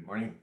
Good morning.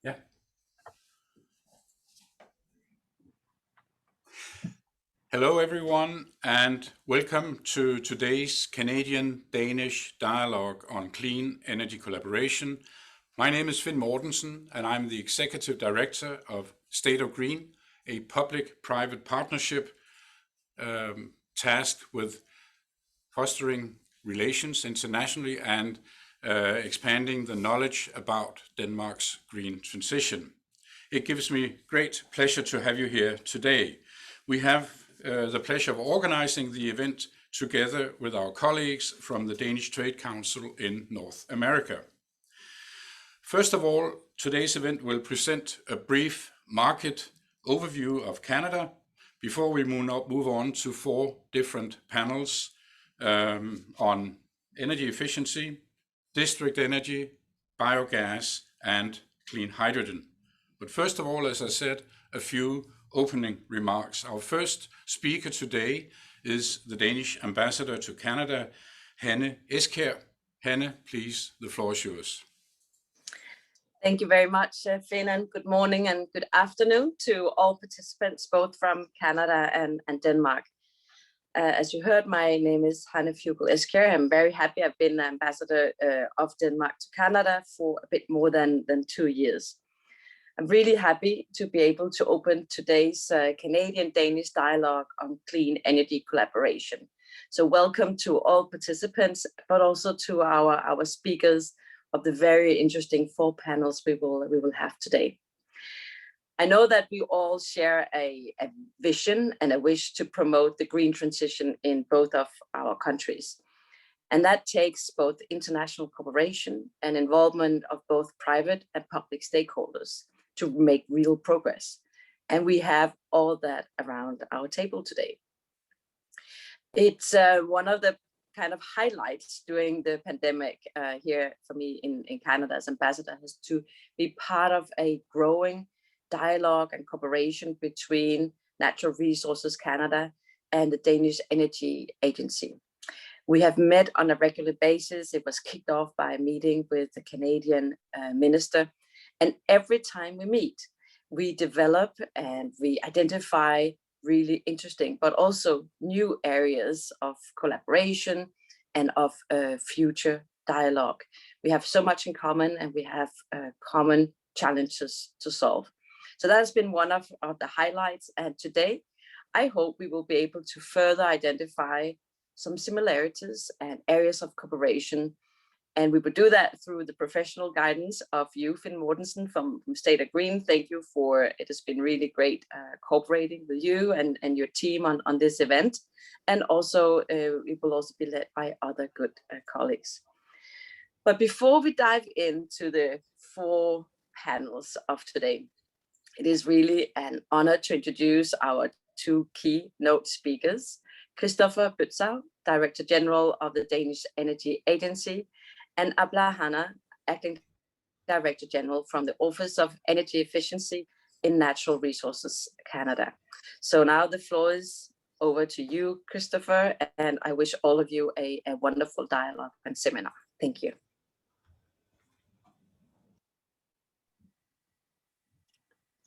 Yeah. Hello, everyone, and welcome to today's Canadian-Danish dialogue on clean energy collaboration. My name is Finn Mortensen, and I'm the Executive Director of State of Green, a public-private partnership tasked with fostering relations internationally and expanding the knowledge about Denmark's green transition. It gives me great pleasure to have you here today. We have the pleasure of organizing the event together with our colleagues from the Danish Trade Council in North America. First of all, today's event will present a brief market overview of Canada before we move on to 4 different panels on energy efficiency, district energy, biogas, and clean hydrogen. But first of all, as I said, a few opening remarks. Our first speaker today is the Danish ambassador to Canada, Hanne Eskjær. Hanne, please, the floor is yours. Thank you very much, Finn, and good morning and good afternoon to all participants, both from Canada and Denmark. As you heard, my name is Hanne Eskjær. I'm very happy. I've been ambassador of Denmark to Canada for a bit more than 2 years. I'm really happy to be able to open today's Canadian-Danish dialogue on clean energy collaboration. So welcome to all participants, but also to our speakers of the very interesting 4 panels we will have today. I know that we all share a vision and a wish to promote the green transition in both of our countries. And that takes both international cooperation and involvement of both private and public stakeholders to make real progress. And we have all that around our table today. It's one of the kind of highlights during the pandemic here for me in Canada as ambassador is to be part of a growing dialogue and cooperation between Natural Resources Canada and the Danish Energy Agency. We have met on a regular basis. It was kicked off by a meeting with the Canadian minister. And every time we meet, we develop and we identify really interesting, but also new areas of collaboration and of future dialogue. We have so much in common and we have common challenges to solve. So that's been one of the highlights. And today, I hope we will be able to further identify some similarities and areas of cooperation. And we would do that through the professional guidance of you, Finn Mortensen from State Green. Thank you for, it has been really great cooperating with you and your team on this event. And also, it will also be led by other good colleagues. But before we dive into the 4 panels of today, it is really an honor to introduce our 2 keynote speakers, Christopher Butzau, Director General of the Danish Energy Agency, and Abla Hanna, Acting Director General from the Office of Energy Efficiency in Natural Resources Canada. So now the floor is over to you, Christopher, and I wish all of you a wonderful dialogue and seminar. Thank you.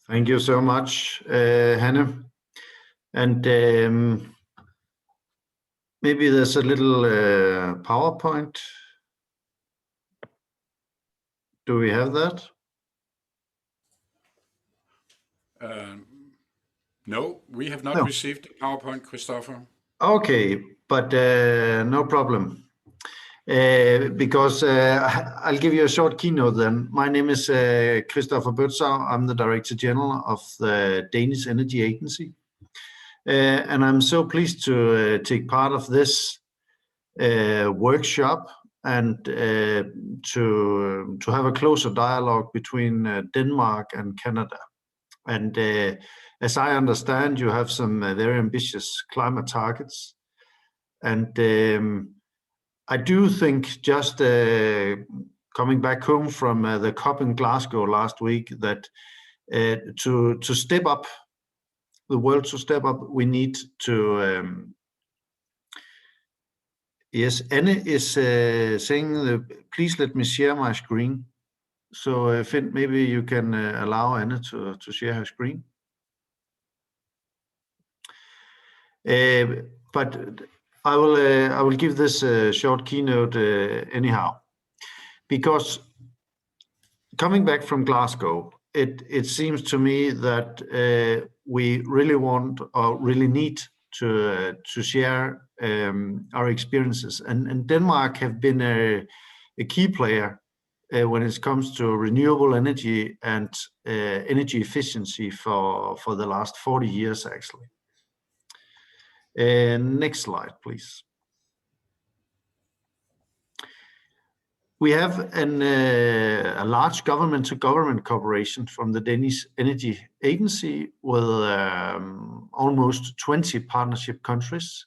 Thank you so much, Hanne. And maybe there's a little PowerPoint. Do we have that? No, we have not received the PowerPoint, Christopher. Okay, but no problem. Because I'll give you a short keynote then. My name is Christopher Butzau. I'm the Director General of the Danish Energy Agency. And I'm so pleased to take part of this workshop and to have a closer dialogue between Denmark and Canada. And as I understand, you have some very ambitious climate targets. And I do think, just coming back home from the COP in Glasgow last week, that to step up, the world to step up, we need to. Yes, Anne is saying, please let me share my screen. So Finn, maybe you can allow Anne to share her screen. But I will give this short keynote anyhow, because coming back from Glasgow, it seems to me that we really want or really need to share our experiences, and Denmark have been a key player when it comes to renewable energy and energy efficiency for the last 40 years, actually. Next slide, please. We have a large government-to-government cooperation from the Danish Energy Agency with almost 20 partnership countries.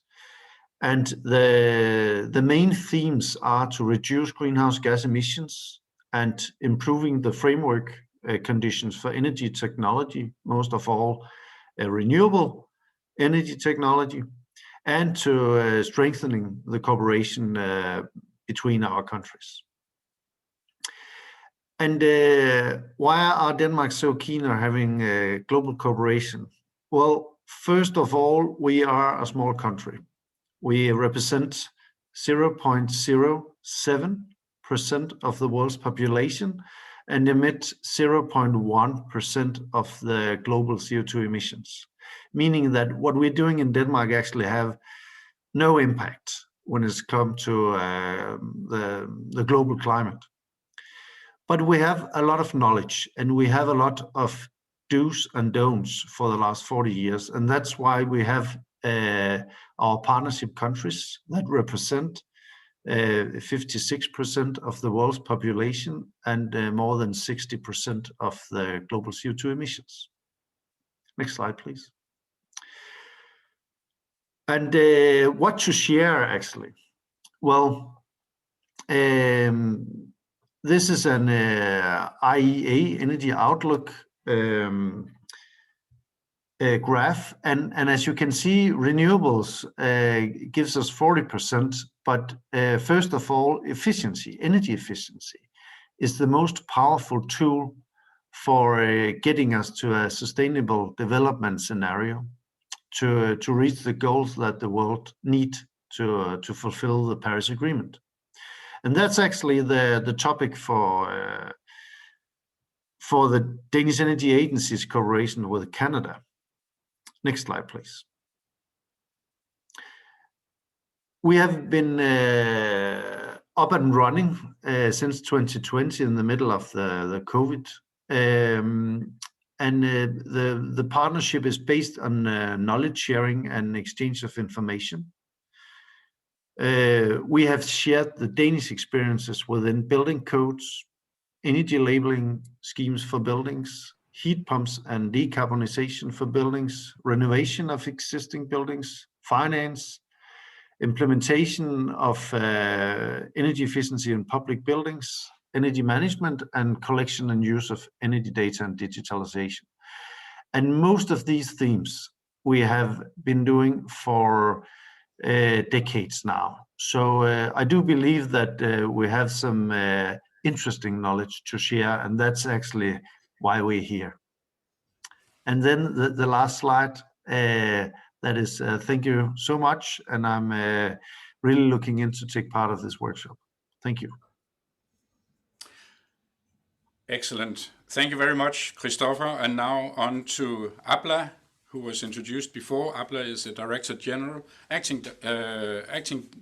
And the main themes are to reduce greenhouse gas emissions and improving the framework conditions for energy technology, most of all renewable energy technology, and to strengthening the cooperation between our countries. And why are Denmark so keen on having global cooperation? Well, first of all, we are a small country. We represent 0.07% of the world's population and emit 0.1% of the global CO2 emissions, meaning that what we're doing in Denmark actually have no impact when it's come to the global climate. But we have a lot of knowledge, and we have a lot of do's and don'ts for the last 40 years. And that's why we have our partnership countries that represent 56% of the world's population and more than 60% of the global CO2 emissions. Next slide, please. And what to share, actually? Well, this is an IEA Energy Outlook graph, and as you can see, renewables gives us 40%, but first of all, energy efficiency is the most powerful tool for getting us to a sustainable development scenario to reach the goals that the world need to fulfill the Paris Agreement. And that's actually the topic for the Danish Energy Agency's cooperation with Canada. Next slide, please. We have been up and running since 2020 in the middle of the COVID. The partnership is based on knowledge sharing and exchange of information. We have shared the Danish experiences within building codes, energy labeling schemes for buildings, heat pumps and decarbonization for buildings, renovation of existing buildings, finance, implementation of energy efficiency in public buildings, energy management, and collection and use of energy data and digitalization. And most of these themes we have been doing for decades now. So I do believe that we have some interesting knowledge to share, and that's actually why we're here. And then the last slide, that is, thank you so much, and I'm really looking into take part of this workshop. Thank you. Excellent. Thank you very much, Christopher. And now on to Abla, who was introduced before. Abla is the Director General, acting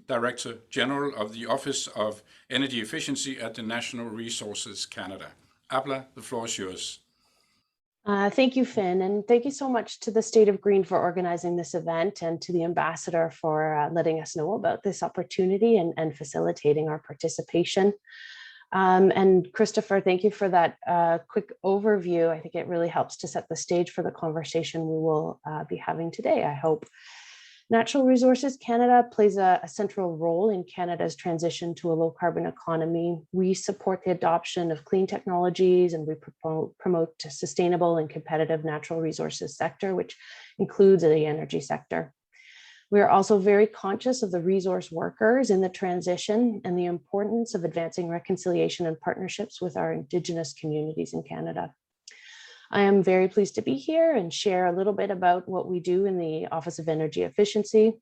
Director General of the Office of Energy Efficiency at the National Resources Canada. Abla, the floor is yours. Thank you, Finn, and thank you so much to the State of Green for organizing this event and to the Ambassador for letting us know about this opportunity and facilitating our participation. And Christopher, thank you for that quick overview. I think it really helps to set the stage for the conversation we will be having today, I hope. Natural Resources Canada plays a central role in Canada's transition to a low carbon economy. We support the adoption of clean technologies, and we promote a sustainable and competitive natural resources sector, which includes the energy sector. We are also very conscious of the resource workers in the transition and the importance of advancing reconciliation and partnerships with our Indigenous communities in Canada. I am very pleased to be here and share a little bit about what we do in the Office of Energy Efficiency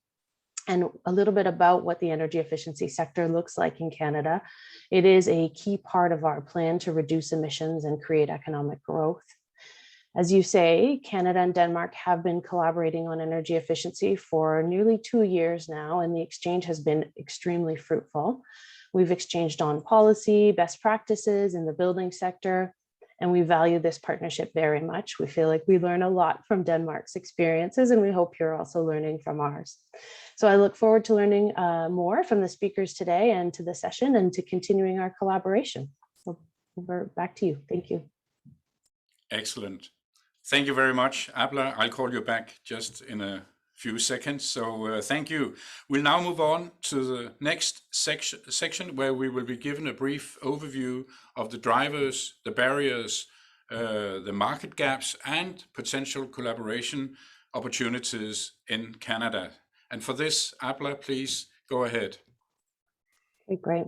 and a little bit about what the energy efficiency sector looks like in Canada. It is a key part of our plan to reduce emissions and create economic growth. As you say, Canada and Denmark have been collaborating on energy efficiency for nearly 2 years now, and the exchange has been extremely fruitful. We've exchanged on policy, best practices in the building sector, and we value this partnership very much. We feel like we learn a lot from Denmark's experiences, and we hope you're also learning from ours. So I look forward to learning more from the speakers today and to the session and to continuing our collaboration. So over back to you. Thank you. Excellent. Thank you very much, Abla. I'll call you back just in a few seconds. So thank you. We'll now move on to the next section where we will be given a brief overview of the drivers, the barriers, the market gaps, and potential collaboration opportunities in Canada. And for this, Abla, please go ahead. Okay, great.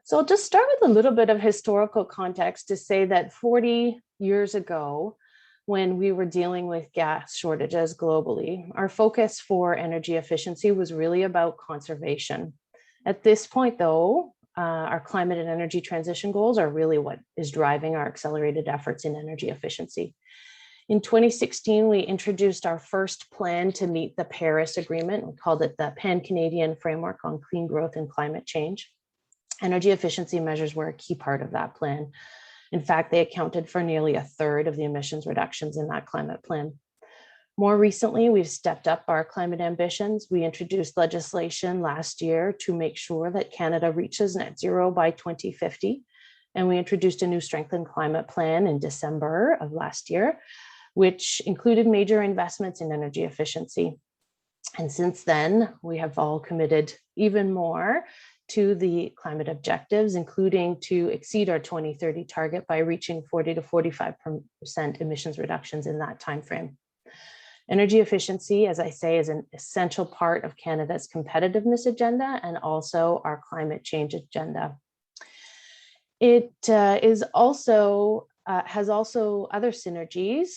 So I'll just start with a little bit of historical context to say that 40 years ago, when we were dealing with gas shortages globally, our focus for energy efficiency was really about conservation. At this point, though, our climate and energy transition goals are really what is driving our accelerated efforts in energy efficiency. In 2016, we introduced our first plan to meet the Paris Agreement. We called it the Pan-Canadian Framework on Clean Growth and Climate Change. Energy efficiency measures were a key part of that plan. In fact, they accounted for nearly a third of the emissions reductions in that climate plan. More recently, we've stepped up our climate ambitions. We introduced legislation last year to make sure that Canada reaches net zero by 2050. And we introduced a new strengthened climate plan in December of last year, which included major investments in energy efficiency. And since then, we have all committed even more to the climate objectives, including to exceed our 2030 target by reaching 40 to 45% emissions reductions in that timeframe. Energy efficiency, as I say, is an essential part of Canada's competitiveness agenda and also our climate change agenda. It has also other synergies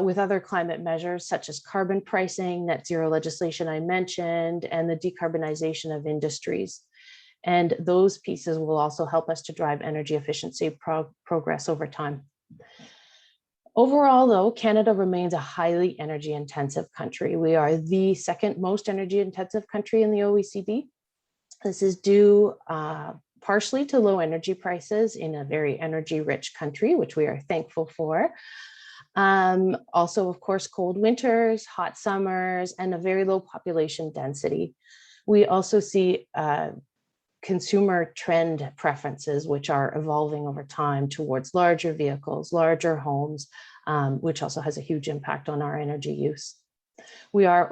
with other climate measures such as carbon pricing, net zero legislation I mentioned, and the decarbonization of industries. And those pieces will also help us to drive energy efficiency progress over time. Overall, though, Canada remains a highly energy intensive country. We are the second most energy intensive country in the OECD. This is due partially to low energy prices in a very energy rich country, which we are thankful for. Also, of course, cold winters, hot summers, and a very low population density. We also see consumer trend preferences, which are evolving over time towards larger vehicles, larger homes, which also has a huge impact on our energy use. We are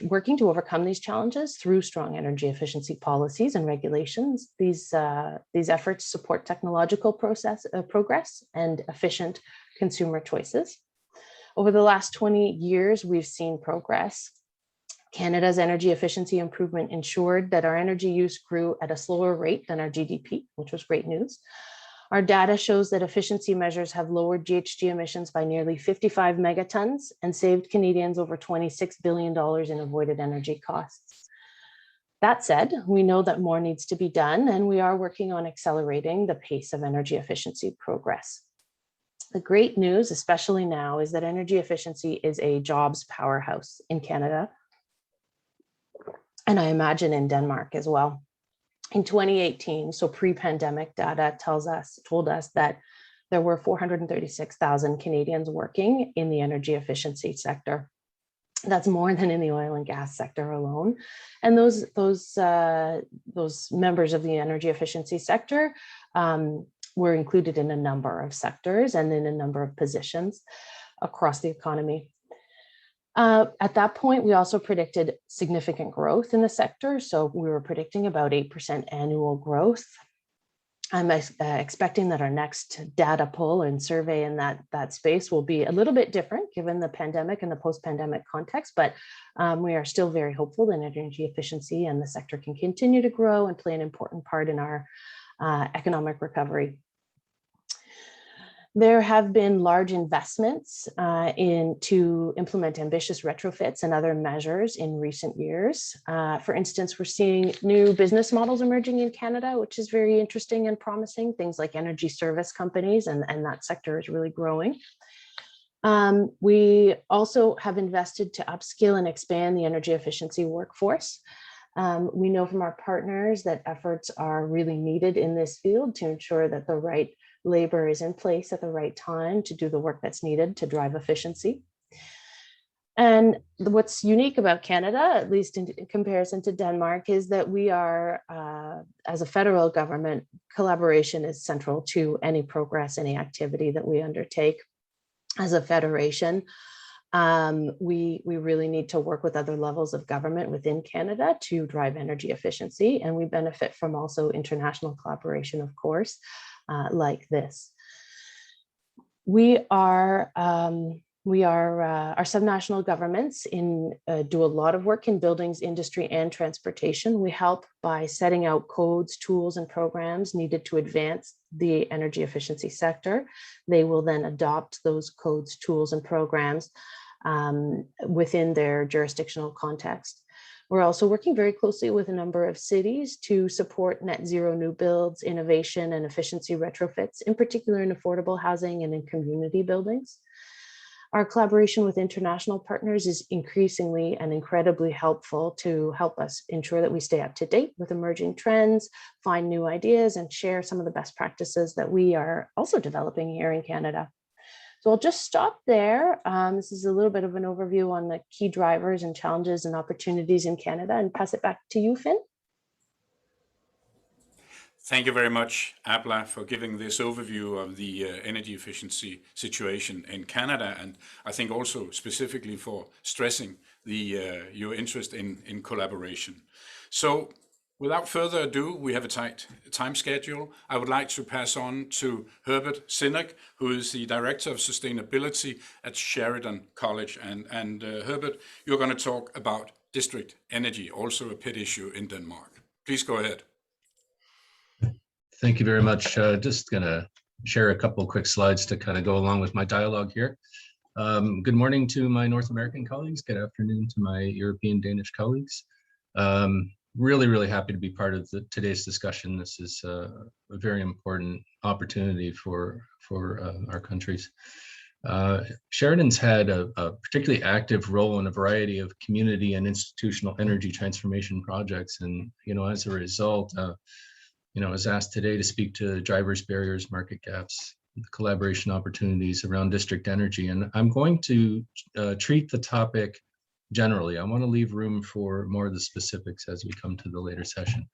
working to overcome these challenges through strong energy efficiency policies and regulations. These efforts support technological progress and efficient consumer choices. Over the last 20 years, we've seen progress. Canada's energy efficiency improvement ensured that our energy use grew at a slower rate than our GDP, which was great news. Our data shows that efficiency measures have lowered GHG emissions by nearly 55 megatons and saved Canadians over $26 billion in avoided energy costs. That said, we know that more needs to be done, and we are working on accelerating the pace of energy efficiency progress. The great news, especially now, is that energy efficiency is a jobs powerhouse in Canada, and I imagine in Denmark as well. In 2018, so pre-pandemic data told us that there were 436,000 Canadians working in the energy efficiency sector. That's more than in the oil and gas sector alone. And those members of the energy efficiency sector were included in a number of sectors and in a number of positions across the economy. At that point, we also predicted significant growth in the sector. So we were predicting about 8% annual growth. I'm expecting that our next data poll and survey in that space will be a little bit different given the pandemic and the post-pandemic context, but we are still very hopeful that energy efficiency and the sector can continue to grow and play an important part in our economic recovery. There have been large investments to implement ambitious retrofits and other measures in recent years. For instance, we're seeing new business models emerging in Canada, which is very interesting and promising, things like energy service companies, and that sector is really growing. We also have invested to upskill and expand the energy efficiency workforce. We know from our partners that efforts are really needed in this field to ensure that the right labor is in place at the right time to do the work that's needed to drive efficiency. And what's unique about Canada, at least in comparison to Denmark, is that we are, as a federal government, collaboration is central to any progress, any activity that we undertake. As a federation, we really need to work with other levels of government within Canada to drive energy efficiency, and we benefit from also international collaboration, of course, like this. Our subnational governments do a lot of work in buildings, industry, and transportation. We help by setting out codes, tools, and programs needed to advance the energy efficiency sector. They will then adopt those codes, tools, and programs within their jurisdictional context. We're also working very closely with a number of cities to support net zero new builds, innovation, and efficiency retrofits, in particular in affordable housing and in community buildings. Our collaboration with international partners is increasingly and incredibly helpful to help us ensure that we stay up to date with emerging trends, find new ideas, and share some of the best practices that we are also developing here in Canada. So I'll just stop there. This is a little bit of an overview on the key drivers and challenges and opportunities in Canada, and pass it back to you, Finn. Thank you very much, Abla, for giving this overview of the energy efficiency situation in Canada, and I think also specifically for stressing your interest in collaboration. So without further ado, we have a tight time schedule. I would like to pass on to Herbert Sinnock, who is the Director of Sustainability at Sheridan College. And Herbert, you're going to talk about district energy, also a pet issue in Denmark. Please go ahead. Thank you very much. Just going to share a couple quick slides to kind of go along with my dialogue here. Good morning to my North American colleagues. Good afternoon to my European Danish colleagues. Really happy to be part of today's discussion. This is a very important opportunity for our countries. Sheridan's had a particularly active role in a variety of community and institutional energy transformation projects. And, as a result, I was asked today to speak to drivers, barriers, market gaps, collaboration opportunities around district energy. And I'm going to treat the topic generally. I want to leave room for more of the specifics as we come to the later session.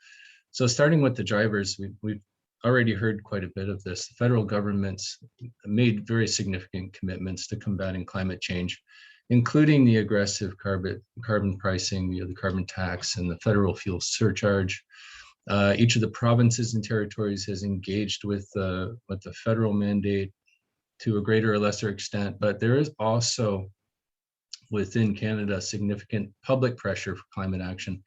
So starting with the drivers, we've already heard quite a bit of this. The federal government's made very significant commitments to combating climate change, including the aggressive carbon pricing via the carbon tax and the federal fuel surcharge. Each of the provinces and territories has engaged with the federal mandate to a greater or lesser extent, but there is also within Canada significant public pressure for climate action.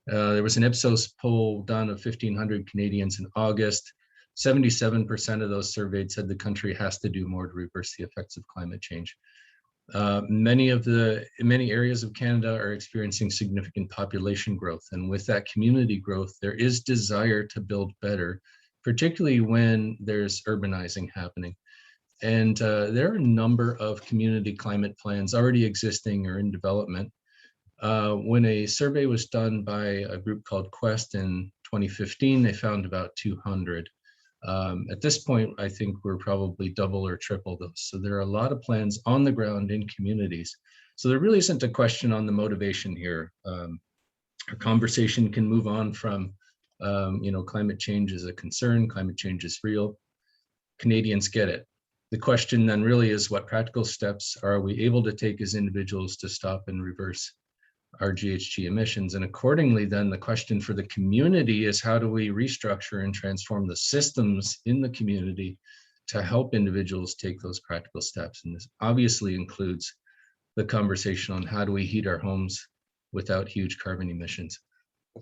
There was an Ipsos poll done of 1,500 Canadians in August. 77% of those surveyed said the country has to do more to reverse the effects of climate change. Many areas of Canada are experiencing significant population growth, and with that community growth, there is desire to build better, particularly when there's urbanizing happening. And there are a number of community climate plans already existing or in development. When a survey was done by a group called Quest in 2015, they found about 200. At this point, I think we're probably double or triple those. So there are a lot of plans on the ground in communities. So there really isn't a question on the motivation here. Our conversation can move on from, climate change is a concern, climate change is real. Canadians get it. The question then really is, what practical steps are we able to take as individuals to stop and reverse our GHG emissions? And accordingly, then the question for the community is, how do we restructure and transform the systems in the community to help individuals take those practical steps? And this obviously includes the conversation on how do we heat our homes without huge carbon emissions.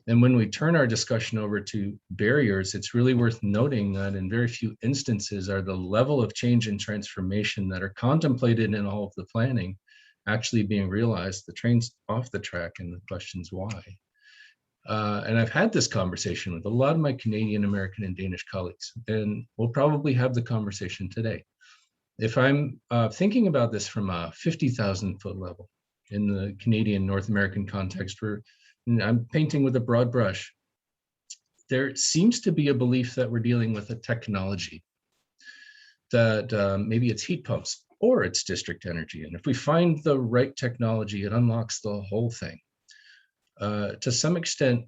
And when we turn our discussion over to barriers, it's really worth noting that in very few instances are the level of change and transformation that are contemplated in all of the planning actually being realized. The train's off the track, and the question's why. And I've had this conversation with a lot of my Canadian, American, and Danish colleagues, and we'll probably have the conversation today. If I'm thinking about this from a 50,000 foot level in the Canadian, North American context, where I'm painting with a broad brush, there seems to be a belief that we're dealing with a technology that maybe it's heat pumps or it's district energy. And if we find the right technology, it unlocks the whole thing. To some extent,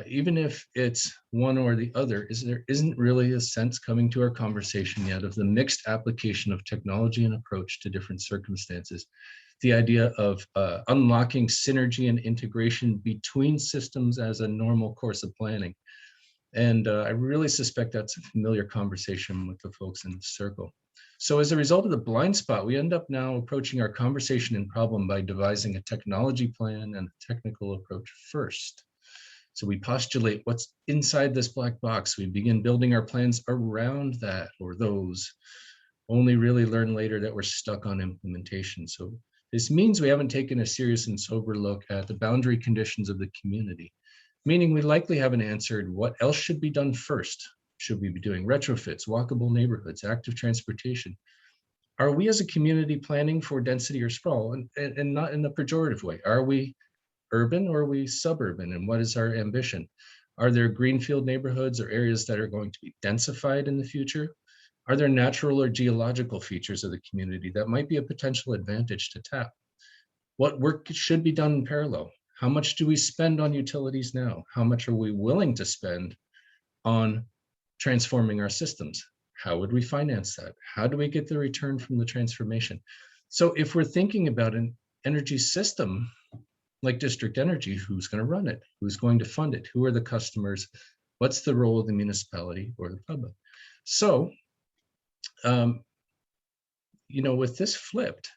even if it's one or the other, there isn't really a sense coming to our conversation yet of the mixed application of technology and approach to different circumstances. The idea of unlocking synergy and integration between systems as a normal course of planning. And I really suspect that's a familiar conversation with the folks in the circle. So as a result of the blind spot, we end up now approaching our conversation and problem by devising a technology plan and a technical approach first. So we postulate what's inside this black box. We begin building our plans around that or those, only really learn later that we're stuck on implementation. So this means we haven't taken a serious and sober look at the boundary conditions of the community, meaning we likely haven't answered what else should be done first. Should we be doing retrofits, walkable neighborhoods, active transportation? Are we as a community planning for density or sprawl, and not in a pejorative way? Are we urban or are we suburban, and what is our ambition? Are there greenfield neighborhoods or areas that are going to be densified in the future? Are there natural or geological features of the community that might be a potential advantage to tap? What work should be done in parallel? How much do we spend on utilities now? How much are we willing to spend on transforming our systems? How would we finance that? How do we get the return from the transformation? So if we're thinking about an energy system like district energy, who's going to run it? Who's going to fund it? Who are the customers? What's the role of the municipality or the public? So, with this flipped,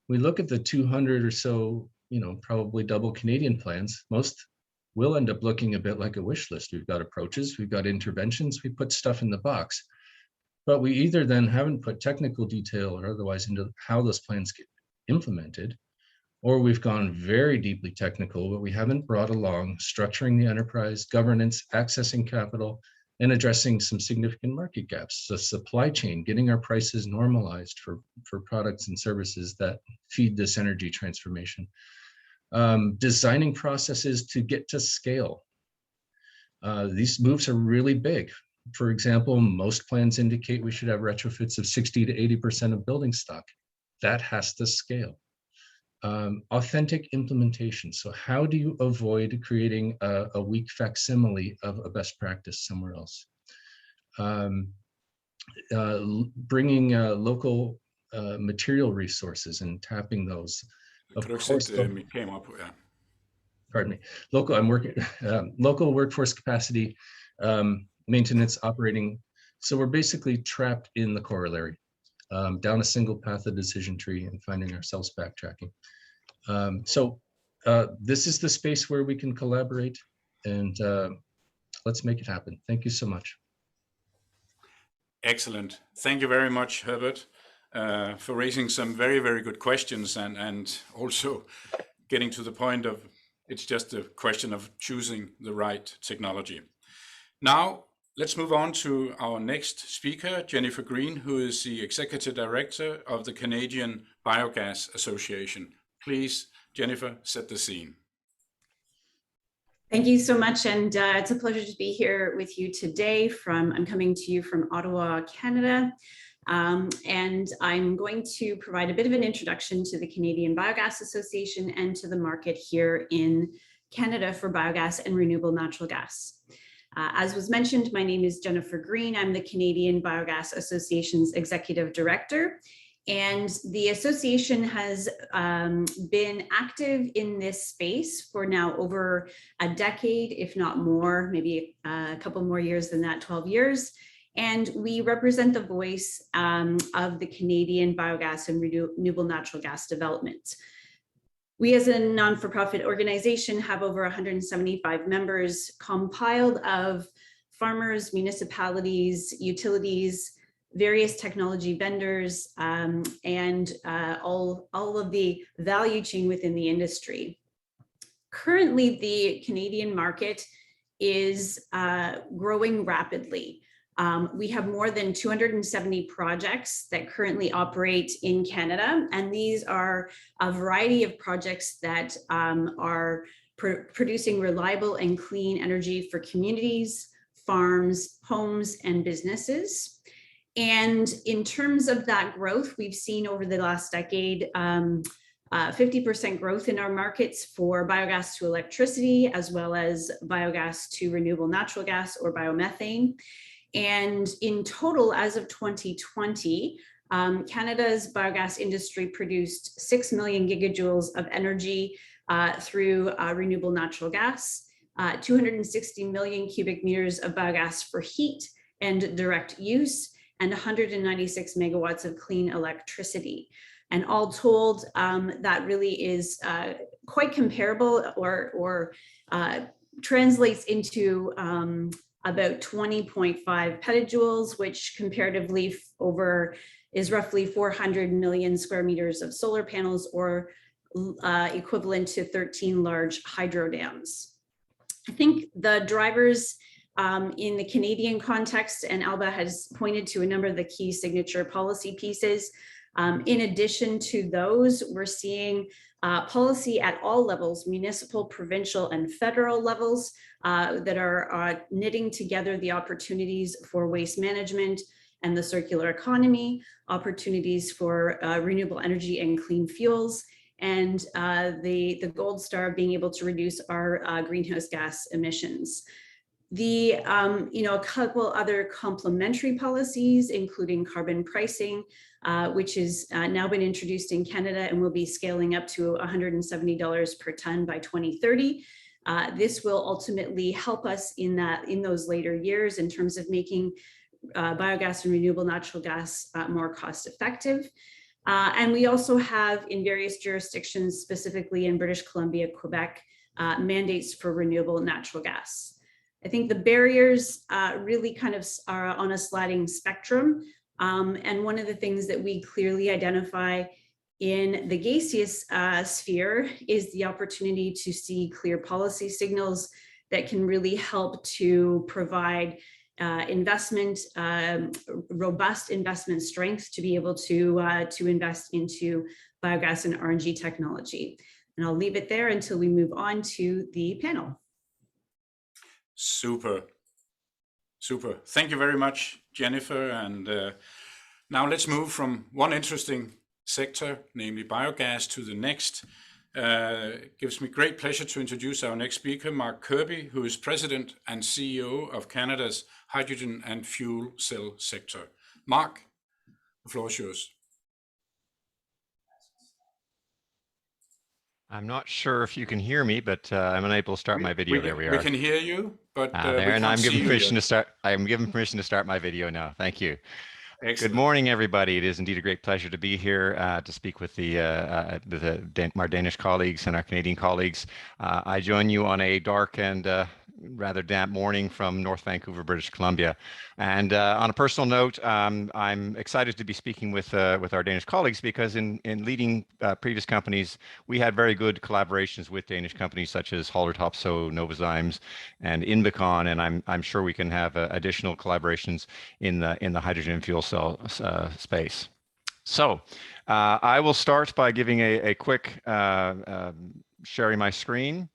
we look at the 200 or so, probably double Canadian plans. Most will end up looking a bit like a wish list. We've got approaches, we've got interventions, we put stuff in the box, but we either then haven't put technical detail or otherwise into how those plans get implemented, or we've gone very deeply technical, but we haven't brought along structuring the enterprise, governance, accessing capital, and addressing some significant market gaps. So supply chain, getting our prices normalized for products and services that feed this energy transformation. Designing processes to get to scale. These moves are really big. For example, most plans indicate we should have retrofits of 60 to 80% of building stock. That has to scale. Authentic implementation. So how do you avoid creating a weak facsimile of a best practice somewhere else? Bringing local material resources and tapping those. Of course, pardon me. Local workforce capacity, maintenance, operating. So we're basically trapped in the corollary, down a single path of decision tree and finding ourselves backtracking. This is the space where we can collaborate, and let's make it happen. Thank you so much. Excellent. Thank you very much, Herbert, for raising some very, very good questions and also getting to the point of it's just a question of choosing the right technology. Now, let's move on to our next speaker, Jennifer Green, who is the Executive Director of the Canadian Biogas Association. Please, Jennifer, set the scene. Thank you so much, and it's a pleasure to be here with you today. I'm coming to you from Ottawa, Canada, and I'm going to provide a bit of an introduction to the Canadian Biogas Association and to the market here in Canada for biogas and renewable natural gas. As was mentioned, my name is Jennifer Green. I'm the Canadian Biogas Association's Executive Director. And the association has been active in this space for now over a decade, if not more, maybe a couple more years than that, 12 years. And we represent the voice of the Canadian biogas and renewable natural gas development. We as a non-for-profit organization have over 175 members compiled of farmers, municipalities, utilities, various technology vendors, and all of the value chain within the industry. Currently, the Canadian market is growing rapidly. We have more than 270 projects that currently operate in Canada, and these are a variety of projects that are producing reliable and clean energy for communities, farms, homes, and businesses. And in terms of that growth, we've seen over the last decade 50% growth in our markets for biogas to electricity, as well as biogas to renewable natural gas or biomethane. And in total, as of 2020, Canada's biogas industry produced 6 million gigajoules of energy through renewable natural gas, 260 million cubic meters of biogas for heat and direct use, and 196 megawatts of clean electricity. And all told, that really is quite comparable or translates into about 20.5 petajoules, which comparatively is roughly 400 million square meters of solar panels, or equivalent to 13 large hydro dams. I think the drivers in the Canadian context, and Alba has pointed to a number of the key signature policy pieces. In addition to those, we're seeing policy at all levels, municipal, provincial, and federal levels, that are knitting together the opportunities for waste management and the circular economy, opportunities for renewable energy and clean fuels, and the gold star of being able to reduce our greenhouse gas emissions. A couple other complementary policies, including carbon pricing, which has now been introduced in Canada and will be scaling up to $170 per ton by 2030. This will ultimately help us in those later years in terms of making biogas and renewable natural gas more cost effective. And we also have in various jurisdictions, specifically in British Columbia, Quebec, mandates for renewable natural gas. I think the barriers really kind of are on a sliding spectrum. And one of the things that we clearly identify in the gaseous sphere is the opportunity to see clear policy signals that can really help to provide investment, robust investment strength to be able to invest into biogas and RNG technology. And I'll leave it there until we move on to the panel. Super. Super. Thank you very much, Jennifer. And now let's move from one interesting sector, namely biogas, to the next. It gives me great pleasure to introduce our next speaker, Mark Kirby, who is President and CEO of Canada's hydrogen and fuel cell sector. Mark, the floor is yours. I'm not sure if you can hear me, but I'm unable to start my video. There we are. We can hear you, but there, and I'm given permission to start. I'm given permission to start my video now. Thank you. Excellent. Good morning, everybody. It is indeed a great pleasure to be here to speak with our Danish colleagues and our Canadian colleagues. I join you on a dark and rather damp morning from North Vancouver, British Columbia. And on a personal note, I'm excited to be speaking with our Danish colleagues because in leading previous companies, we had very good collaborations with Danish companies such as Haldor Topsoe, Novozymes, and Invicon, and I'm sure we can have additional collaborations in the hydrogen and fuel cell space. So I will start by giving a quick sharing my screen.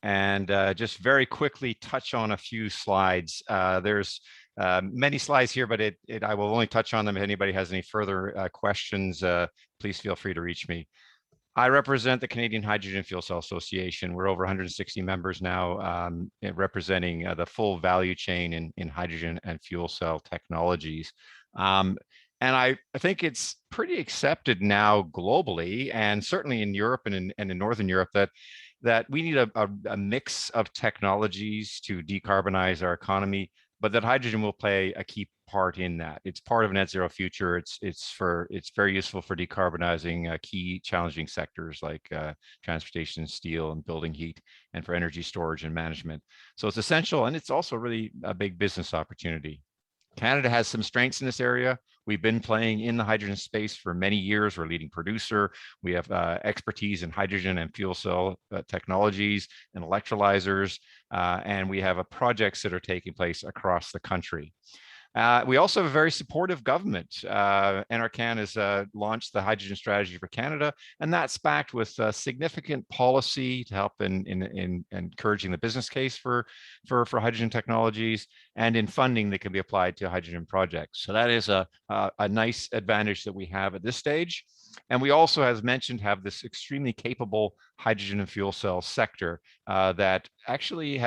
And just very quickly touch on a few slides. There's many slides here, but I will only touch on them. If anybody has any further questions, please feel free to reach me. I represent the Canadian Hydrogen Fuel Cell Association. We're over 160 members now, representing the full value chain in hydrogen and fuel cell technologies. And I think it's pretty accepted now globally, and certainly in Europe and in Northern Europe, that we need a mix of technologies to decarbonize our economy, but that hydrogen will play a key part in that. It's part of a net zero future. It's very useful for decarbonizing key challenging sectors like transportation, steel, and building heat, and for energy storage and management. So it's essential, and it's also really a big business opportunity. Canada has some strengths in this area. We've been playing in the hydrogen space for many years. We're a leading producer. We have expertise in hydrogen and fuel cell technologies and electrolyzers, and we have projects that are taking place across the country. We also have a very supportive government. NRCan has launched the Hydrogen Strategy for Canada, and that's backed with significant policy to help in encouraging the business case for hydrogen technologies and in funding that can be applied to hydrogen projects. So that is a nice advantage that we have at this stage. And we also, as mentioned, have this extremely capable hydrogen and fuel cell sector that actually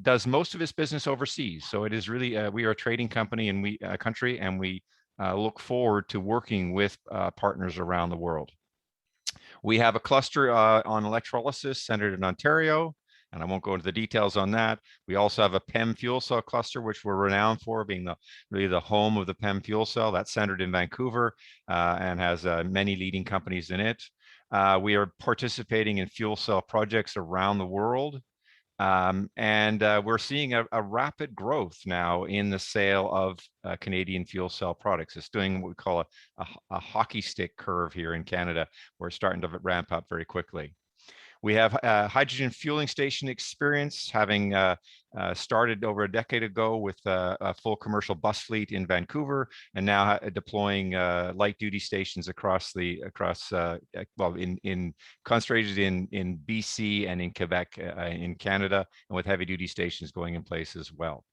does most of its business overseas. So it is really, we are a trading company and country, and we look forward to working with partners around the world. We have a cluster on electrolysis centered in Ontario, and I won't go into the details on that. We also have a PEM fuel cell cluster, which we're renowned for being really the home of the PEM fuel cell. That's centered in Vancouver and has many leading companies in it. We are participating in fuel cell projects around the world. And we're seeing a rapid growth now in the sale of Canadian fuel cell products. It's doing what we call a hockey stick curve here in Canada. We're starting to ramp up very quickly. We have hydrogen fueling station experience, having started over a decade ago with a full commercial bus fleet in Vancouver, and now deploying light duty stations concentrated in BC and in Quebec in Canada, and with heavy duty stations going in place as well.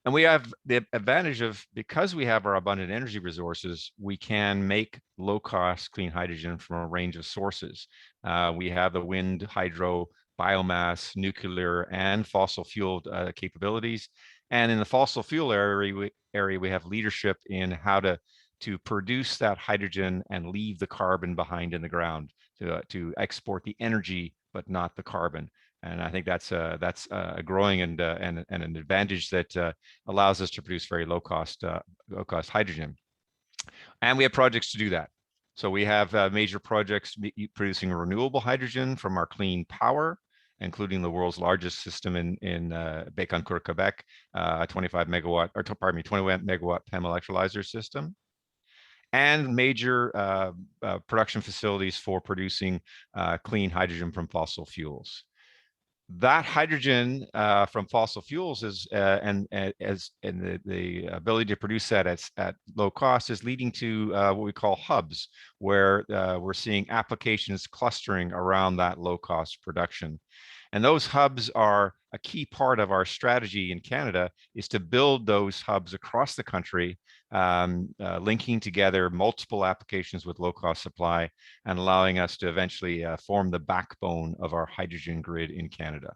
And we have the advantage of, because we have our abundant energy resources, we can make low-cost clean hydrogen from a range of sources. We have the wind, hydro, biomass, nuclear, and fossil fuel capabilities. And in the fossil fuel area, we have leadership in how to produce that hydrogen and leave the carbon behind in the ground, to export the energy, but not the carbon. And I think that's a growing and an advantage that allows us to produce very low cost hydrogen. And we have projects to do that. So we have major projects producing renewable hydrogen from our clean power, including the world's largest system in Bécancour, Quebec, a 21 megawatt PEM electrolyzer system, and major production facilities for producing clean hydrogen from fossil fuels. That hydrogen from fossil fuels is and the ability to produce that at low cost is leading to what we call hubs, where we're seeing applications clustering around that low cost production. And those hubs are a key part of our strategy in Canada, is to build those hubs across the country, linking together multiple applications with low-cost supply and allowing us to eventually form the backbone of our hydrogen grid in Canada.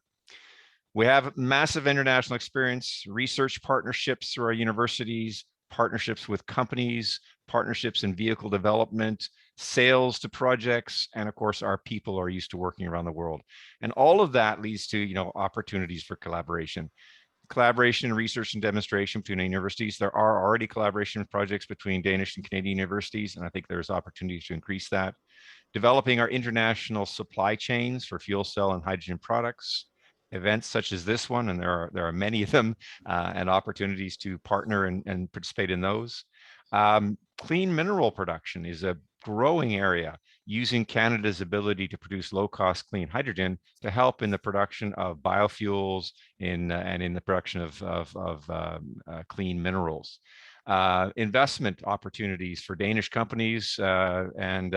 We have massive international experience, research partnerships through our universities, partnerships with companies, partnerships in vehicle development, sales to projects, and of course, our people are used to working around the world. And all of that leads to, opportunities for collaboration. Collaboration, research, and demonstration between universities. There are already collaboration projects between Danish and Canadian universities, and I think there's opportunities to increase that. Developing our international supply chains for fuel cell and hydrogen products. Events such as this one, and there are many of them, and opportunities to partner and participate in those. Clean mineral production is a growing area, using Canada's ability to produce low-cost clean hydrogen to help in the production of biofuels and in the production of clean minerals. Investment opportunities for Danish companies and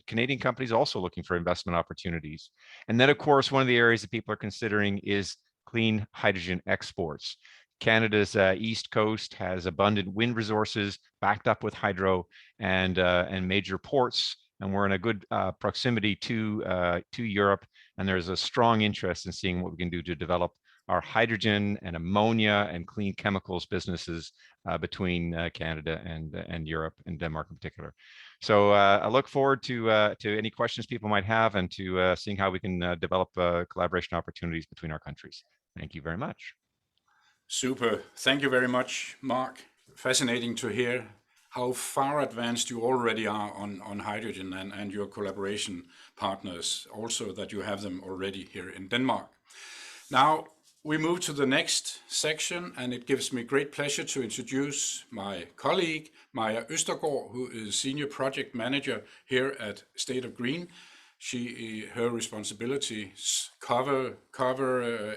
Canadian companies also looking for investment opportunities. And then, of course, one of the areas that people are considering is clean hydrogen exports. Canada's east coast has abundant wind resources backed up with hydro and major ports, and we're in a good proximity to Europe. And there's a strong interest in seeing what we can do to develop our hydrogen and ammonia and clean chemicals businesses between Canada and Europe and Denmark in particular. So I look forward to any questions people might have and to seeing how we can develop collaboration opportunities between our countries. Thank you very much. Super. Thank you very much, Mark. Fascinating to hear how far advanced you already are on hydrogen and your collaboration partners, also that you have them already here in Denmark. Now, we move to the next section, and it gives me great pleasure to introduce my colleague, Maja Østergaard, who is Senior Project Manager here at State of Green. Her responsibilities cover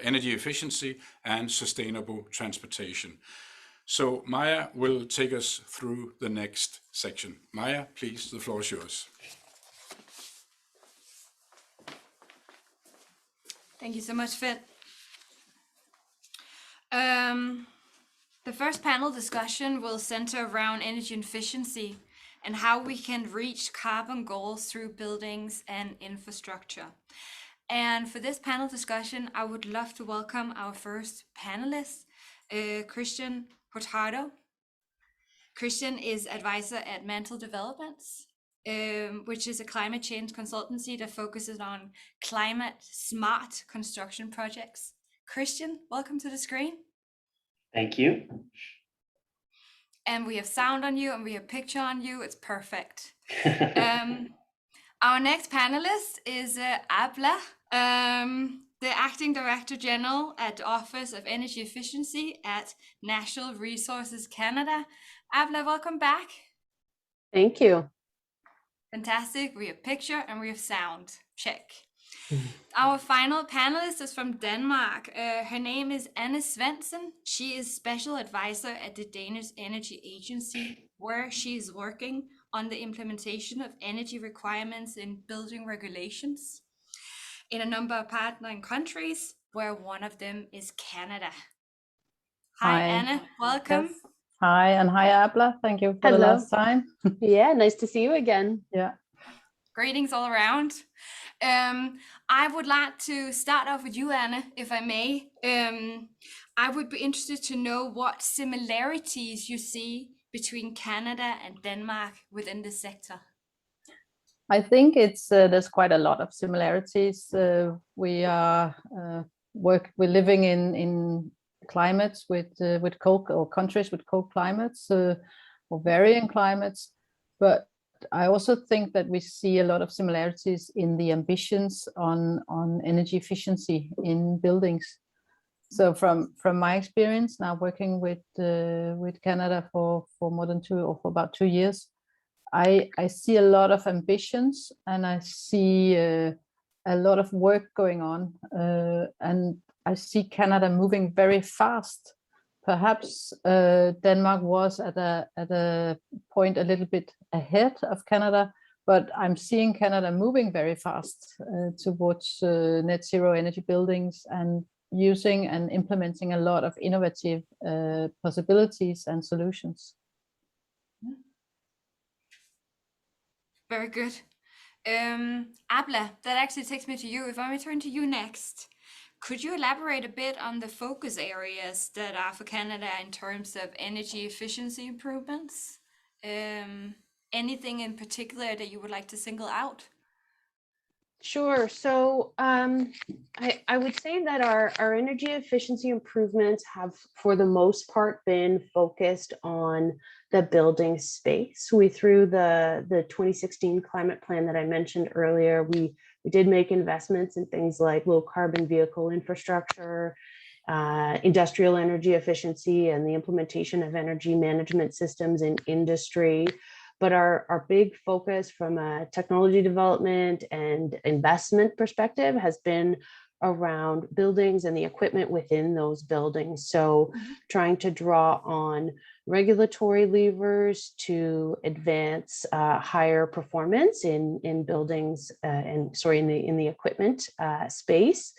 energy efficiency and sustainable transportation. So Maja will take us through the next section. Maja, please, the floor is yours. Thank you so much, Finn. The first panel discussion will center around energy efficiency and how we can reach carbon goals through buildings and infrastructure. And for this panel discussion, I would love to welcome our first panelist, Christian Hurtado. Christian is advisor at Mantle Developments, which is a climate change consultancy that focuses on climate smart construction projects. Christian, welcome to the screen. Thank you. And we have sound on you and we have picture on you. It's perfect. Our next panelist is Abla, the Acting Director General at the Office of Energy Efficiency at Natural Resources Canada. Abla, welcome back. Thank you. Fantastic. We have picture and we have sound. Check. Our final panelist is from Denmark. Her name is Anne Svendsen. She is special advisor at the Danish Energy Agency, where she is working on the implementation of energy requirements in building regulations in a number of partnering countries, where one of them is Canada. Hi, Anne, welcome. Yes. Hi, and hi, Abla. Thank you for the last time. Yeah, nice to see you again. Yeah. Greetings all around. I would like to start off with you, Anne, if I may. I would be interested to know what similarities you see between Canada and Denmark within this sector. I think it's there's quite a lot of similarities. We're living in climates with cold, or countries with cold climates, or varying climates, but I also think that we see a lot of similarities in the ambitions on energy efficiency in buildings. So from my experience now working with Canada for more than for about 2 years, I see a lot of ambitions, and I see a a lot of work going on, and I see Canada moving very fast. Perhaps Denmark was at a point a little bit ahead of Canada, but I'm seeing Canada moving very fast towards net zero energy buildings and using and implementing a lot of innovative possibilities and solutions. Very good. Abla, that actually takes me to you. If I may turn to you next, could you elaborate a bit on the focus areas that are for Canada in terms of energy efficiency improvements? Anything in particular that you would like to single out? Sure. So I would say that our energy efficiency improvements have, for the most part, been focused on the building space. Through the 2016 climate plan that I mentioned earlier, we did make investments in things like low carbon vehicle infrastructure, industrial energy efficiency, and the implementation of energy management systems in industry. But our big focus from a technology development and investment perspective has been around buildings and the equipment within those buildings. So trying to draw on regulatory levers to advance higher performance in buildings in the equipment space,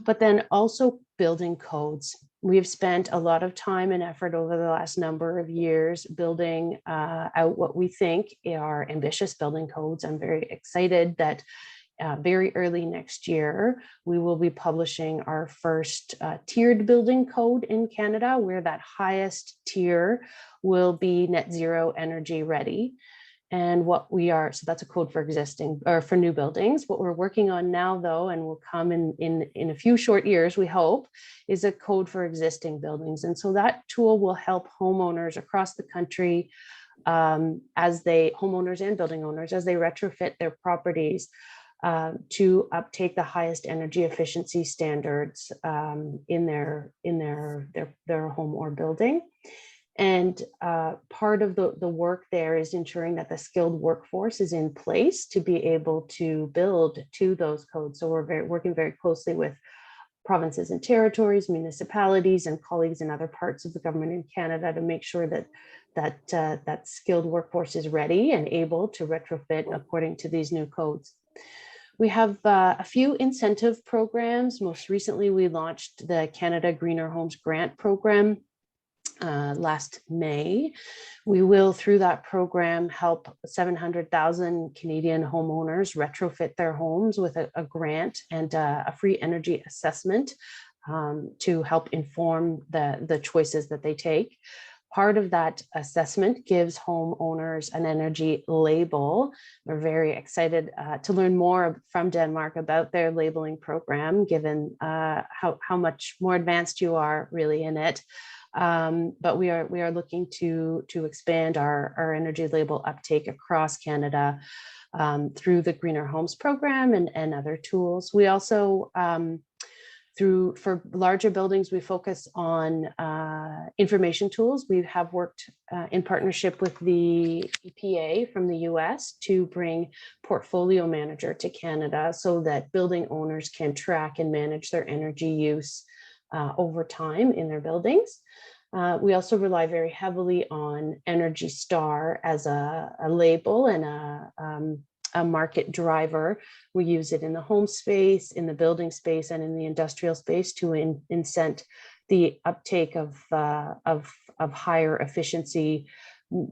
but then also building codes. We've spent a lot of time and effort over the last number of years building out what we think are ambitious building codes. I'm very excited that very early next year, we will be publishing our first tiered building code in Canada, where that highest tier will be net zero energy ready. And so that's a code for existing or for new buildings. What we're working on now, though, and will come in a few short years, we hope, is a code for existing buildings. And so that tool will help homeowners across the country, homeowners and building owners, as they retrofit their properties to uptake the highest energy efficiency standards in their home or building. And part of the work there is ensuring that the skilled workforce is in place to be able to build to those codes. So we're working very closely with provinces and territories, municipalities, and colleagues in other parts of the government in Canada to make sure that skilled workforce is ready and able to retrofit according to these new codes. We have a few incentive programs. Most recently, we launched the Canada Greener Homes Grant Program last May. We will, through that program, help 700,000 Canadian homeowners retrofit their homes with a grant and a free energy assessment to help inform the choices that they take. Part of that assessment gives homeowners an energy label. We're very excited to learn more from Denmark about their labeling program, given how much more advanced you are really in it. But we are looking to expand our energy label uptake across Canada through the Greener Homes program and other tools. We also, for larger buildings, we focus on information tools. We have worked in partnership with the EPA from the US to bring Portfolio Manager to Canada so that building owners can track and manage their energy use over time in their buildings. We also rely very heavily on Energy Star as a label and a market driver. We use it in the home space, in the building space, and in the industrial space to incent the uptake of higher efficiency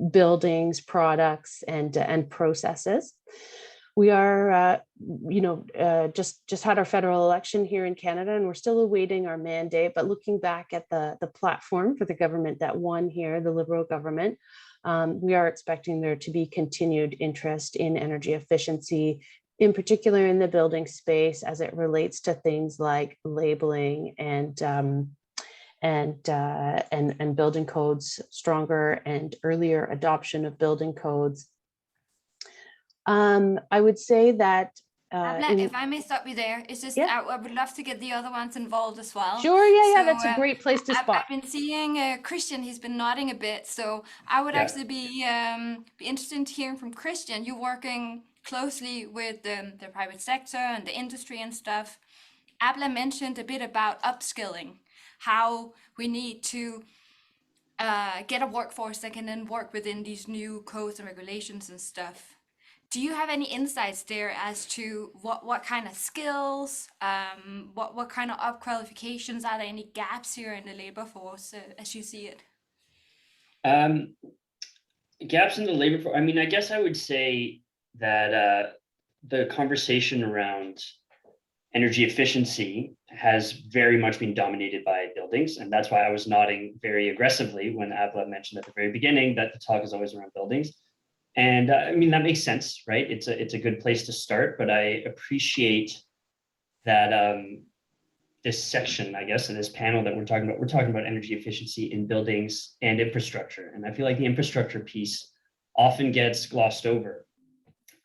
buildings, products, and processes. We are, just had our federal election here in Canada, and we're still awaiting our mandate. But looking back at the platform for the government that won here, the Liberal government, we are expecting there to be continued interest in energy efficiency, in particular in the building space, as it relates to things like labeling and building codes, stronger and earlier adoption of building codes. I would say that if I may stop you there, it's just I would love to get the other ones involved as well. Sure, yeah, that's a great place to spot. I've been seeing Christian, he's been nodding a bit, so I would actually be interested in hearing from Christian. You're working closely with the private sector and the industry and stuff. Abla mentioned a bit about upskilling, how we need to get a workforce that can then work within these new codes and regulations and stuff. Do you have any insights there as to what kind of skills, what kind of up qualifications, are there any gaps here in the labor force as you see it? Gaps in the labor force. I mean, I guess I would say that the conversation around energy efficiency has very much been dominated by buildings. And that's why I was nodding very aggressively when Abla mentioned at the very beginning that the talk is always around buildings. And I mean, that makes sense, right? It's a good place to start, but I appreciate that this section, I guess, in this panel that we're talking about energy efficiency in buildings and infrastructure. And I feel like the infrastructure piece often gets glossed over.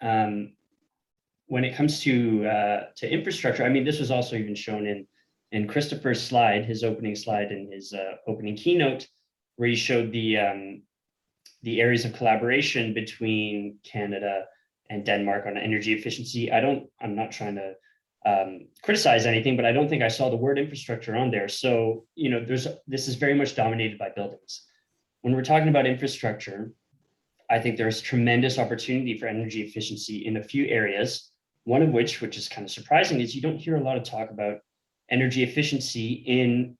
When it comes to infrastructure, I mean, this was also even shown in Christopher's slide, his opening slide in his opening keynote, where he showed the areas of collaboration between Canada and Denmark on energy efficiency. I'm not trying to criticize anything, but I don't think I saw the word infrastructure on there. So, you know, this is very much dominated by buildings. When we're talking about infrastructure, I think there's tremendous opportunity for energy efficiency in a few areas. One of which is kind of surprising, is you don't hear a lot of talk about energy efficiency in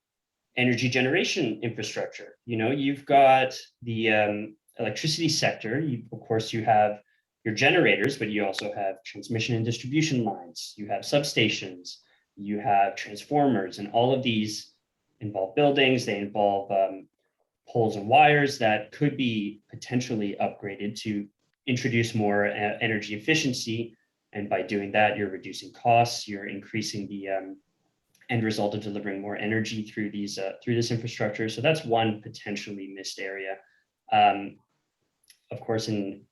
energy generation infrastructure. You know, you've got the electricity sector. Of course, you have your generators, but you also have transmission and distribution lines. You have substations, you have transformers, and all of these involve buildings. They involve poles and wires that could be potentially upgraded to introduce more energy efficiency. And by doing that, you're reducing costs, you're increasing the end result of delivering more energy through this infrastructure. So that's one potentially missed area. Of course, in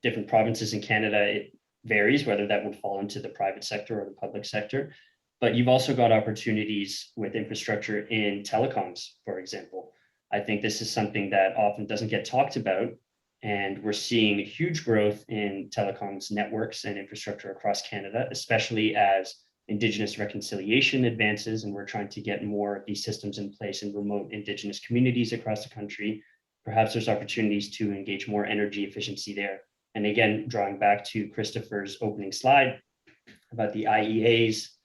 different provinces in Canada, it varies whether that would fall into the private sector or the public sector. But you've also got opportunities with infrastructure in telecoms, for example. I think this is something that often doesn't get talked about. And we're seeing huge growth in telecoms networks and infrastructure across Canada, especially as Indigenous reconciliation advances, and we're trying to get more of these systems in place in remote Indigenous communities across the country. Perhaps there's opportunities to engage more energy efficiency there. And again, drawing back to Christopher's opening slide about the IEA's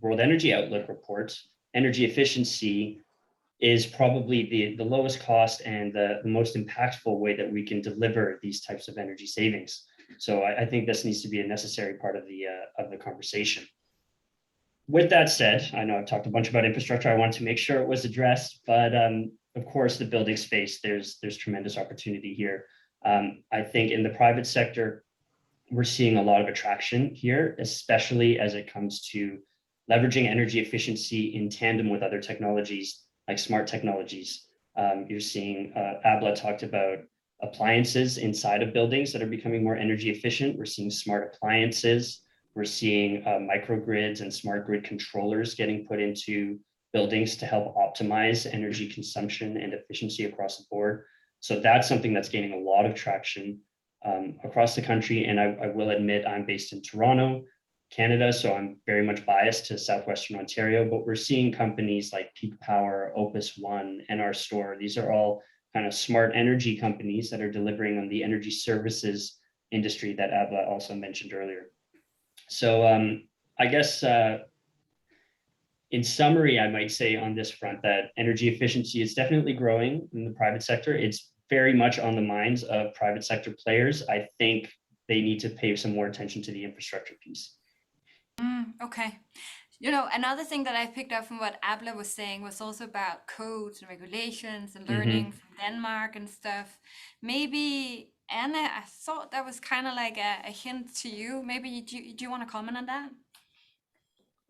World Energy Outlook report, energy efficiency is probably the lowest cost and the most impactful way that we can deliver these types of energy savings. So I think this needs to be a necessary part of the conversation. With that said, I know I've talked a bunch about infrastructure. I want to make sure it was addressed, but of course, the building space, there's tremendous opportunity here. I think in the private sector, we're seeing a lot of attraction here, especially as it comes to leveraging energy efficiency in tandem with other technologies like smart technologies. You're seeing, Abla talked about appliances inside of buildings that are becoming more energy efficient. We're seeing smart appliances. We're seeing microgrids and smart grid controllers getting put into buildings to help optimize energy consumption and efficiency across the board. So that's something that's gaining a lot of traction across the country. And I will admit, I'm based in Toronto, Canada, so I'm very much biased to Southwestern Ontario, but we're seeing companies like Peak Power, Opus One, NR Store. These are all kind of smart energy companies that are delivering on the energy services industry that Abla also mentioned earlier. So I guess in summary, I might say on this front that energy efficiency is definitely growing in the private sector. It's very much on the minds of private sector players. I think they need to pay some more attention to the infrastructure piece. Okay. You know, another thing that I picked up from what Abla was saying was also about codes and regulations and learning from Denmark and stuff. Maybe, Anna, I thought that was kind of like a hint to you. Maybe do you want to comment on that?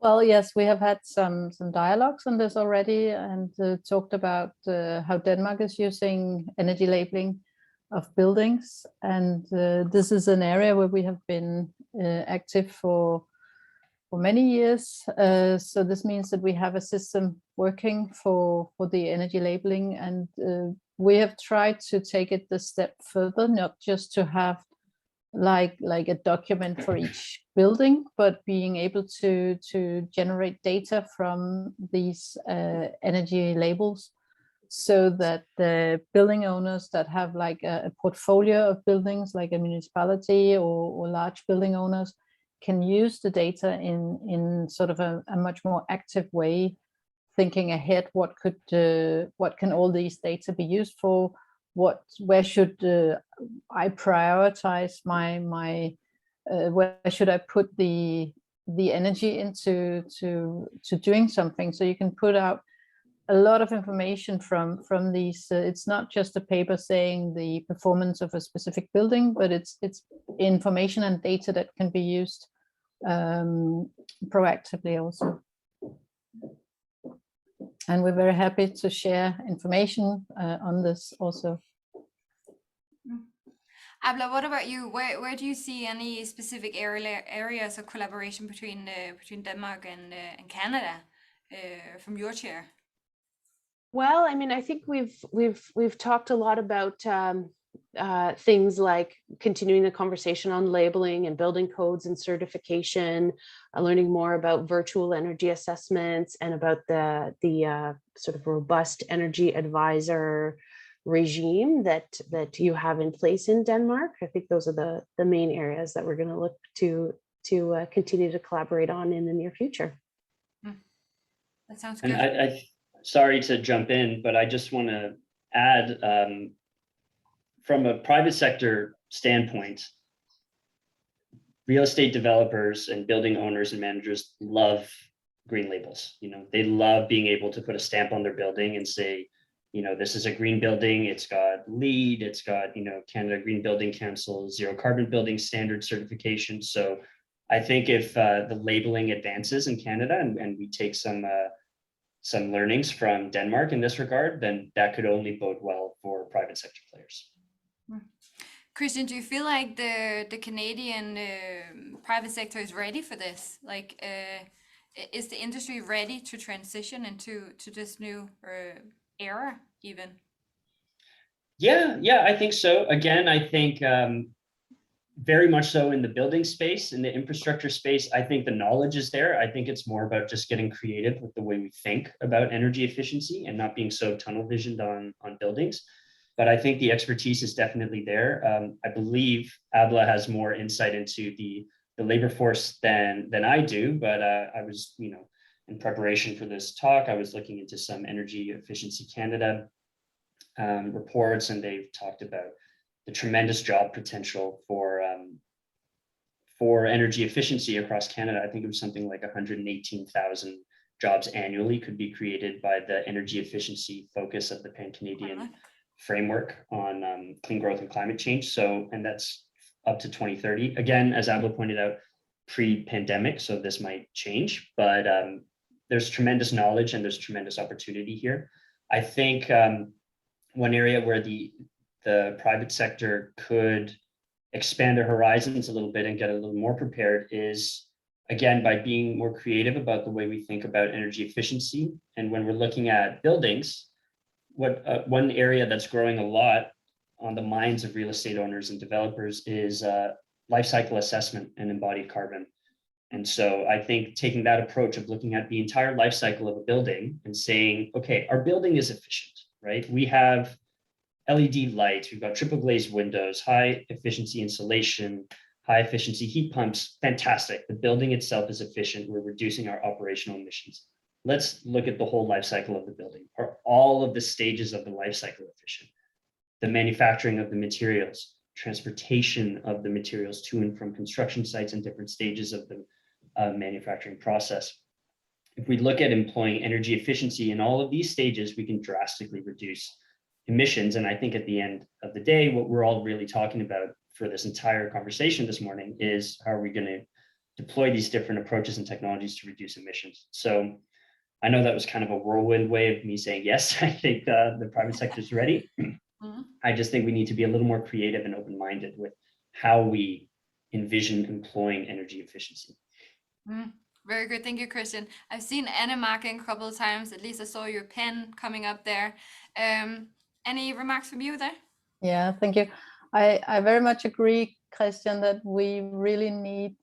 Well, yes, we have had some dialogues on this already, and talked about how Denmark is using energy labeling of buildings. And this is an area where we have been active for many years. So this means that we have a system working for the energy labeling, and we have tried to take it the step further, not just to have like a document for each building, but being able to generate data from these energy labels, so that the building owners that have like a portfolio of buildings, like a municipality or large building owners, can use the data in sort of a much more active way, thinking ahead, what can all these data be used for, where should I prioritize my where should I put the energy into doing something. So you can put out a lot of information from these. It's not just a paper saying the performance of a specific building, but it's information and data that can be used proactively also. And we're very happy to share information on this also. Abla, what about you? Where do you see any specific areas of collaboration between Denmark and Canada from your chair? Well, I mean, I think we've talked a lot about things like continuing the conversation on labeling and building codes and certification, learning more about virtual energy assessments, and about the sort of robust energy advisor regime that you have in place in Denmark. I think those are the main areas that we're going to look to continue to collaborate on in the near future. That sounds good. And sorry to jump in, but I just want to add, from a private sector standpoint, real estate developers and building owners and managers love green labels. You know, they love being able to put a stamp on their building and say, you know, this is a green building. It's got LEED. It's got, you know, Canada Green Building Council Zero Carbon Building Standard certification. So I think if the labeling advances in Canada and we take some learnings from Denmark in this regard, then that could only bode well for private sector players. Christian, do you feel like the Canadian private sector is ready for this? Like, is the industry ready to transition into this new era even? Yeah, I think so. Again, I think very much so in the building space, in the infrastructure space. I think the knowledge is there. I think it's more about just getting creative with the way we think about energy efficiency and not being so tunnel visioned on buildings. But I think the expertise is definitely there. I believe Abla has more insight into the labor force than I do, but I was, you know, in preparation for this talk, I was looking into some Energy Efficiency Canada reports, and they've talked about the tremendous job potential for energy efficiency across Canada. I think it was something like 118,000 jobs annually could be created by the energy efficiency focus of the Pan-Canadian framework on clean growth and climate change. So, and that's up to 2030. Again, as Abla pointed out, pre-pandemic, so this might change, but there's tremendous knowledge and there's tremendous opportunity here. I think one area where the private sector could expand their horizons a little bit and get a little more prepared is, again, by being more creative about the way we think about energy efficiency. And when we're looking at buildings, one area that's growing a lot on the minds of real estate owners and developers is life cycle assessment and embodied carbon. And so I think taking that approach of looking at the entire life cycle of a building and saying, okay, our building is efficient, right? We have LED lights, we've got triple glazed windows, high efficiency insulation, high efficiency heat pumps, fantastic. The building itself is efficient. We're reducing our operational emissions. Let's look at the whole life cycle of the building. Are all of the stages of the life cycle efficient? The manufacturing of the materials, transportation of the materials to and from construction sites and different stages of the manufacturing process. If we look at employing energy efficiency in all of these stages, we can drastically reduce emissions. And I think at the end of the day, what we're all really talking about for this entire conversation this morning is how are we going to deploy these different approaches and technologies to reduce emissions. So I know that was kind of a whirlwind way of me saying, yes, I think the private sector is ready. I just think we need to be a little more creative and open-minded with how we envision employing energy efficiency. Very good. Thank you, Christian. I've seen Anna marking a couple of times. At least I saw your pen coming up there. Any remarks from you there? Yeah, thank you. I very much agree. Christian, that we really need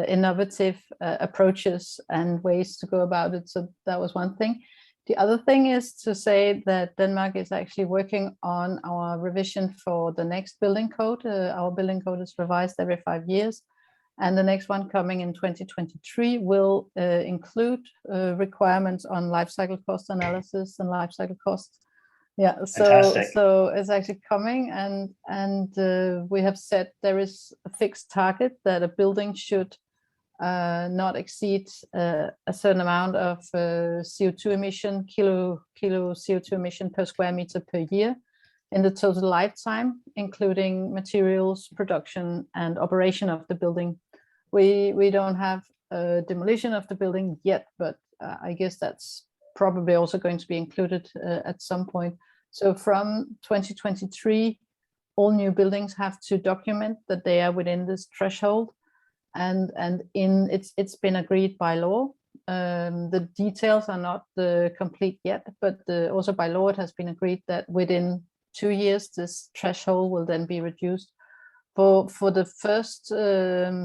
innovative approaches and ways to go about it. So that was one thing. The other thing is to say that Denmark is actually working on our revision for the next building code. Our building code is revised every 5 years. And the next one coming in 2023 will include requirements on life cycle cost analysis and life cycle costs. Yeah, so it's actually coming, and we have said there is a fixed target that a building should not exceed a certain amount of CO2 emission, kilo CO2 emission per square meter per year in the total lifetime, including materials, production, and operation of the building. We don't have a demolition of the building yet, but I guess that's probably also going to be included at some point. So from 2023, all new buildings have to document that they are within this threshold, and it's been agreed by law. The details are not complete yet, but also by law it has been agreed that within 2 years this threshold will then be reduced. For the first for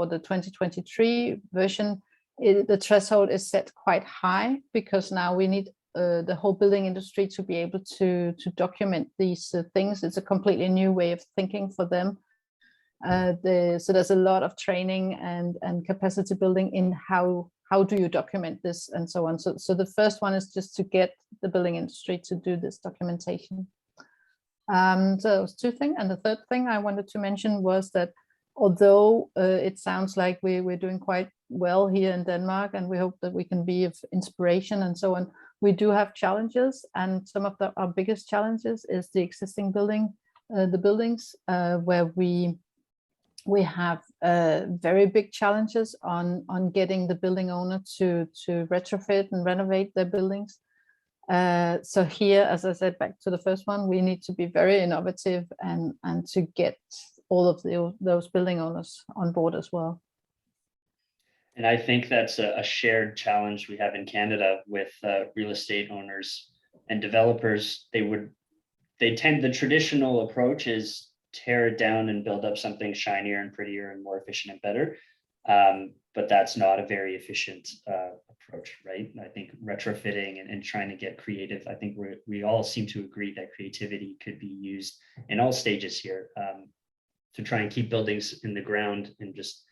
the 2023 version, the threshold is set quite high, because now we need the whole building industry to be able to document these things. It's a completely new way of thinking for them. So there's a lot of training and capacity building in how do you document this and so on. So the first one is just to get the building industry to do this documentation. So that was 2 things. And the third thing I wanted to mention was that although it sounds like we're doing quite well here in Denmark, and we hope that we can be of inspiration and so on, we do have challenges, and some of our biggest challenges is the existing buildings, where we have very big challenges on getting the building owner to retrofit and renovate their buildings. So here, as I said, back to the first one, we need to be very innovative and to get all of those building owners on board as well. And I think that's a shared challenge we have in Canada with real estate owners and developers. The traditional approach is tear it down and build up something shinier and prettier and more efficient and better. But that's not a very efficient approach, right? I think retrofitting and trying to get creative, I think we all seem to agree that creativity could be used in all stages here, to try and keep buildings in the ground and just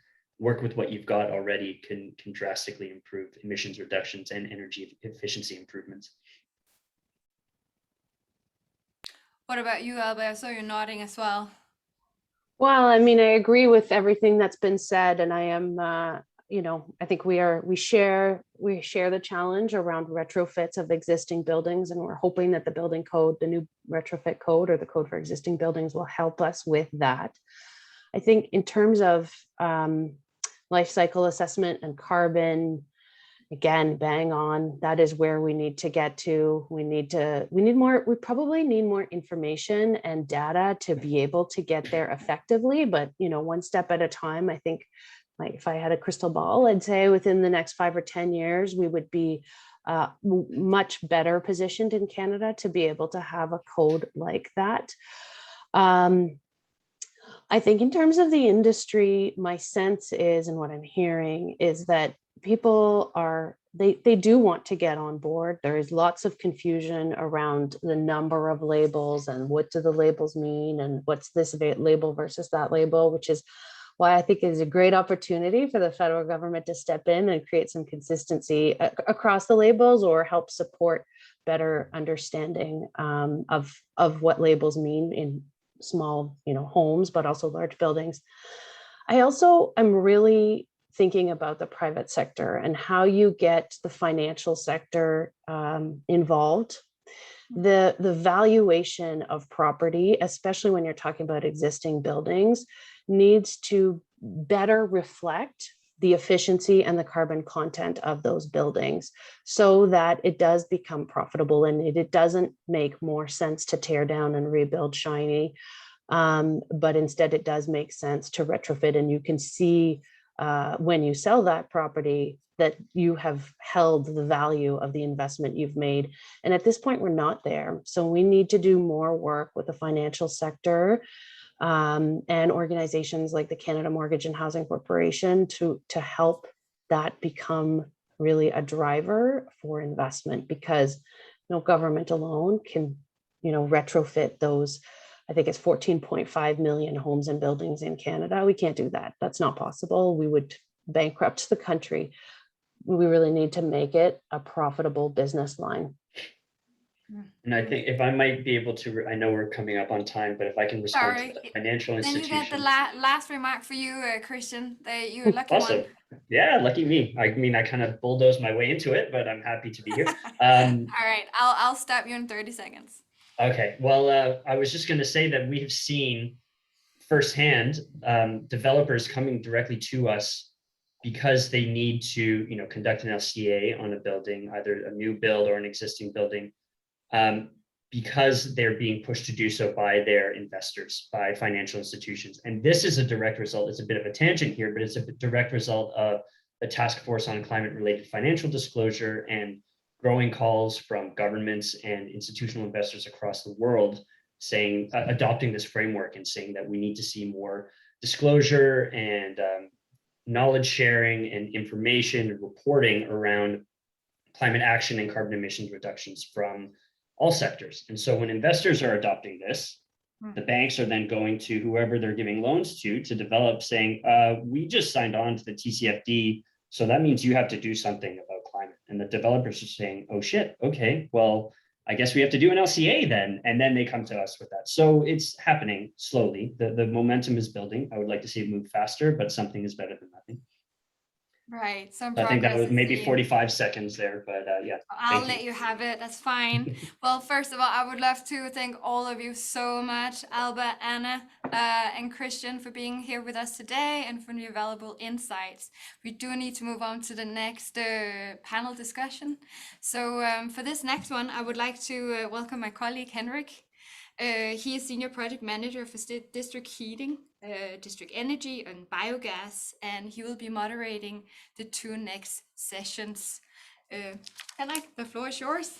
work with what you've got already can drastically improve emissions reductions and energy efficiency improvements. What about you, Albert? I saw you nodding as well. Well, I mean, I agree with everything that's been said, and I am, I think we share the challenge around retrofits of existing buildings, and we're hoping that the building code, the new retrofit code or the code for existing buildings, will help us with that. I think in terms of life cycle assessment and carbon, again, bang on, that is where we need to get to. We probably need more information and data to be able to get there effectively, but one step at a time. I think, like, if I had a crystal ball, I'd say within the next 5 or 10 years, we would be much better positioned in Canada to be able to have a code like that. I think in terms of the industry, my sense is, and what I'm hearing is that people they do want to get on board. There is lots of confusion around the number of labels and what do the labels mean and what's this label versus that label, which is why I think it is a great opportunity for the federal government to step in and create some consistency across the labels, or help support better understanding of what labels mean in small homes, but also large buildings. I also am really thinking about the private sector and how you get the financial sector involved. The valuation of property, especially when you're talking about existing buildings, needs to better reflect the efficiency and the carbon content of those buildings, so that it does become profitable and it doesn't make more sense to tear down and rebuild shiny, but instead it does make sense to retrofit. And you can see when you sell that property that you have held the value of the investment you've made. And at this point, we're not there. So we need to do more work with the financial sector and organizations like the Canada Mortgage and Housing Corporation to help that become really a driver for investment, because no government alone can, retrofit those. I think it's 14.5 million homes and buildings in Canada. We can't do that. That's not possible. We would bankrupt the country. We really need to make it a profitable business line. And I think if I might be able to, I know we're coming up on time, but if I can respond to the financial institutions. Then you get the last remark for you, Christian. You're a lucky awesome. one. Yeah, lucky me. I mean, I kind of bulldozed my way into it, but I'm happy to be here. All right, I'll stop you in 30 seconds. Okay, well, I was just going to say that we have seen firsthand developers coming directly to us because they need to, conduct an LCA on a building, either a new build or an existing building, because they're being pushed to do so by their investors, by financial institutions. And this is a direct result. It's a bit of a tangent here, but it's a direct result of the Task Force on Climate-Related Financial Disclosure and growing calls from governments and institutional investors across the world saying, adopting this framework and saying that we need to see more disclosure and knowledge sharing and information and reporting around climate action and carbon emissions reductions from all sectors. And so when investors are adopting this, the banks are then going to whoever they're giving loans to develop, saying, we just signed on to the TCFD, so that means you have to do something about climate. And the developers are saying, oh shit, okay, well, I guess we have to do an LCA then. And then they come to us with that. So it's happening slowly. The momentum is building. I would like to see it move faster, but something is better than nothing. Right. Some I think that was progress maybe seen. 45 seconds there, but yeah. I'll let you have it. That's fine. Well, first of all, I would love to thank all of you so much, Alba, Anna, and Christian, for being here with us today and for your valuable insights. We do need to move on to the next panel discussion. So for this next one, I would like to welcome my colleague, Henrik. He is Senior Project Manager for District Heating, District Energy, and Biogas, and he will be moderating the 2 next sessions. Henrik, the floor is yours.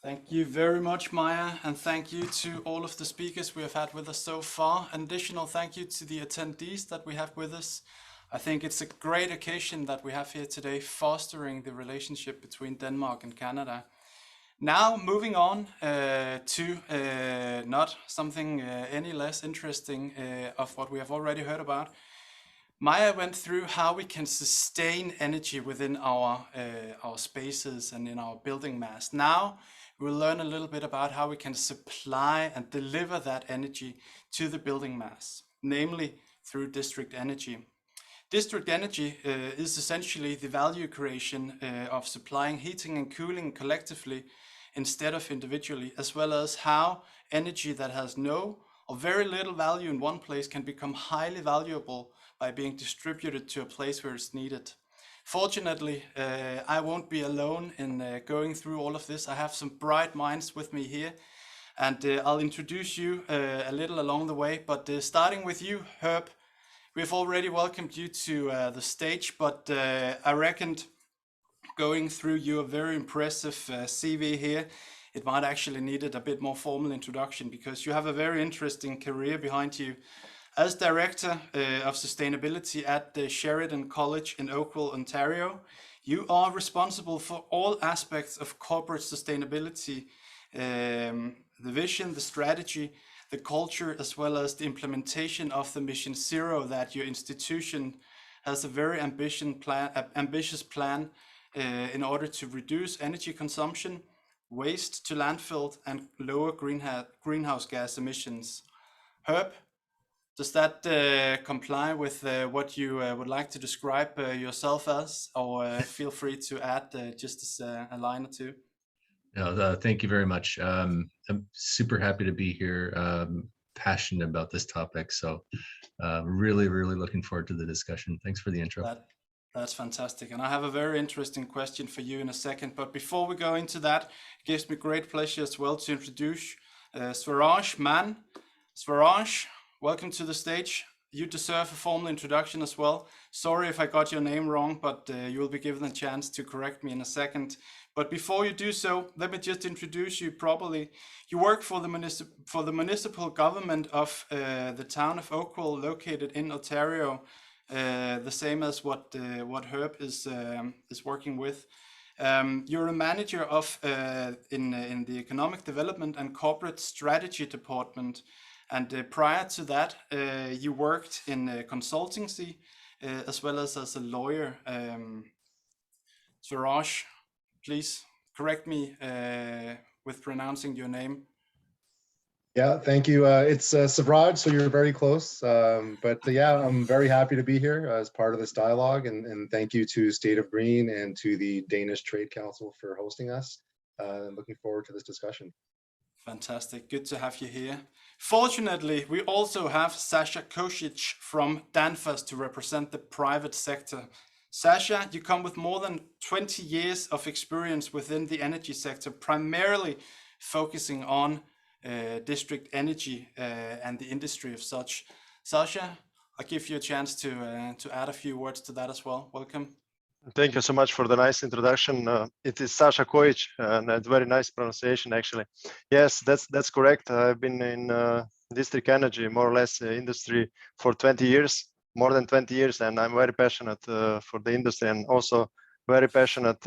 Thank you very much, Maya, and thank you to all of the speakers we have had with us so far. An additional thank you to the attendees that we have with us. I think it's a great occasion that we have here today, fostering the relationship between Denmark and Canada. Now, moving on to not something any less interesting of what we have already heard about. Maya went through how we can sustain energy within our spaces and in our building mass. Now, we'll learn a little bit about how we can supply and deliver that energy to the building mass, namely through district energy. District energy is essentially the value creation of supplying heating and cooling collectively instead of individually, as well as how energy that has no or very little value in one place can become highly valuable by being distributed to a place where it's needed. Fortunately, I won't be alone in going through all of this. I have some bright minds with me here, and I'll introduce you a little along the way, but starting with you, Herb. We've already welcomed you to the stage, but I reckoned going through your very impressive CV here, it might actually needed a bit more formal introduction, because you have a very interesting career behind you. As Director of Sustainability at the Sheridan College in Oakville, Ontario, you are responsible for all aspects of corporate sustainability, the vision, the strategy, the culture, as well as the implementation of the Mission Zero that your institution has a very ambitious plan in order to reduce energy consumption, waste to landfill, and lower greenhouse gas emissions. Herb, does that comply with what you would like to describe yourself as, or feel free to add just a line or two? No, thank you very much. I'm super happy to be here, passionate about this topic. So really looking forward to the discussion. Thanks for the intro. That's fantastic. And I have a very interesting question for you in a second. But before we go into that, it gives me great pleasure as well to introduce Swaraj Mann. Swaraj, welcome to the stage. you deserve a formal introduction as well. Sorry if I got your name wrong, but you will be given a chance to correct me in a second. But before you do so, let me just introduce you properly. You work for the municipal government of the town of Oakville, located in Ontario, the same as what Herb is working with. You're a manager of in the Economic Development and Corporate Strategy Department. And prior to that, you worked in consultancy as well as a lawyer. Suraj, please correct me with pronouncing your name. Yeah, thank you. It's Savraj, so you're very close. But yeah, I'm very happy to be here as part of this dialogue, and thank you to State of Green and to the Danish Trade Council for hosting us. Looking forward to this discussion. Fantastic, good to have you here. Fortunately, we also have Sasha Kosic from Danfoss to represent the private sector. Sasha, you come with more than 20 years of experience within the energy sector, primarily focusing on district energy and the industry of such. Sasha, I'll give you a chance to add a few words to that as well. Welcome. Thank you so much for the nice introduction. It is Sasha Kojic, and it's very nice pronunciation, actually. Yes, that's correct. I've been in district energy, more or less industry, for 20 years, more than 20 years, and I'm very passionate for the industry, and also very passionate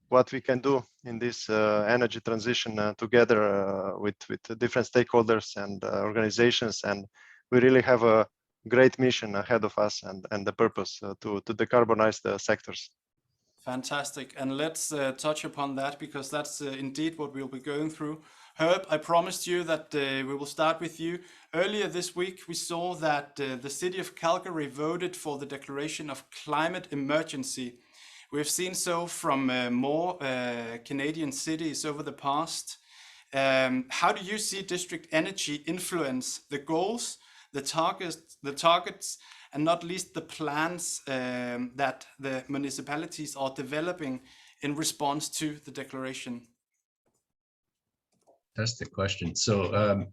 what we can do in this energy transition together with different stakeholders and organizations, and we really have a great mission ahead of us and the purpose to decarbonize the sectors. Fantastic, and let's touch upon that, because that's indeed what we'll be going through. Herb, I promised you that we will start with you. Earlier this week, we saw that the city of Calgary voted for the declaration of climate emergency. We've seen so from more Canadian cities over the past. How do you see district energy influence the goals, the targets, and not least the plans that the municipalities are developing in response to the declaration? Fantastic question. So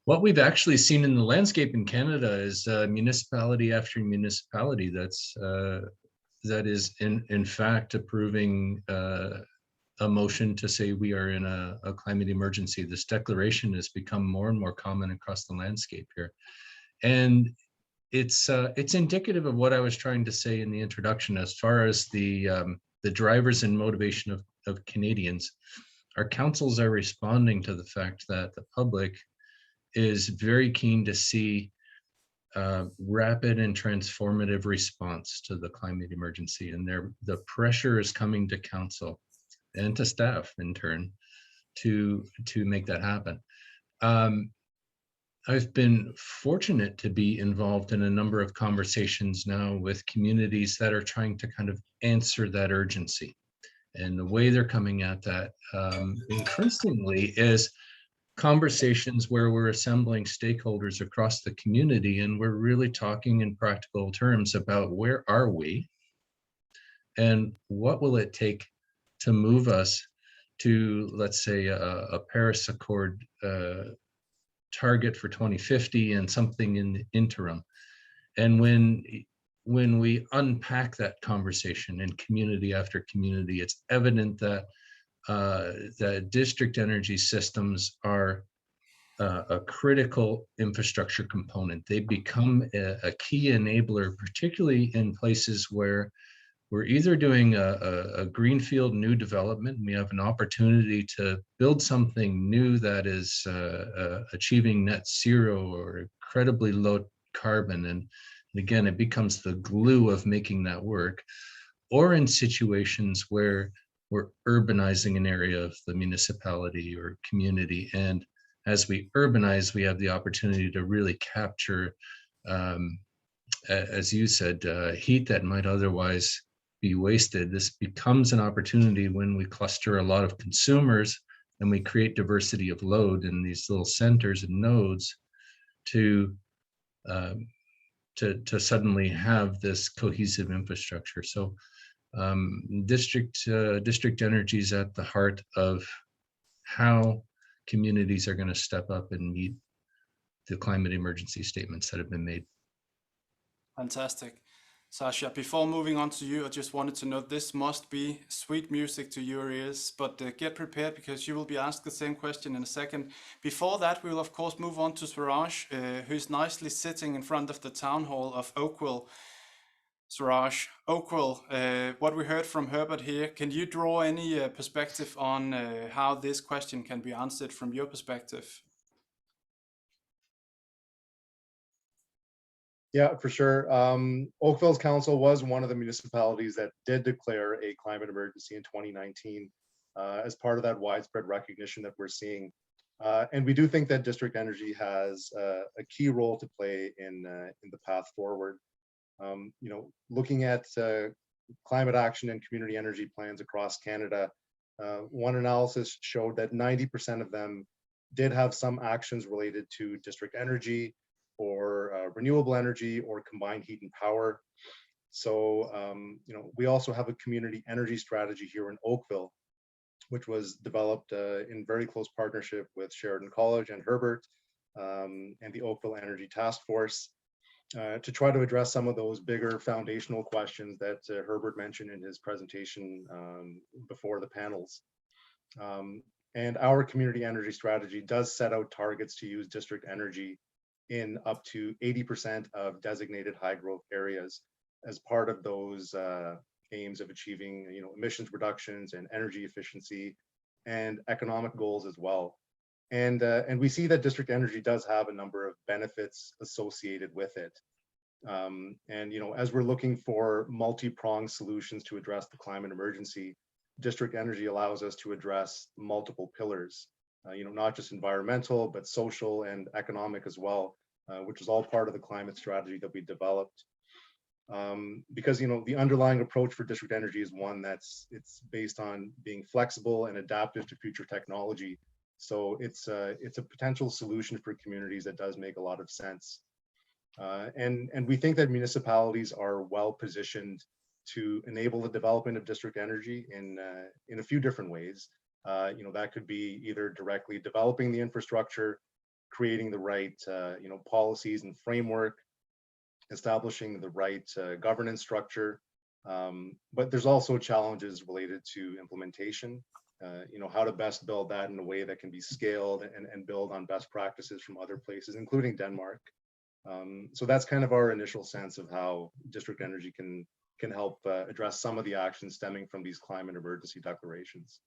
what we've actually seen in the landscape in Canada is municipality after municipality that is in fact approving a motion to say we are in a climate emergency. This declaration has become more and more common across the landscape here. And it's indicative of what I was trying to say in the introduction as far as the drivers and motivation of Canadians. Our councils are responding to the fact that the public is very keen to see rapid and transformative response to the climate emergency, and the pressure is coming to council and to staff in turn to make that happen. I've been fortunate to be involved in a number of conversations now with communities that are trying to kind of answer that urgency. And the way they're coming at that increasingly is conversations where we're assembling stakeholders across the community, and we're really talking in practical terms about where are we and what will it take to move us to, let's say, a Paris Accord target for 2050 and something in the interim. And when we unpack that conversation in community after community, it's evident that the district energy systems are a critical infrastructure component. They become a key enabler, particularly in places where we're either doing a greenfield new development, and we have an opportunity to build something new that is achieving net zero or incredibly low carbon. And again, it becomes the glue of making that work. Or in situations where we're urbanizing an area of the municipality or community. And as we urbanize, we have the opportunity to really capture, as you said, heat that might otherwise be wasted. This becomes an opportunity when we cluster a lot of consumers and we create diversity of load in these little centers and nodes to suddenly have this cohesive infrastructure. So district energy is at the heart of how communities are going to step up and meet the climate emergency statements that have been made. Fantastic. Sasha, before moving on to you, I just wanted to note this must be sweet music to your ears, but get prepared because you will be asked the same question in a second. Before that, we will of course move on to Swaraj, who's nicely sitting in front of the town hall of Oakville. Swaraj, Oakville, what we heard from Herbert here, can you draw any perspective on how this question can be answered from your perspective? Yeah, for sure. Oakville's council was one of the municipalities that did declare a climate emergency in 2019 as part of that widespread recognition that we're seeing. And we do think that district energy has a key role to play in the path forward. Looking at climate action and community energy plans across Canada, one analysis showed that 90% of them did have some actions related to district energy, or renewable energy, or combined heat and power. So, we also have a community energy strategy here in Oakville, which was developed in very close partnership with Sheridan College and Herbert and the Oakville Energy Task Force to try to address some of those bigger foundational questions that Herbert mentioned in his presentation before the panels. And our community energy strategy does set out targets to use district energy in up to 80% of designated high growth areas as part of those aims of achieving emissions reductions and energy efficiency and economic goals as well. And we see that district energy does have a number of benefits associated with it. And as we're looking for multi-pronged solutions to address the climate emergency, district energy allows us to address multiple pillars, not just environmental, but social and economic as well, which is all part of the climate strategy that we developed. Because the underlying approach for district energy is one it's based on being flexible and adaptive to future technology. So it's a potential solution for communities that does make a lot of sense. And we think that municipalities are well positioned to enable the development of district energy in a few different ways. That could be either directly developing the infrastructure, creating the right policies and framework, establishing the right governance structure. But there's also challenges related to implementation, how to best build that in a way that can be scaled and build on best practices from other places, including Denmark. So that's kind of our initial sense of how district energy can help address some of the actions stemming from these climate emergency declarations.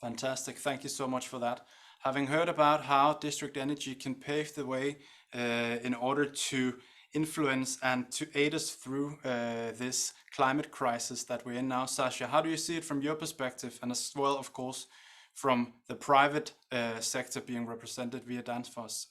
Fantastic. Thank you so much for that. Having heard about how district energy can pave the way in order to influence and to aid us through this climate crisis that we're in now, Sasha, how do you see it from your perspective, and as well, of course, from the private sector being represented via Danfoss?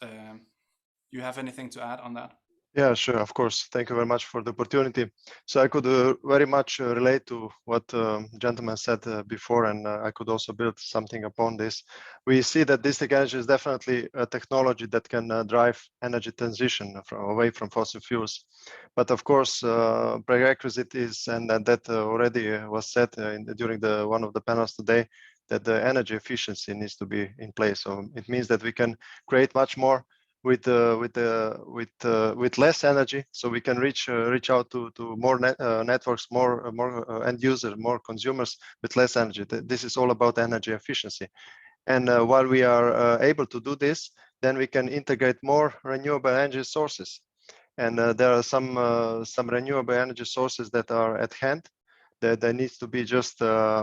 You have anything to add on that? Yeah, sure, of course. Thank you very much for the opportunity. So I could very much relate to what the gentleman said before, and I could also build something upon this. We see that district energy is definitely a technology that can drive energy transition away from fossil fuels. But of course, prerequisite is, and that already was said during one of the panels today, that the energy efficiency needs to be in place. So it means that we can create much more with less energy, so we can reach out to more networks, more end users, more consumers with less energy. This is all about energy efficiency. And while we are able to do this, then we can integrate more renewable energy sources. And there are some renewable energy sources that are at hand. That needs to be just, I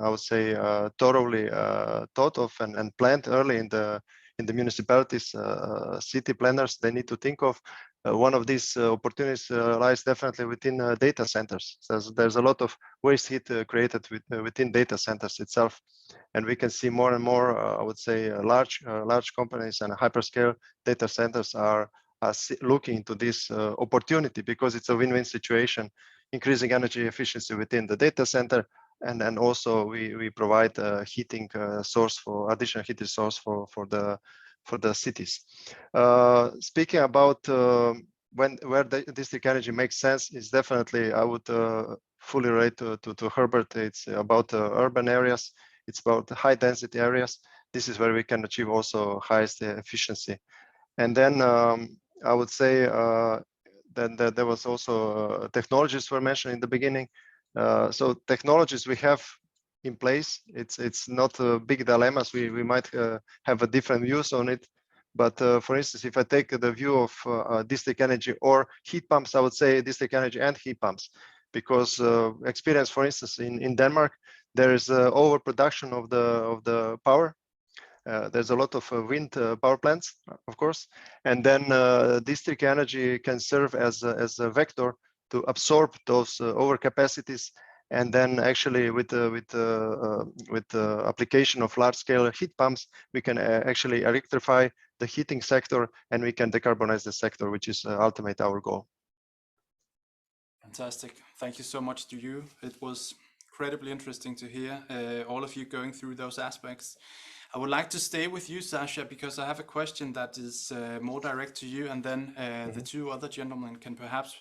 would say, thoroughly thought of and planned early in the municipalities, city planners. They need to think of one of these opportunities lies definitely within data centers. There's a lot of waste heat created within data centers itself, and we can see more and more, I would say, large companies and hyperscale data centers are looking into this opportunity because it's a win-win situation, increasing energy efficiency within the data center. And then also we provide a heating source for additional heating source for the cities. Speaking about where the district energy makes sense is definitely, I would fully relate to Herbert. It's about urban areas. It's about high density areas. This is where we can achieve also highest efficiency. And then I would say that there was also technologies were mentioned in the beginning. So technologies we have in place. It's not a big dilemmas. We might have a different views on it. But for instance, if I take the view of district energy or heat pumps, I would say district energy and heat pumps, because experience, for instance, in Denmark, there is overproduction of the power. There's a lot of wind power plants, of course, and then district energy can serve as a vector to absorb those overcapacities, and then actually with the application of large-scale heat pumps, we can actually electrify the heating sector, and we can decarbonize the sector, which is ultimately our goal. Fantastic. Thank you so much to you. It was incredibly interesting to hear all of you going through those aspects. I would like to stay with you, Sasha, because I have a question that is more direct to you, and then the two other gentlemen can perhaps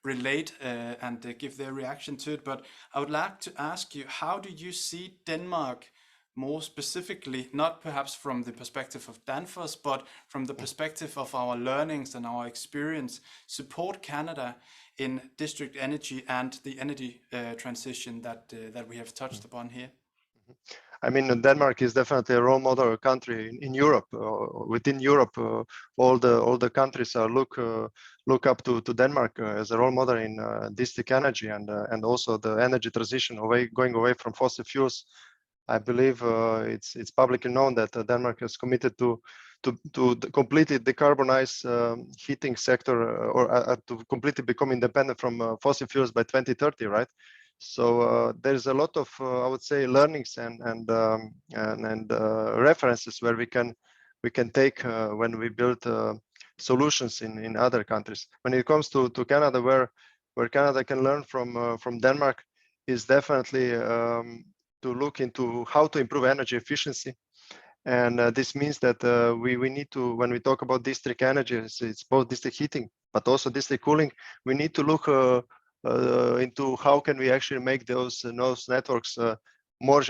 relate and give their reaction to it. But I would like to ask you, how do you see Denmark more specifically, not perhaps from the perspective of Danfoss, but from the perspective of our learnings and our experience, support Canada in district energy and the energy transition that we have touched upon here? I mean, Denmark is definitely a role model country in Europe. Within Europe, all the countries look up to Denmark as a role model in district energy and also the energy transition going away from fossil fuels. I believe it's publicly known that Denmark is committed to completely decarbonize heating sector or to completely become independent from fossil fuels by 2030, right? So there's a lot of I would say learnings and references where we can take when we build solutions in other countries. When it comes to Canada, where Canada can learn from Denmark is definitely to look into how to improve energy efficiency. And this means that we need to, when we talk about district energy, it's both district heating, but also district cooling. We need to look into how can we actually make those networks more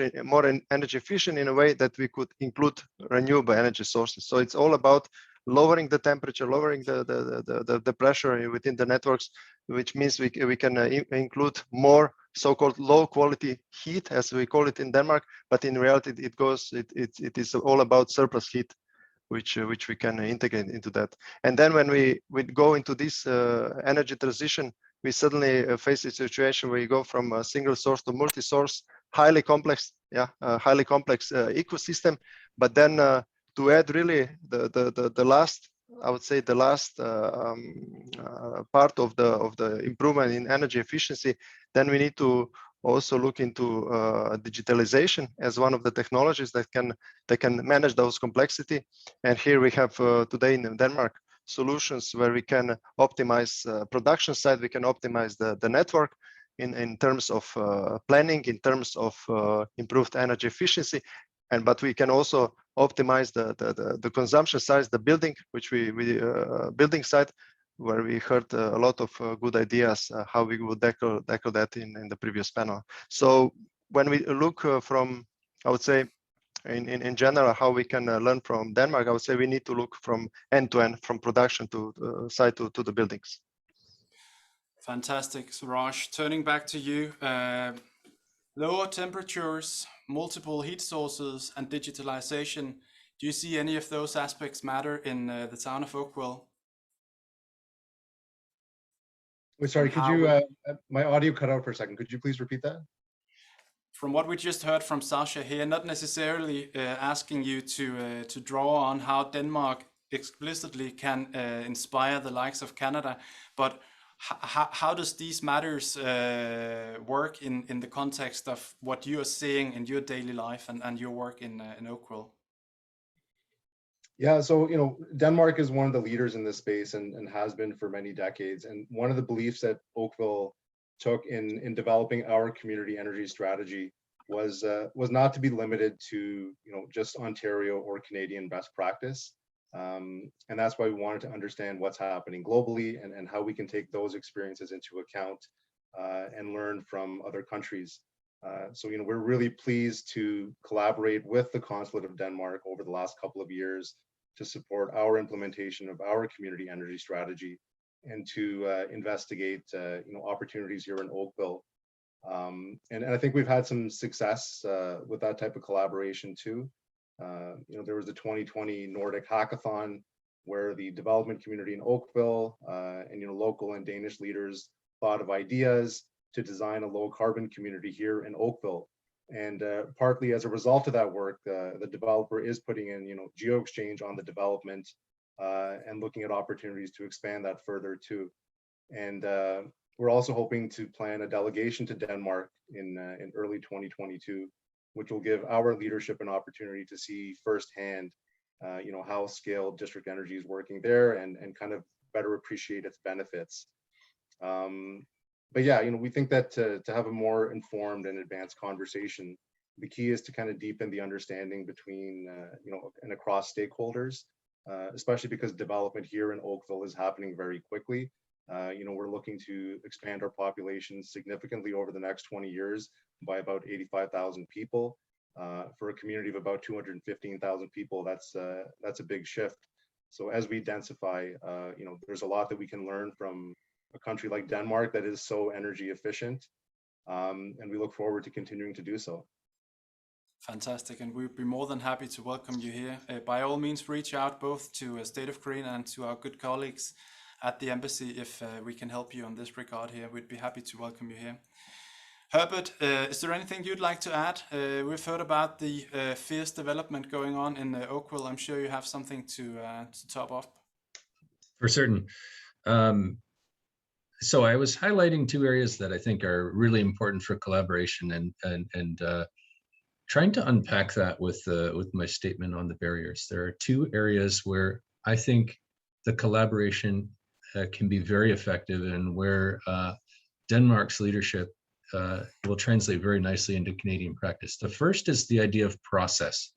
energy efficient in a way that we could include renewable energy sources. So it's all about lowering the temperature, lowering the pressure within the networks, which means we can include more so-called low quality heat, as we call it in Denmark, but in reality it is all about surplus heat, which we can integrate into that. And then when we go into this energy transition, we suddenly face a situation where you go from a single source to multi-source, highly complex ecosystem. But then to add really the last, I would say the last part of the improvement in energy efficiency, then we need to also look into digitalization as one of the technologies that can manage those complexity. And here we have today in Denmark solutions where we can optimize production side, we can optimize the network in terms of planning, in terms of improved energy efficiency, but we can also optimize the consumption size, the building, which building side, where we heard a lot of good ideas how we would tackle that in the previous panel. So when we look from, I would say, in general, how we can learn from Denmark, I would say we need to look from end to end, from production to site to the buildings. Fantastic, Suraj. Turning back to you, lower temperatures, multiple heat sources, and digitalization. Do you see any of those aspects matter in the town of Oakville? Wait, sorry, could you, my audio cut out for a second. Could you please repeat that? From what we just heard from Sasha here, not necessarily asking you to draw on how Denmark explicitly can inspire the likes of Canada, but how does these matters work in the context of what you are seeing in your daily life and your work in Oakville? Yeah, so Denmark is one of the leaders in this space and has been for many decades. And one of the beliefs that Oakville took in developing our community energy strategy was not to be limited to just Ontario or Canadian best practice. And that's why we wanted to understand what's happening globally and how we can take those experiences into account and learn from other countries. So we're really pleased to collaborate with the Consulate of Denmark over the last couple of years to support our implementation of our community energy strategy and to investigate opportunities here in Oakville. And I think we've had some success with that type of collaboration too. There was the 2020 Nordic Hackathon where the development community in Oakville and local and Danish leaders thought of ideas to design a low carbon community here in Oakville. And partly as a result of that work, the developer is putting in geo-exchange on the development and looking at opportunities to expand that further too. And we're also hoping to plan a delegation to Denmark in early 2022, which will give our leadership an opportunity to see firsthand how scaled district energy is working there and kind of better appreciate its benefits. But yeah, we think that to have a more informed and advanced conversation, the key is to kind of deepen the understanding between, and across stakeholders, especially because development here in Oakville is happening very quickly. We're looking to expand our population significantly over the next 20 years by about 85,000 people. For a community of about 215,000 people, that's a big shift. So as we densify, there's a lot that we can learn from a country like Denmark that is so energy efficient, and we look forward to continuing to do so. Fantastic, and we'd be more than happy to welcome you here. By all means, reach out both to State of Green and to our good colleagues at the embassy if we can help you on this regard here. We'd be happy to welcome you here. Herbert, is there anything you'd like to add? We've heard about the fierce development going on in Oakville. I'm sure you have something to top up. For certain. So I was highlighting two areas that I think are really important for collaboration and trying to unpack that with my statement on the barriers. There are two areas where I think the collaboration can be very effective and where Denmark's leadership will translate very nicely into Canadian practice. The first is the idea of process.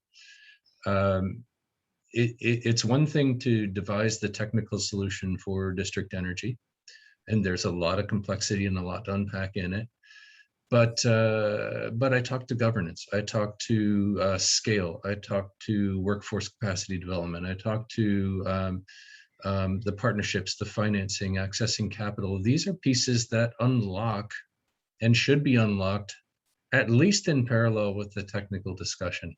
It's one thing to devise the technical solution for district energy, and there's a lot of complexity and a lot to unpack in it. But I talk to governance, I talk to scale, I talk to workforce capacity development, I talk to the partnerships, the financing, accessing capital. These are pieces that unlock and should be unlocked at least in parallel with the technical discussion.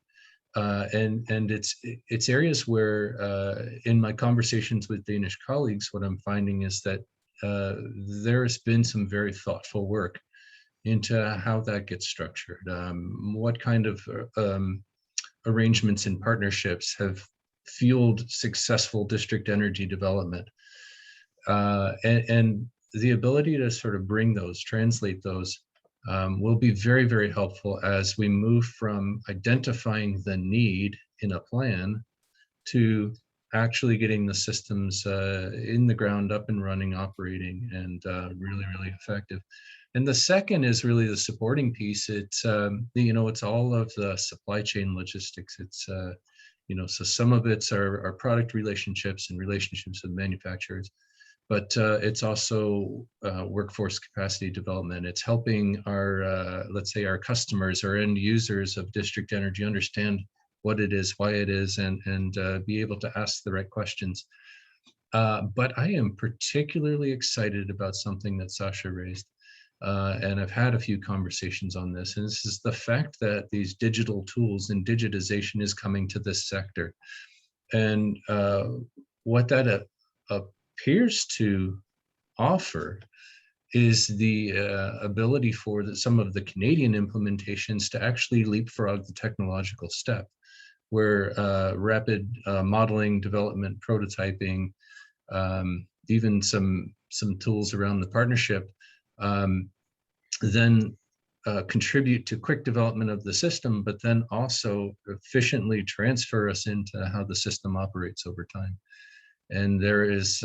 And it's areas where in my conversations with Danish colleagues, what I'm finding is that there's been some very thoughtful work into how that gets structured. What kind of arrangements and partnerships have fueled successful district energy development, and the ability to sort of bring those, translate those, will be very, very helpful as we move from identifying the need in a plan to actually getting the systems in the ground, up and running, operating, and really, really effective. And the second is really the supporting piece. It's it's all of the supply chain logistics. It's so some of it's our product relationships and relationships with manufacturers, but it's also workforce capacity development. It's helping our let's say our customers or end users of district energy understand what it is, why it is, and be able to ask the right questions. But I am particularly excited about something that Sasha raised. And I've had a few conversations on this, and this is the fact that these digital tools and digitization is coming to this sector. And what that appears to offer is the ability for some of the Canadian implementations to actually leapfrog the technological step, where rapid modeling, development, prototyping, even some tools around the partnership, then contribute to quick development of the system, but then also efficiently transfer us into how the system operates over time. And there is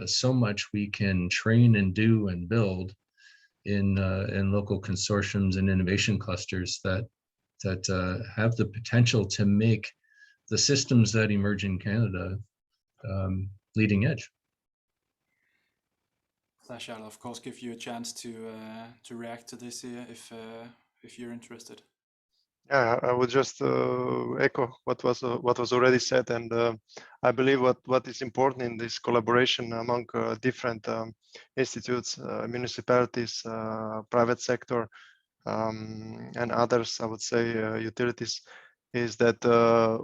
so much we can train and do and build in local consortiums and innovation clusters that have the potential to make the systems that emerge in Canada leading edge. Sasha, I'll of course give you a chance to react to this here if you're interested. Yeah, I would just echo what was already said, and I believe what is important in this collaboration among different institutes, municipalities, private sector, and others, I would say utilities, is that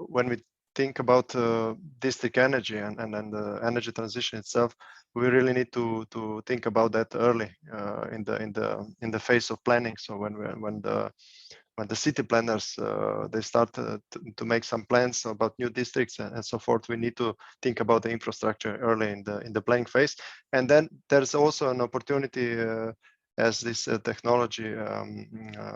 when we think about district energy and the energy transition itself, we really need to think about that early in the phase of planning. So when the city planners they start to make some plans about new districts and so forth, we need to think about the infrastructure early in the planning phase. And then there's also an opportunity as this technology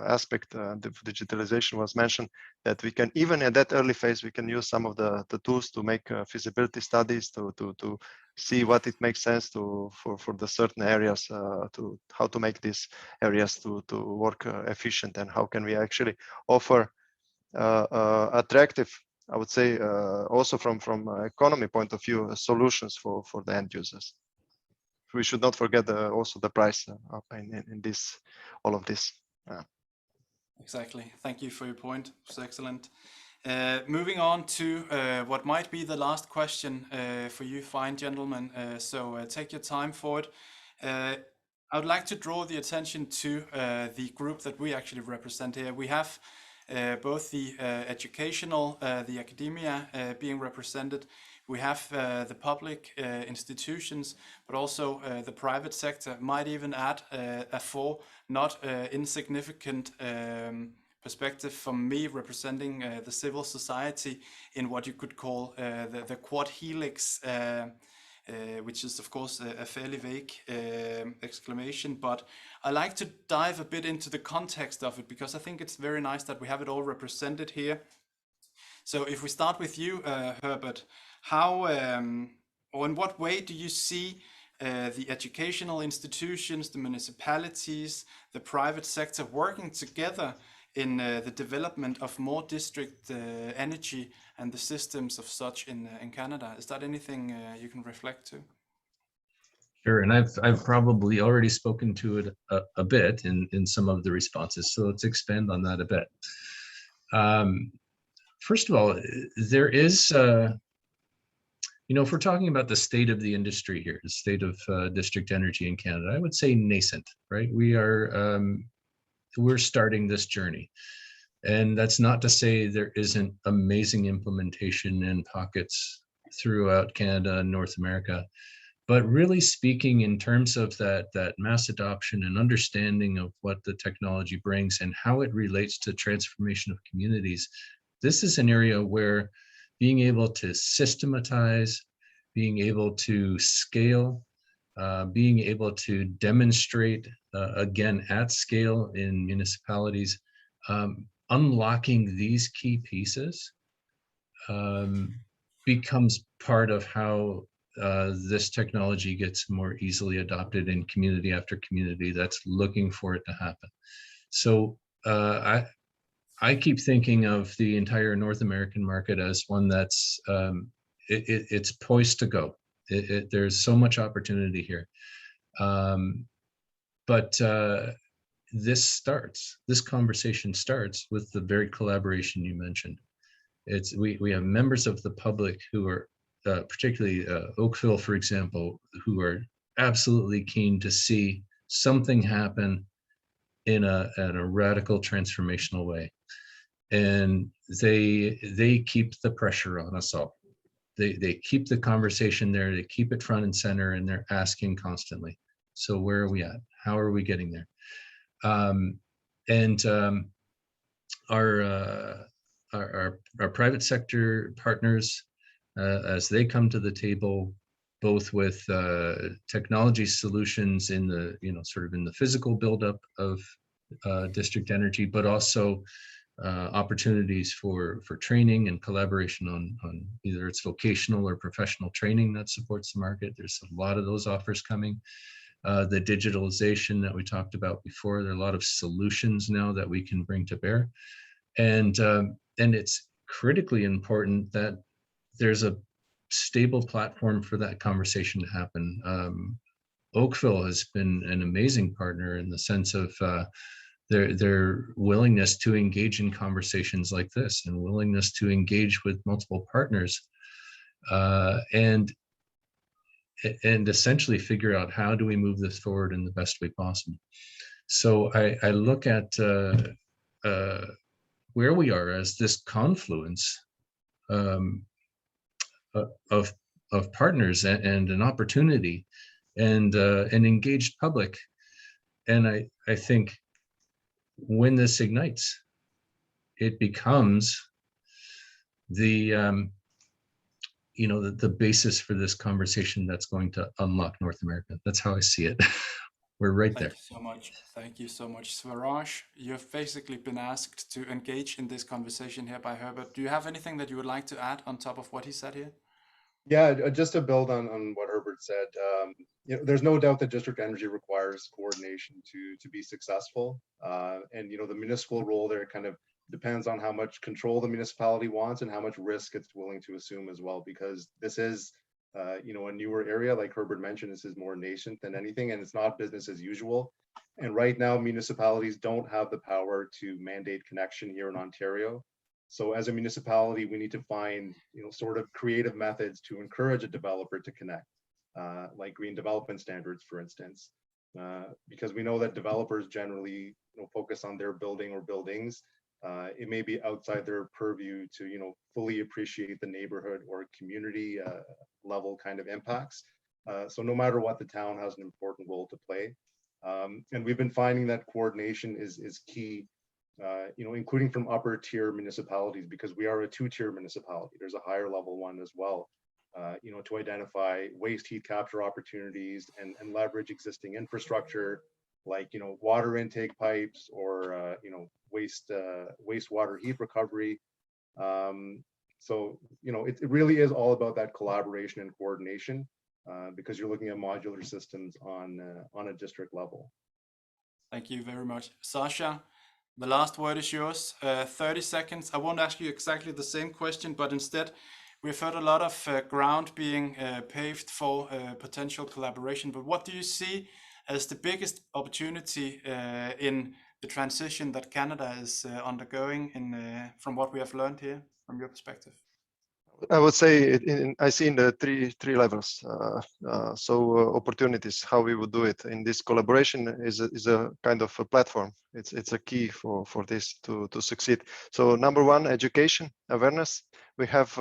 aspect, the digitalization was mentioned, that we can, even at that early phase, we can use some of the tools to make feasibility studies to see what it makes sense for the certain areas, to how to make these areas to work efficient, and how can we actually offer attractive, I would say, also from economy point of view, solutions for the end users. We should not forget also the price in this, all of this. Exactly. Thank you for your point. It's excellent. Moving on to what might be the last question for you fine gentlemen. So take your time for it. I would like to draw the attention to the group that we actually represent here. We have both the educational, the academia being represented. We have the public institutions, but also the private sector. Might even add a not insignificant perspective from me representing the civil society in what you could call the quad helix, which is of course a fairly vague exclamation, but I like to dive a bit into the context of it, because I think it's very nice that we have it all represented here. So if we start with you, Herbert, how or in what way do you see the educational institutions, the municipalities, the private sector working together in the development of more district energy and the systems of such in Canada? Is that anything you can reflect to? Sure, and I've probably already spoken to it a bit in some of the responses, so let's expand on that a bit. First of all, there is, if we're talking about the state of the industry here, the state of district energy in Canada, I would say nascent, right? We're starting this journey. And that's not to say there isn't amazing implementation in pockets throughout Canada and North America, but really speaking in terms of that mass adoption and understanding of what the technology brings and how it relates to transformation of communities, this is an area where being able to systematize, being able to scale, being able to demonstrate, again, at scale in municipalities, unlocking these key pieces becomes part of how this technology gets more easily adopted in community after community that's looking for it to happen. So I keep thinking of the entire North American market as one that's it's poised to go. There's so much opportunity here, but this conversation starts with the very collaboration you mentioned. We have members of the public who are particularly Oakville, for example, who are absolutely keen to see something happen in a radical transformational way, and they keep the pressure on us all. They keep the conversation there, they keep it front and center, and they're asking constantly, so where are we at? How are we getting there? Our private sector partners, as they come to the table, both with technology solutions in the sort of in the physical buildup of district energy, but also opportunities for training and collaboration on either it's vocational or professional training that supports the market. There's a lot of those offers coming. The digitalization that we talked about before, there are a lot of solutions now that we can bring to bear. And it's critically important that there's a stable platform for that conversation to happen. Oakville has been an amazing partner in the sense of their willingness to engage in conversations like this and willingness to engage with multiple partners and essentially figure out how do we move this forward in the best way possible. So I look at where we are as this confluence of partners and an opportunity and an engaged public. And I think when this ignites, it becomes the the basis for this conversation that's going to unlock North America. That's how I see it. We're right there. Thank you so much. Thank you so much. Swaraj, you've basically been asked to engage in this conversation here by Herbert. Do you have anything that you would like to add on top of what he said here? Yeah, just to build on what Herbert said, there's no doubt that district energy requires coordination to be successful. And the municipal role there kind of depends on how much control the municipality wants and how much risk it's willing to assume as well, because this is a newer area. Like Herbert mentioned, this is more nascent than anything, and it's not business as usual. And right now, municipalities don't have the power to mandate connection here in Ontario. So as a municipality, we need to find, sort of creative methods to encourage a developer to connect, like green development standards, for instance, because we know that developers generally focus on their building or buildings. It may be outside their purview to, fully appreciate the neighborhood or community level kind of impacts. So no matter what, the town has an important role to play. And we've been finding that coordination is key, including from upper tier municipalities, because we are a 2-tier municipality. There's a higher level one as well, to identify waste heat capture opportunities and leverage existing infrastructure, like, water intake pipes or, wastewater heat recovery. So, it really is all about that collaboration and coordination, because you're looking at modular systems on a district level. Thank you very much. Sasha, the last word is yours. 30 seconds. I won't ask you exactly the same question, but instead, we've heard a lot of ground being paved for potential collaboration. But what do you see as the biggest opportunity in the transition that Canada is undergoing from what we have learned here, from your perspective? I would say I see in the three levels. Opportunities, how we would do it in this collaboration is a kind of a platform. It's a key for this to succeed. So number one, education, awareness. We have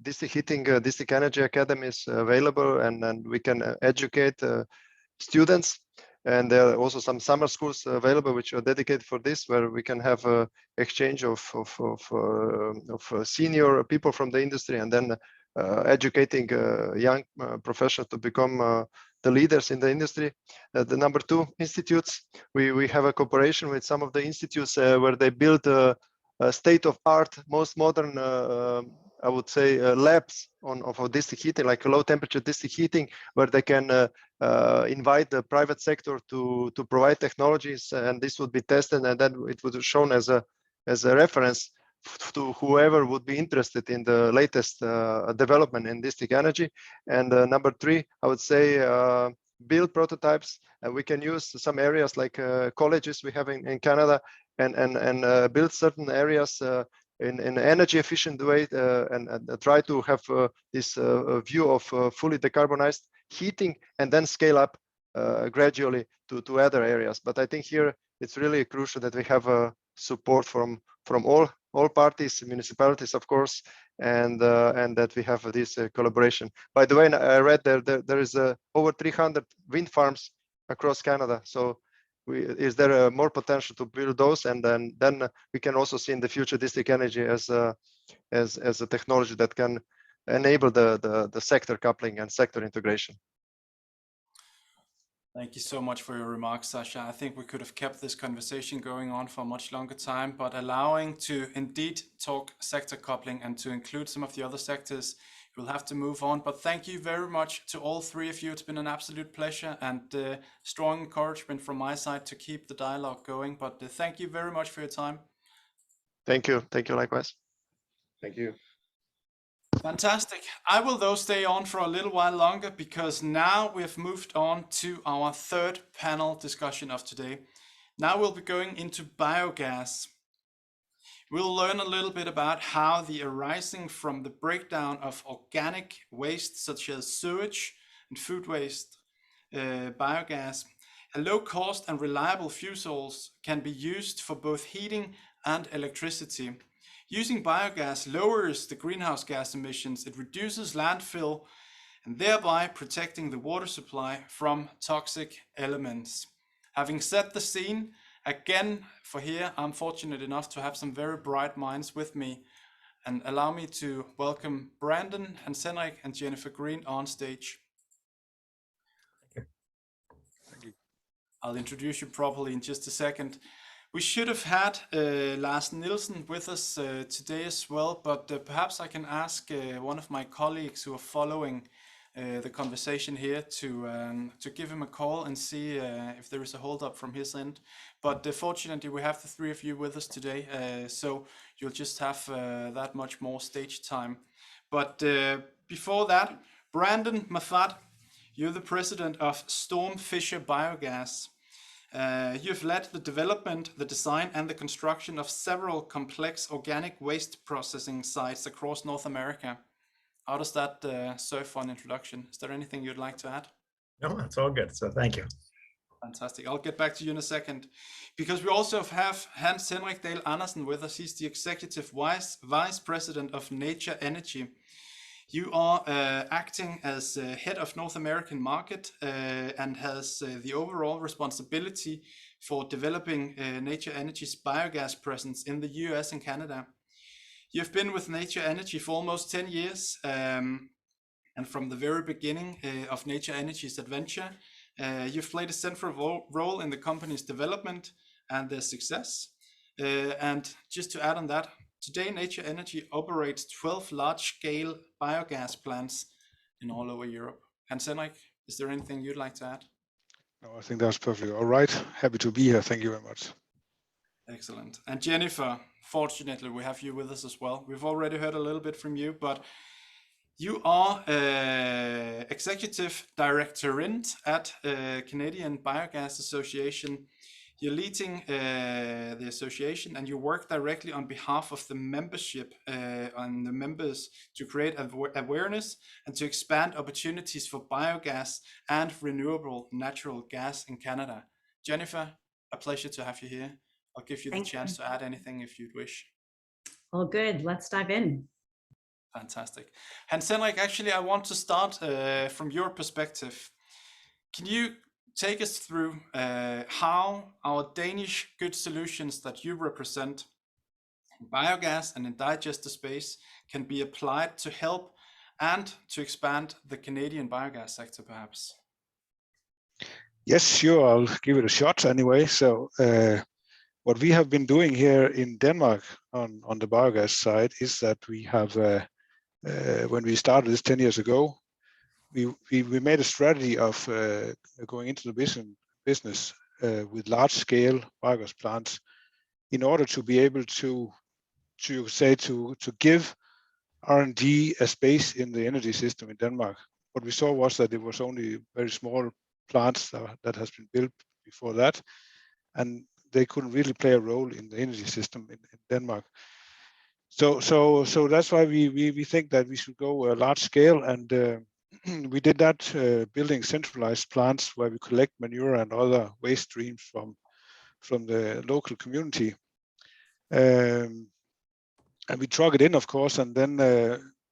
district heating, district energy academies available, and we can educate students. And there are also some summer schools available which are dedicated for this, where we can have a exchange of senior people from the industry, and then educating young professionals to become the leaders in the industry. The number two, institutes. We have a cooperation with some of the institutes where they build a state-of-art, most modern, I would say, labs of district heating, like low temperature district heating, where they can invite the private sector to provide technologies, and this would be tested, and then it would be shown as a reference to whoever would be interested in the latest development in district energy. And number three, I would say, build prototypes. We can use some areas like colleges we have in Canada, and build certain areas in an energy efficient way, and try to have this view of fully decarbonized heating, and then scale up gradually to other areas. But I think here it's really crucial that we have support from all parties, municipalities, of course, and that we have this collaboration. By the way, I read there is over 300 wind farms across Canada. So is there more potential to build those? And then we can also see in the future district energy as a technology that can enable the sector coupling and sector integration. Thank you so much for your remarks, Sasha. I think we could have kept this conversation going on for a much longer time, but allowing to indeed talk sector coupling and to include some of the other sectors, we'll have to move on. But thank you very much to all three of you. It's been an absolute pleasure and strong encouragement from my side to keep the dialogue going. But thank you very much for your time. Thank you. Thank you likewise. Thank you. Fantastic. I will though stay on for a little while longer, because now we have moved on to our third panel discussion of today. Now we'll be going into biogas. We'll learn a little bit about how the arising from the breakdown of organic waste such as sewage and food waste, biogas, a low cost and reliable fuel source can be used for both heating and electricity. Using biogas lowers the greenhouse gas emissions, it reduces landfill and thereby protecting the water supply from toxic elements. Having set the scene, again, for here, I'm fortunate enough to have some very bright minds with me, and allow me to welcome Brandon, Hans Henrik, and Jennifer Green on stage. Thank you. I'll introduce you properly in just a second. We should have had Lars Nielsen with us today as well, but perhaps I can ask one of my colleagues who are following the conversation here to give him a call and see if there is a hold up from his end. But fortunately, we have the three of you with us today, so you'll just have that much more stage time. But before that, Brandon Mafat, you're the president of Storm Fisher Biogas. You've led the development, the design, and the construction of several complex organic waste processing sites across North America. How does that serve for an introduction? Is there anything you'd like to add? No, that's all good. So thank you. Fantastic. I'll get back to you in a second, because we also have Hans Henrik Dahl Andersen with us. He's the Executive Vice President of Nature Energy. You are acting as head of North American market and has the overall responsibility for developing Nature Energy's biogas presence in the US and Canada. You've been with Nature Energy for almost 10 years, and from the very beginning of Nature Energy's adventure, you've played a central role in the company's development and their success. And just to add on that, today Nature Energy operates 12 large-scale biogas plants in all over Europe. Hans Henrik, is there anything you'd like to add? No, I think that's perfectly all right. Happy to be here. Thank you very much. Excellent. And Jennifer, fortunately, we have you with us as well. We've already heard a little bit from you, but you are Executive Director at Canadian Biogas Association. You're leading the association, and you work directly on behalf of the membership and the members to create awareness and to expand opportunities for biogas and renewable natural gas in Canada. Jennifer, a pleasure to have you here. I'll give you the chance to add anything if you'd wish. All good. Let's dive in. Fantastic. Hans Henrik, actually, I want to start from your perspective. Can you take us through how our Danish good solutions that you represent in biogas and in digester space can be applied to help and to expand the Canadian biogas sector, perhaps? Yes, sure. I'll give it a shot anyway. So what we have been doing here in Denmark on the biogas side is that we have, when we started this 10 years ago, we made a strategy of going into the business with large-scale biogas plants in order to be able to give R&D a space in the energy system in Denmark. What we saw was that there was only very small plants that has been built before that, and they couldn't really play a role in the energy system in Denmark. So that's why we think that we should go large scale, and we did that building centralized plants where we collect manure and other waste streams from the local community, and we truck it in, of course, and then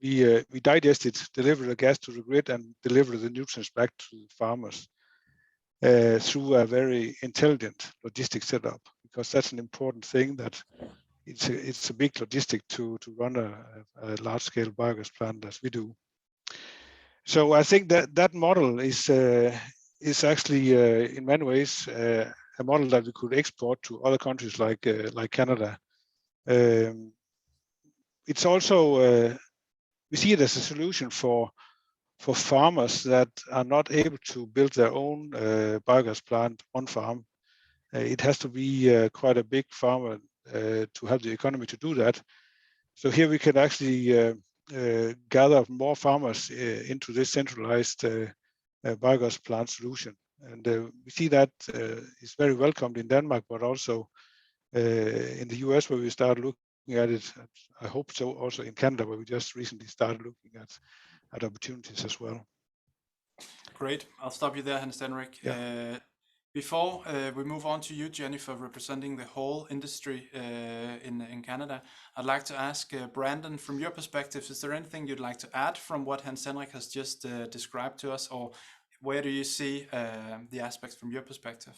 we digest it, deliver the gas to the grid, and deliver the nutrients back to the farmers through a very intelligent logistic setup, because that's an important thing. That it's a big logistic to run a large-scale biogas plant as we do. So I think that model is actually in many ways a model that we could export to other countries like Canada. It's also we see it as a solution for farmers that are not able to build their own biogas plant on farm. It has to be quite a big farmer to have the economy to do that. So here we can actually gather more farmers into this centralized biogas plant solution. And we see that is very welcomed in Denmark, but also in the US, where we start looking at it. I hope so also in Canada, where we just recently started looking at opportunities as well. Great. I'll stop you there, Hans Henrik. Yeah. Before we move on to you, Jennifer, representing the whole industry in Canada, I'd like to ask Brandon, from your perspective, is there anything you'd like to add from what Hans Henrik has just described to us, or where do you see the aspects from your perspective?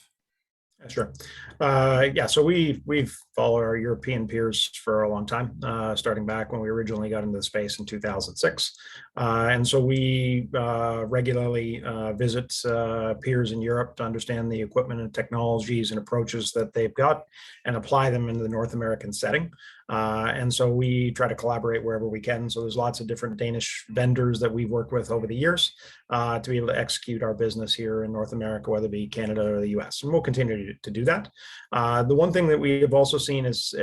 Sure. Yeah, so we've followed our European peers for a long time, starting back when we originally got into the space in 2006. And so we regularly visit peers in Europe to understand the equipment and technologies and approaches that they've got and apply them into the North American setting. And so we try to collaborate wherever we can. So there's lots of different Danish vendors that we've worked with over the years to be able to execute our business here in North America, whether it be Canada or the US. And we'll continue to do that. The one thing that we have also seen is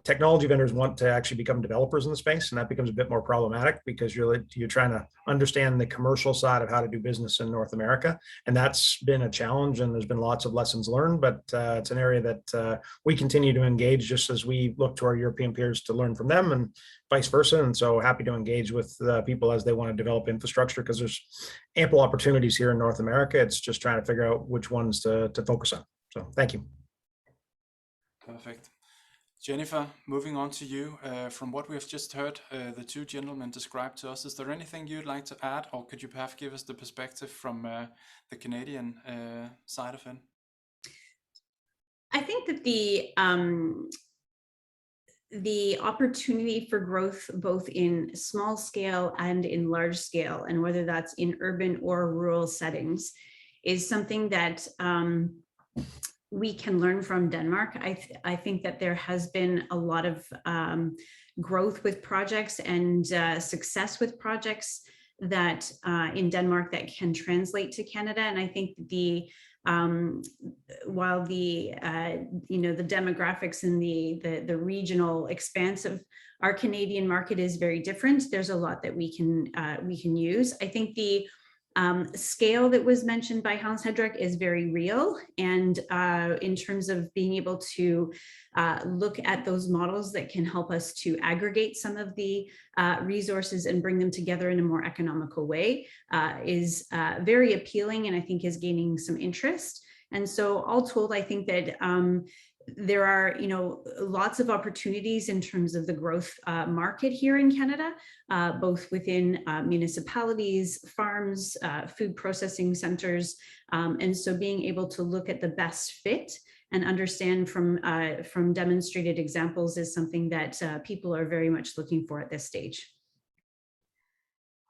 technology vendors want to actually become developers in the space, and that becomes a bit more problematic because you're trying to understand the commercial side of how to do business in North America, and that's been a challenge. And there's been lots of lessons learned, but it's an area that we continue to engage just as we look to our European peers to learn from them, and vice versa. And so happy to engage with people as they want to develop infrastructure, because there's ample opportunities here in North America. It's just trying to figure out which ones to focus on. So thank you. Perfect. Jennifer, moving on to you, from what we have just heard the two gentlemen describe to us, is there anything you'd like to add, or could you perhaps give us the perspective from the Canadian side of it? I think that the opportunity for growth, both in small scale and in large scale, and whether that's in urban or rural settings, is something that we can learn from Denmark. I think that there has been a lot of growth with projects and success with projects that in Denmark that can translate to Canada. And I think while the the demographics and the regional expanse of our Canadian market is very different, there's a lot that we can use. I think the scale that was mentioned by Hans Henrik is very real, and in terms of being able to look at those models that can help us to aggregate some of the resources and bring them together in a more economical way is very appealing, and I think is gaining some interest. And so all told, I think that there are, lots of opportunities in terms of the growth market here in Canada, both within municipalities, farms, food processing centers. And so being able to look at the best fit and understand from demonstrated examples is something that people are very much looking for at this stage.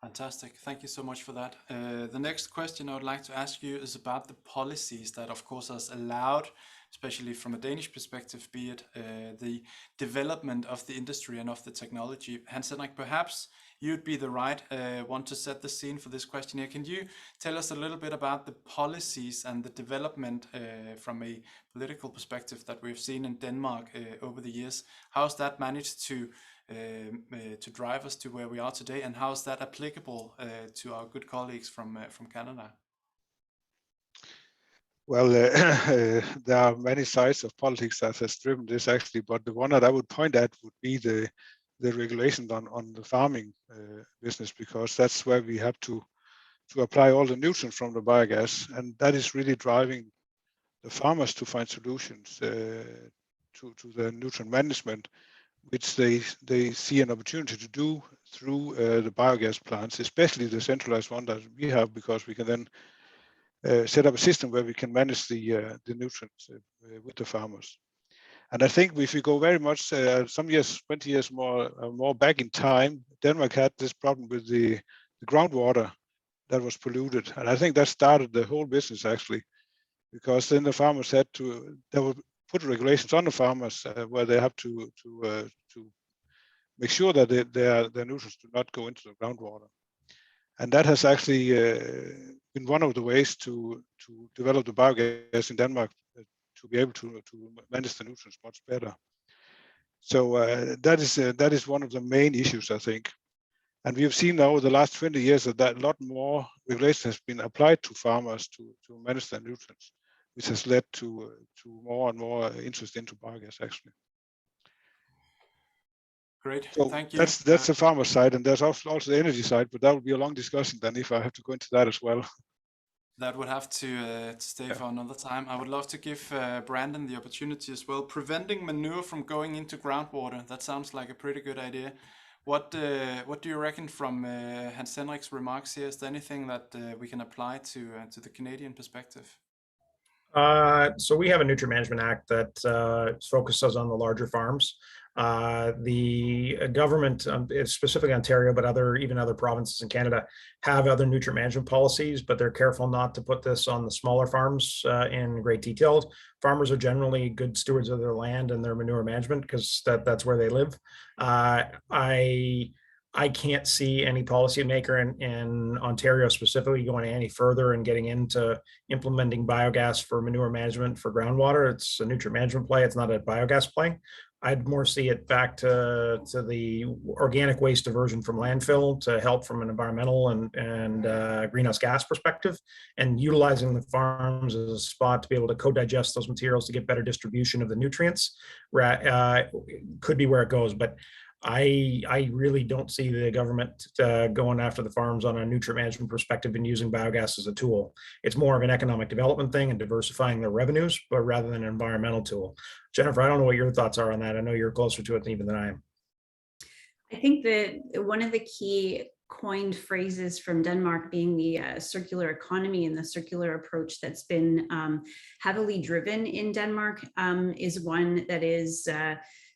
Fantastic. Thank you so much for that. The next question I would like to ask you is about the policies that, of course, has allowed, especially from a Danish perspective, be it the development of the industry and of the technology. Hans Henrik, perhaps you'd be the right one to set the scene for this question here. Can you tell us a little bit about the policies and the development from a political perspective that we've seen in Denmark over the years? How's that managed to drive us to where we are today, and how is that applicable to our good colleagues from Canada? Well, there are many sides of politics that has driven this actually, but the one that I would point at would be the regulations on the farming business, because that's where we have to apply all the nutrients from the biogas, and that is really driving the farmers to find solutions to the nutrient management, which they see an opportunity to do through the biogas plants, especially the centralized one that we have, because we can then set up a system where we can manage the nutrients with the farmers. And I think if we go very much some years, 20 years more back in time, Denmark had this problem with the groundwater that was polluted, and I think that started the whole business actually, because then the farmers they would put regulations on the farmers where they have to make sure that their nutrients do not go into the groundwater. And that has actually been one of the ways to develop the biogas in Denmark to be able to manage the nutrients much better. So that is one of the main issues, I think. And we have seen over the last 20 years that a lot more regulation has been applied to farmers to manage their nutrients, which has led to more and more interest into biogas, actually. Great, So thank you. that's the farmer side, and there's also the energy side, but that would be a long discussion then if I have to go into that as well. That would have to stay for another time. I would love to give Brandon the opportunity as well. Preventing manure from going into groundwater. That sounds like a pretty good idea. What do you reckon from Hans Henrik's remarks here? Is there anything that we can apply to the Canadian perspective? So we have a Nutrient Management Act that focuses on the larger farms. The government, specifically Ontario, but even other provinces in Canada, have other nutrient management policies, but they're careful not to put this on the smaller farms in great detail. Farmers are generally good stewards of their land and their manure management because that's where they live. I can't see any policymaker in Ontario specifically going any further and getting into implementing biogas for manure management for groundwater. It's a nutrient management play. It's not a biogas play. I'd more see it back to the organic waste diversion from landfill to help from an environmental and greenhouse gas perspective, and utilizing the farms as a spot to be able to co-digest those materials to get better distribution of the nutrients. Could be where it goes, but I really don't see the government going after the farms on a nutrient management perspective and using biogas as a tool. It's more of an economic development thing and diversifying their revenues, but rather than an environmental tool. Jennifer, I don't know what your thoughts are on that. I know you're closer to it even than I am. I think that one of the key coined phrases from Denmark being the circular economy and the circular approach that's been heavily driven in Denmark is one that is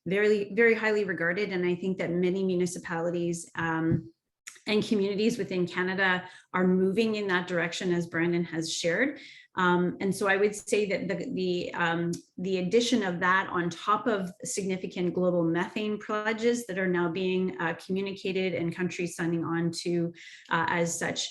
very, very highly regarded. And I think that many municipalities and communities within Canada are moving in that direction, as Brandon has shared. And so I would say that the addition of that on top of significant global methane pledges that are now being communicated and countries signing on to as such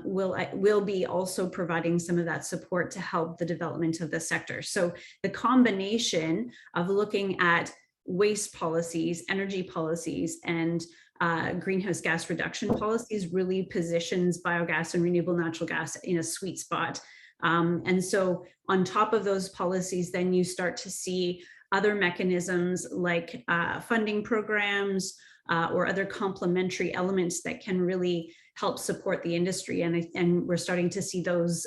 will be also providing some of that support to help the development of the sector. So the combination of looking at waste policies, energy policies, and greenhouse gas reduction policies really positions biogas and renewable natural gas in a sweet spot. And so on top of those policies, then you start to see other mechanisms like funding programs or other complementary elements that can really help support the industry. And we're starting to see those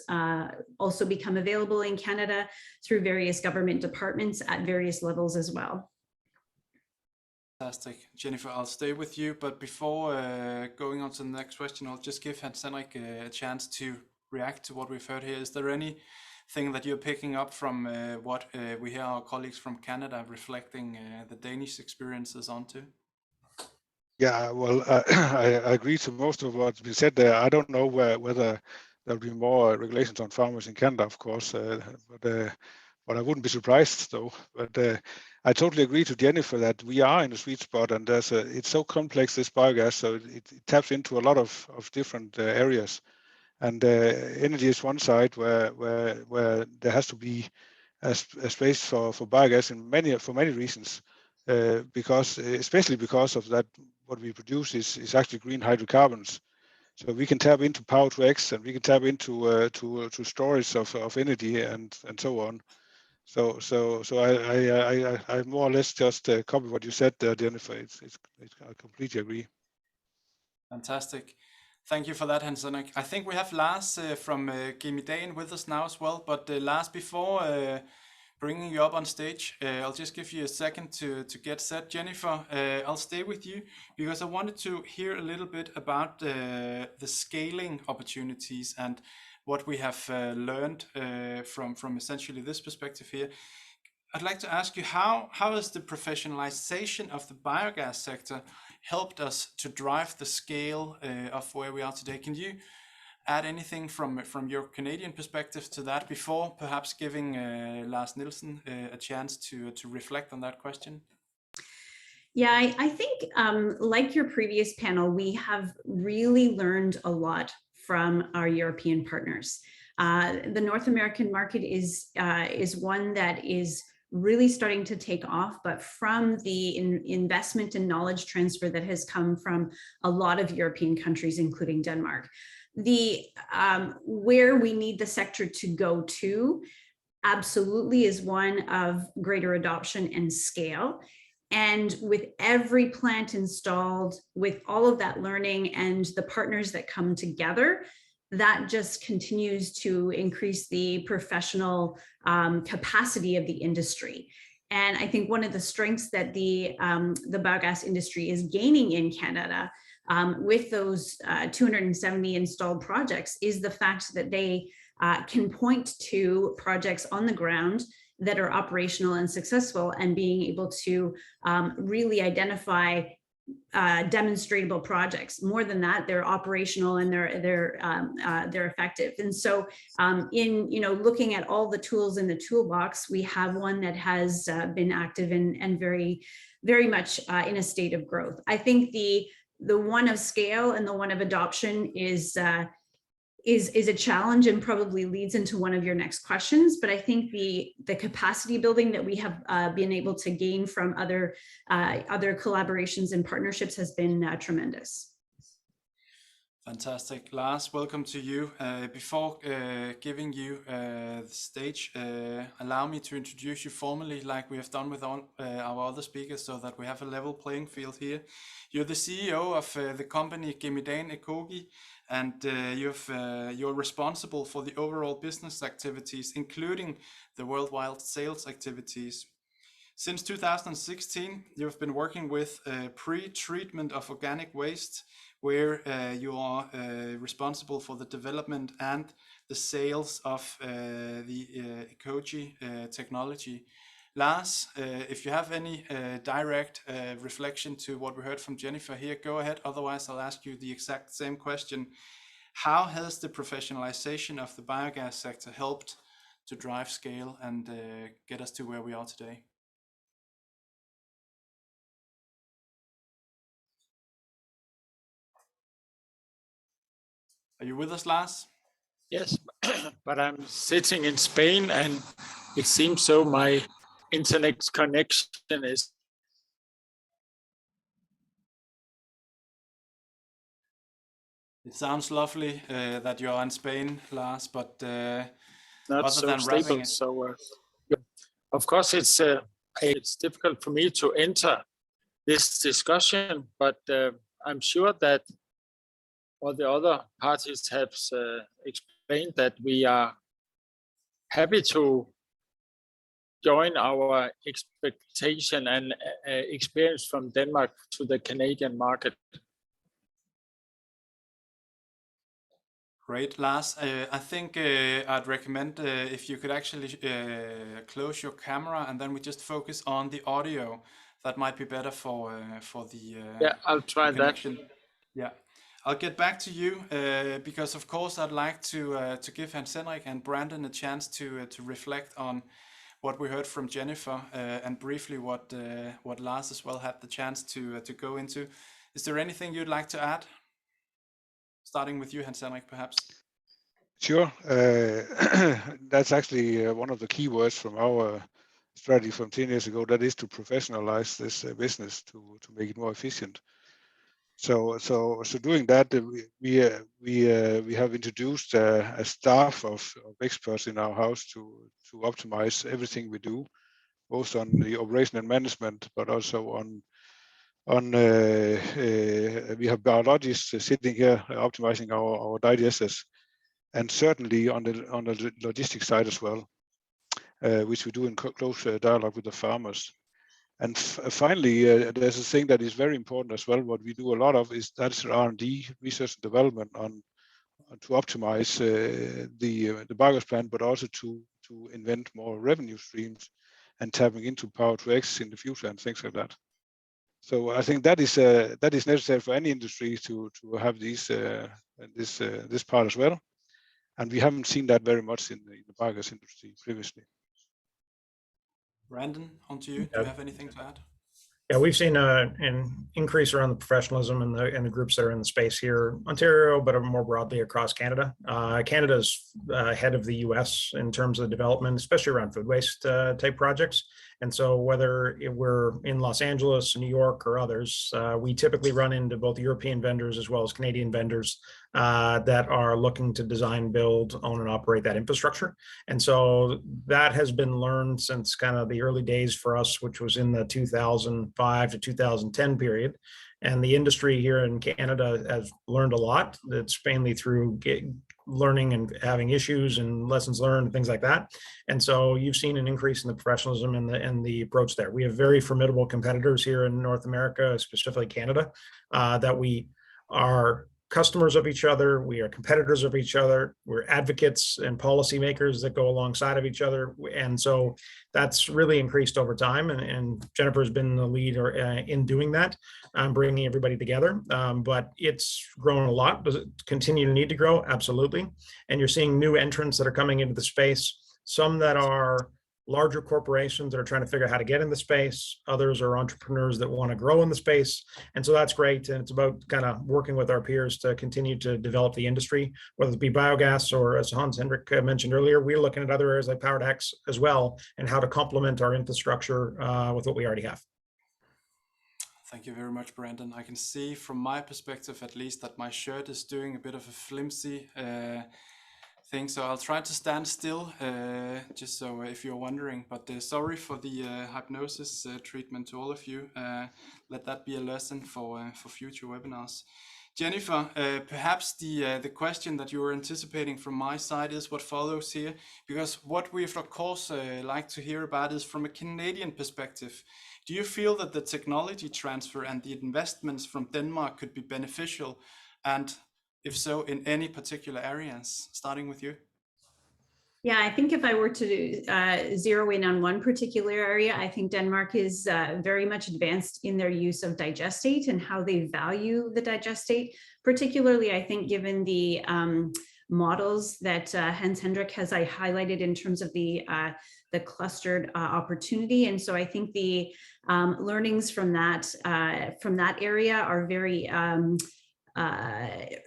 also become available in Canada through various government departments at various levels as well. Fantastic. Jennifer, I'll stay with you, but before going on to the next question, I'll just give Hans Henrik a chance to react to what we've heard here. Is there anything that you're picking up from what we hear our colleagues from Canada reflecting the Danish experiences onto? Yeah, well, I agree to most of what's been said there. I don't know whether there'll be more regulations on farmers in Canada, of course, but I wouldn't be surprised though. But I totally agree to Jennifer that we are in a sweet spot, and it's so complex, this biogas, so it taps into a lot of different areas. And energy is one side where there has to be a space for biogas for many reasons, especially because of that what we produce is actually green hydrocarbons. So we can tap into power to X, and we can tap into to storage of energy and so on. So I more or less just copy what you said there, Jennifer. I completely agree. Fantastic. Thank you for that, Hans Henrik. I think we have Lars from Keynote with us now as well. But Lars, before bringing you up on stage, I'll just give you a second to get set. Jennifer, I'll stay with you because I wanted to hear a little bit about the scaling opportunities and what we have learned from essentially this perspective here. I'd like to ask you, how has the professionalization of the biogas sector helped us to drive the scale of where we are today? Can you add anything from your Canadian perspective to that before perhaps giving Lars Nielsen a chance to reflect on that question? Yeah, I think like your previous panel, we have really learned a lot from our European partners. The North American market is one that is really starting to take off, but from the investment and knowledge transfer that has come from a lot of European countries, including Denmark. The where we need the sector to go to absolutely is one of greater adoption and scale. And with every plant installed, with all of that learning and the partners that come together, that just continues to increase the professional capacity of the industry. And I think one of the strengths that the biogas industry is gaining in Canada with those 270 installed projects is the fact that they can point to projects on the ground that are operational and successful, and being able to really identify demonstrable projects. More than that, they're operational and they're effective. And so in looking at all the tools in the toolbox, we have one that has been active and very, very much in a state of growth. I think the one of scale and the one of adoption is a challenge, and probably leads into one of your next questions. But I think the capacity building that we have been able to gain from other collaborations and partnerships has been tremendous. Fantastic. Lars, welcome to you. Before giving you the stage, allow me to introduce you formally, like we have done with all our other speakers, so that we have a level playing field here. You're the CEO of the company Gemidan Ekogi, and you're responsible for the overall business activities, including the worldwide sales activities. Since 2016, you've been working with pre-treatment of organic waste, where you are responsible for the development and the sales of the Ekogi technology. Lars, if you have any direct reflection to what we heard from Jennifer here, go ahead. Otherwise, I'll ask you the exact same question. How has the professionalization of the biogas sector helped to drive scale and get us to where we are today? Are you with us, Lars? Yes, but I'm sitting in Spain, and it seems so my internet connection is. It sounds lovely that you're in Spain, Lars, but Not other so than stable. wrapping it. So, of course, it's difficult for me to enter this discussion, but I'm sure that all the other parties have explained that we are happy to join our expectation and experience from Denmark to the Canadian market. Great, Lars. I think I'd recommend if you could actually close your camera, and then we just focus on the audio. That might be better for the yeah, I'll try that. Yeah, I'll get back to you because of course I'd like to give Hans Henrik and Brandon a chance to reflect on what we heard from Jennifer and briefly what Lars as well had the chance to go into. Is there anything you'd like to add? Starting with you, Hans Henrik, perhaps. Sure. That's actually one of the key words from our strategy from 10 years ago. That is to professionalize this business to make it more efficient. So doing that, we have introduced a staff of experts in our house to optimize everything we do, both on the operation and management, but also on we have biologists sitting here optimizing our digestions, and certainly on the logistics side as well, which we do in close dialogue with the farmers. And finally, there's a thing that is very important as well. What we do a lot of is that's R&D, research and development, to optimize the biogas plant, but also to invent more revenue streams and tapping into power to X in the future and things like that. So I think that is necessary for any industry to have this part as well, and we haven't seen that very much in the biogas industry previously. Brandon, on to you. Do you have anything to add? Yeah, we've seen an increase around the professionalism and the groups that are in the space here, Ontario, but more broadly across Canada. Canada's ahead of the US in terms of development, especially around food waste type projects. And so whether we're in Los Angeles, New York, or others, we typically run into both European vendors as well as Canadian vendors that are looking to design, build, own, and operate that infrastructure. And so that has been learned since kind of the early days for us, which was in the 2005 to 2010 period. And the industry here in Canada has learned a lot. It's mainly through learning and having issues and lessons learned and things like that. And so you've seen an increase in the professionalism and the approach there. We have very formidable competitors here in North America, specifically Canada, that we are customers of each other, we are competitors of each other, we're advocates and policymakers that go alongside of each other. And so that's really increased over time. And Jennifer's been the leader in doing that, bringing everybody together. But it's grown a lot. Does it continue to need to grow? Absolutely. And you're seeing new entrants that are coming into the space, some that are larger corporations that are trying to figure out how to get in the space. Others are entrepreneurs that want to grow in the space. And so that's great. And it's about kind of working with our peers to continue to develop the industry, whether it be biogas or, as Hans Hendrik mentioned earlier, we're looking at other areas like Power-to-X as well, and how to complement our infrastructure with what we already have. Thank you very much, Brandon. I can see from my perspective, at least, that my shirt is doing a bit of a flimsy thing, so I'll try to stand still, just so if you're wondering, but sorry for the hypnosis treatment to all of you. Let that be a lesson for future webinars. Jennifer, perhaps the question that you were anticipating from my side is what follows here, because what we've of course like to hear about is from a Canadian perspective. Do you feel that the technology transfer and the investments from Denmark could be beneficial, and if so, in any particular areas? Starting with you. Yeah, I think if I were to zero in on one particular area, I think Denmark is very much advanced in their use of digestate and how they value the digestate. Particularly, I think, given the models that Hans Hendrik has highlighted in terms of the clustered opportunity. And so I think the learnings from that area are very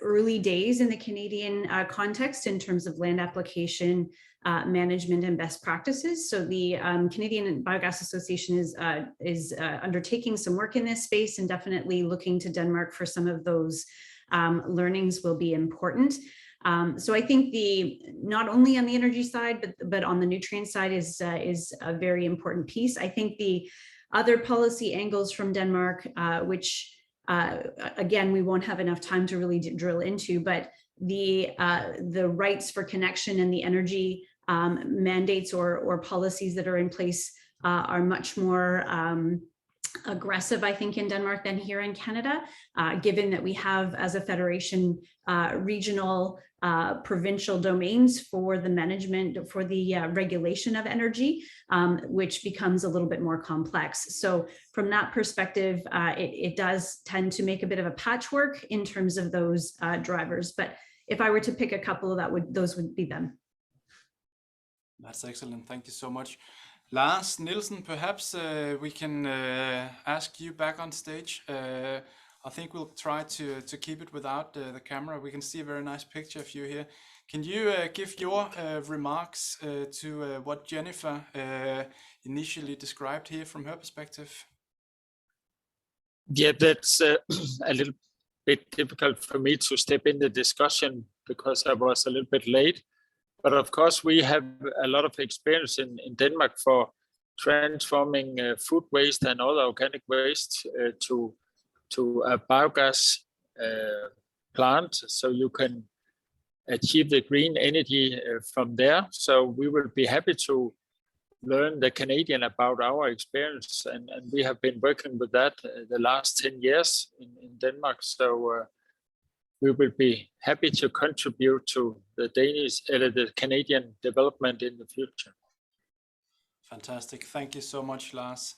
early days in the Canadian context in terms of land application, management, and best practices. So the Canadian Biogas Association is undertaking some work in this space, and definitely looking to Denmark for some of those learnings will be important. So I think not only on the energy side, but on the nutrient side is a very important piece. I think the other policy angles from Denmark, which again, we won't have enough time to really drill into, but the rights for connection and the energy mandates or policies that are in place are much more aggressive, I think, in Denmark than here in Canada, given that we have, as a federation, regional, provincial domains for the management, for the regulation of energy, which becomes a little bit more complex. So from that perspective, it does tend to make a bit of a patchwork in terms of those drivers. But if I were to pick a couple, those would be them. That's excellent. Thank you so much. Lars Nielsen, perhaps we can ask you back on stage. I think we'll try to keep it without the camera. We can see a very nice picture of you here. Can you give your remarks to what Jennifer initially described here from her perspective? Yeah, that's a little bit difficult for me to step in the discussion because I was a little bit late. But of course, we have a lot of experience in Denmark for transforming food waste and other organic waste to a biogas plant, so you can achieve the green energy from there. So we will be happy to learn the Canadian about our experience, and we have been working with that the last 10 years in Denmark. So we will be happy to contribute to the Canadian development in the future. Fantastic. Thank you so much, Lars.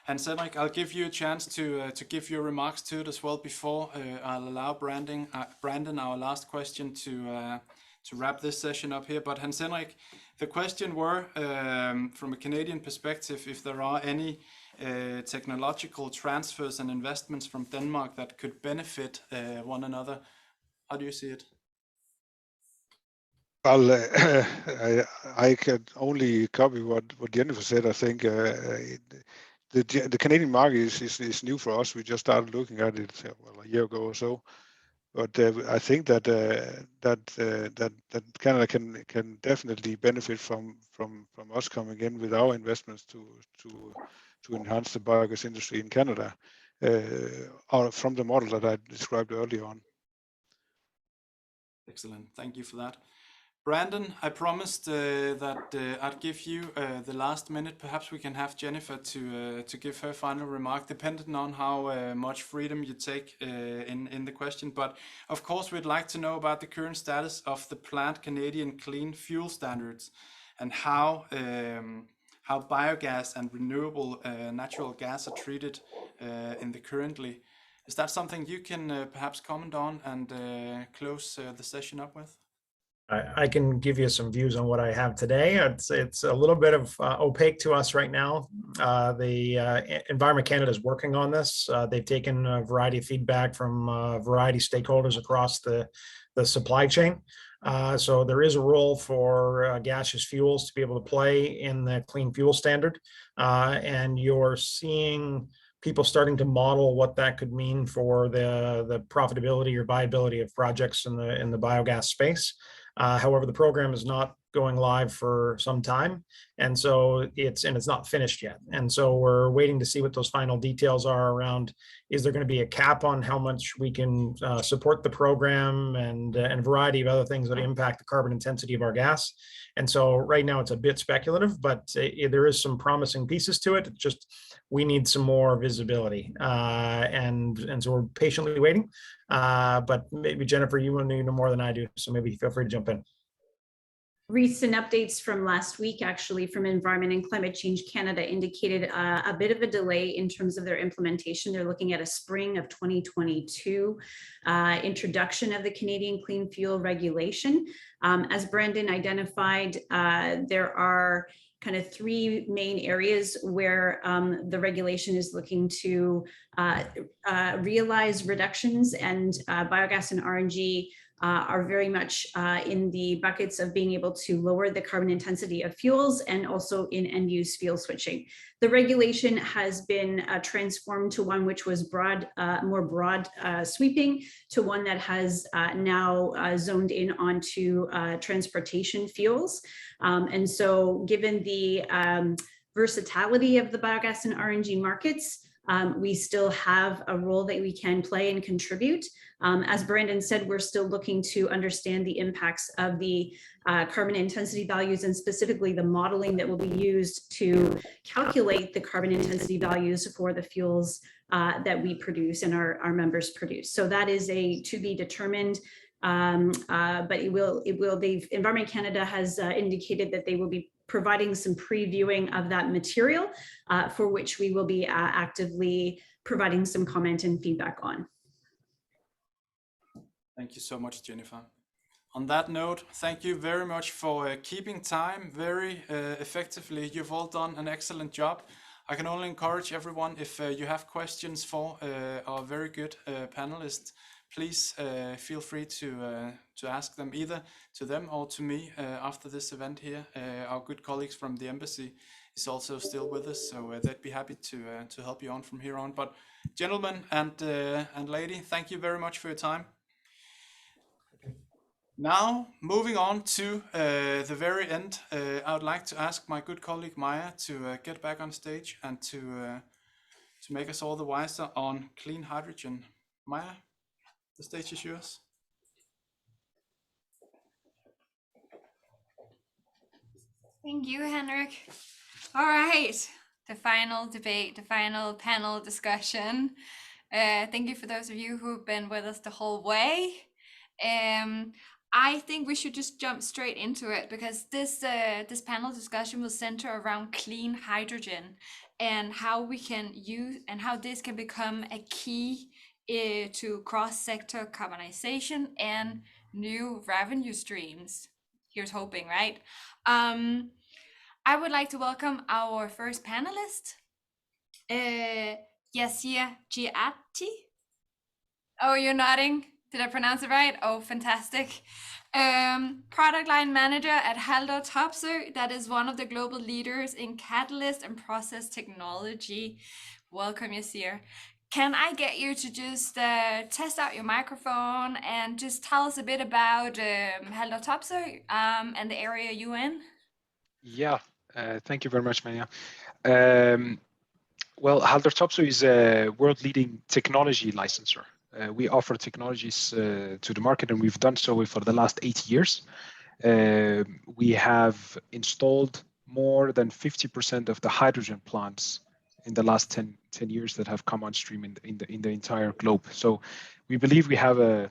And Cedric, I'll give you a chance to give your remarks to it as well before I'll allow Brandon, our last question, to wrap this session up here. But Hans Henrik, the question were from a Canadian perspective, if there are any technological transfers and investments from Denmark that could benefit one another. How do you see it? Well, I can only copy what Jennifer said. I think the Canadian market is new for us. We just started looking at it a year ago or so. But I think that that Canada can definitely benefit from us coming in with our investments to enhance the biogas industry in Canada, or from the model that I described earlier on. Excellent, thank you for that. Brandon, I promised that I'd give you the last minute. Perhaps we can have Jennifer to give her final remark, depending on how much freedom you take in the question. But of course, we'd like to know about the current status of the planned Canadian clean fuel standards and how biogas and renewable natural gas are treated in the currently. Is that something you can perhaps comment on and close the session up with? I can give you some views on what I have today. It's a little bit of opaque to us right now. The Environment Canada is working on this. They've taken a variety of feedback from a variety of stakeholders across the supply chain. So there is a role for gaseous fuels to be able to play in the clean fuel standard. And you're seeing people starting to model what that could mean for the profitability or viability of projects in the biogas space. However, the program is not going live for some time, and so it's not finished yet. And so we're waiting to see what those final details are around. Is there going to be a cap on how much we can support the program, and a variety of other things that impact the carbon intensity of our gas? And so right now it's a bit speculative, but there is some promising pieces to it. It's just we need some more visibility, and so we're patiently waiting. But maybe Jennifer, you want to know more than I do, so maybe feel free to jump in. Recent updates from last week, actually, from Environment and Climate Change Canada indicated a bit of a delay in terms of their implementation. They're looking at a spring of 2022 introduction of the Canadian Clean Fuel Regulation. As Brandon identified, there are kind of three main areas where the regulation is looking to realize reductions, and biogas and RNG are very much in the buckets of being able to lower the carbon intensity of fuels, and also in end-use fuel switching. The regulation has been transformed to one which was more broad sweeping, to one that has now zoned in onto transportation fuels. And so given the versatility of the biogas and RNG markets, we still have a role that we can play and contribute. As Brandon said, we're still looking to understand the impacts of the carbon intensity values, and specifically the modeling that will be used to calculate the carbon intensity values for the fuels that we produce and our members produce. So that is to be determined. But Environment Canada has indicated that they will be providing some previewing of that material, for which we will be actively providing some comment and feedback on. Thank you so much, Jennifer. On that note, thank you very much for keeping time very effectively. You've all done an excellent job. I can only encourage everyone, if you have questions for our very good panelists, please feel free to ask them, either to them or to me after this event here. Our good colleagues from the embassy is also still with us, so they'd be happy to help you on from here on. But gentlemen and lady, thank you very much for your time. Now, moving on to the very end, I would like to ask my good colleague Maya to get back on stage and to make us all the wiser on clean hydrogen. Maya, the stage is yours. Thank you, Henrik. All right, the final debate, the final panel discussion. Thank you for those of you who've been with us the whole way. I think we should just jump straight into it, because this panel discussion will center around clean hydrogen and how we can use and how this can become a key to cross-sector carbonization and new revenue streams. Here's hoping, right? I would like to welcome our first panelist, Yasir Giatti. Oh, you're nodding. Did I pronounce it right? Oh, fantastic. Product line manager at Haldor Topsoe, that is one of the global leaders in catalyst and process technology. Welcome, Yasir. Can I get you to just test out your microphone and just tell us a bit about Haldor Topsoe and the area you're in? Yeah, thank you very much, Maya. Well, Haldor Topsoe is a world-leading technology licensor. We offer technologies to the market, and we've done so for the last 8 years. We have installed more than 50% of the hydrogen plants in the last 10 years that have come on stream in the entire globe. So we believe we have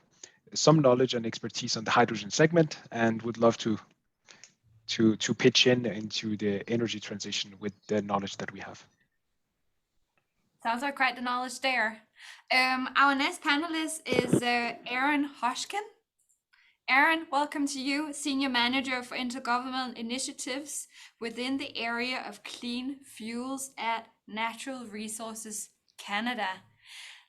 some knowledge and expertise on the hydrogen segment, and would love to pitch into the energy transition with the knowledge that we have. Sounds like quite the knowledge there. Our next panelist is Aaron Hoshkin. Aaron, welcome to you, Senior Manager for Intergovernmental Initiatives within the area of clean fuels at Natural Resources Canada.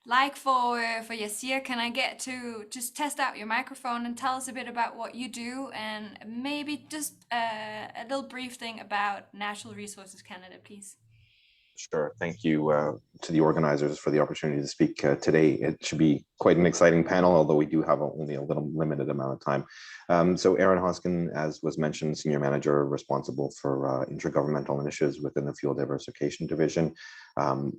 Like for Yasir, can I get to just test out your microphone and tell us a bit about what you do, and maybe just a little brief thing about Natural Resources Canada, please? Sure. Thank you to the organizers for the opportunity to speak today. It should be quite an exciting panel, although we do have only a little limited amount of time. So Aaron Hoskin, as was mentioned, Senior Manager responsible for intergovernmental initiatives within the Fuel Diversification Division,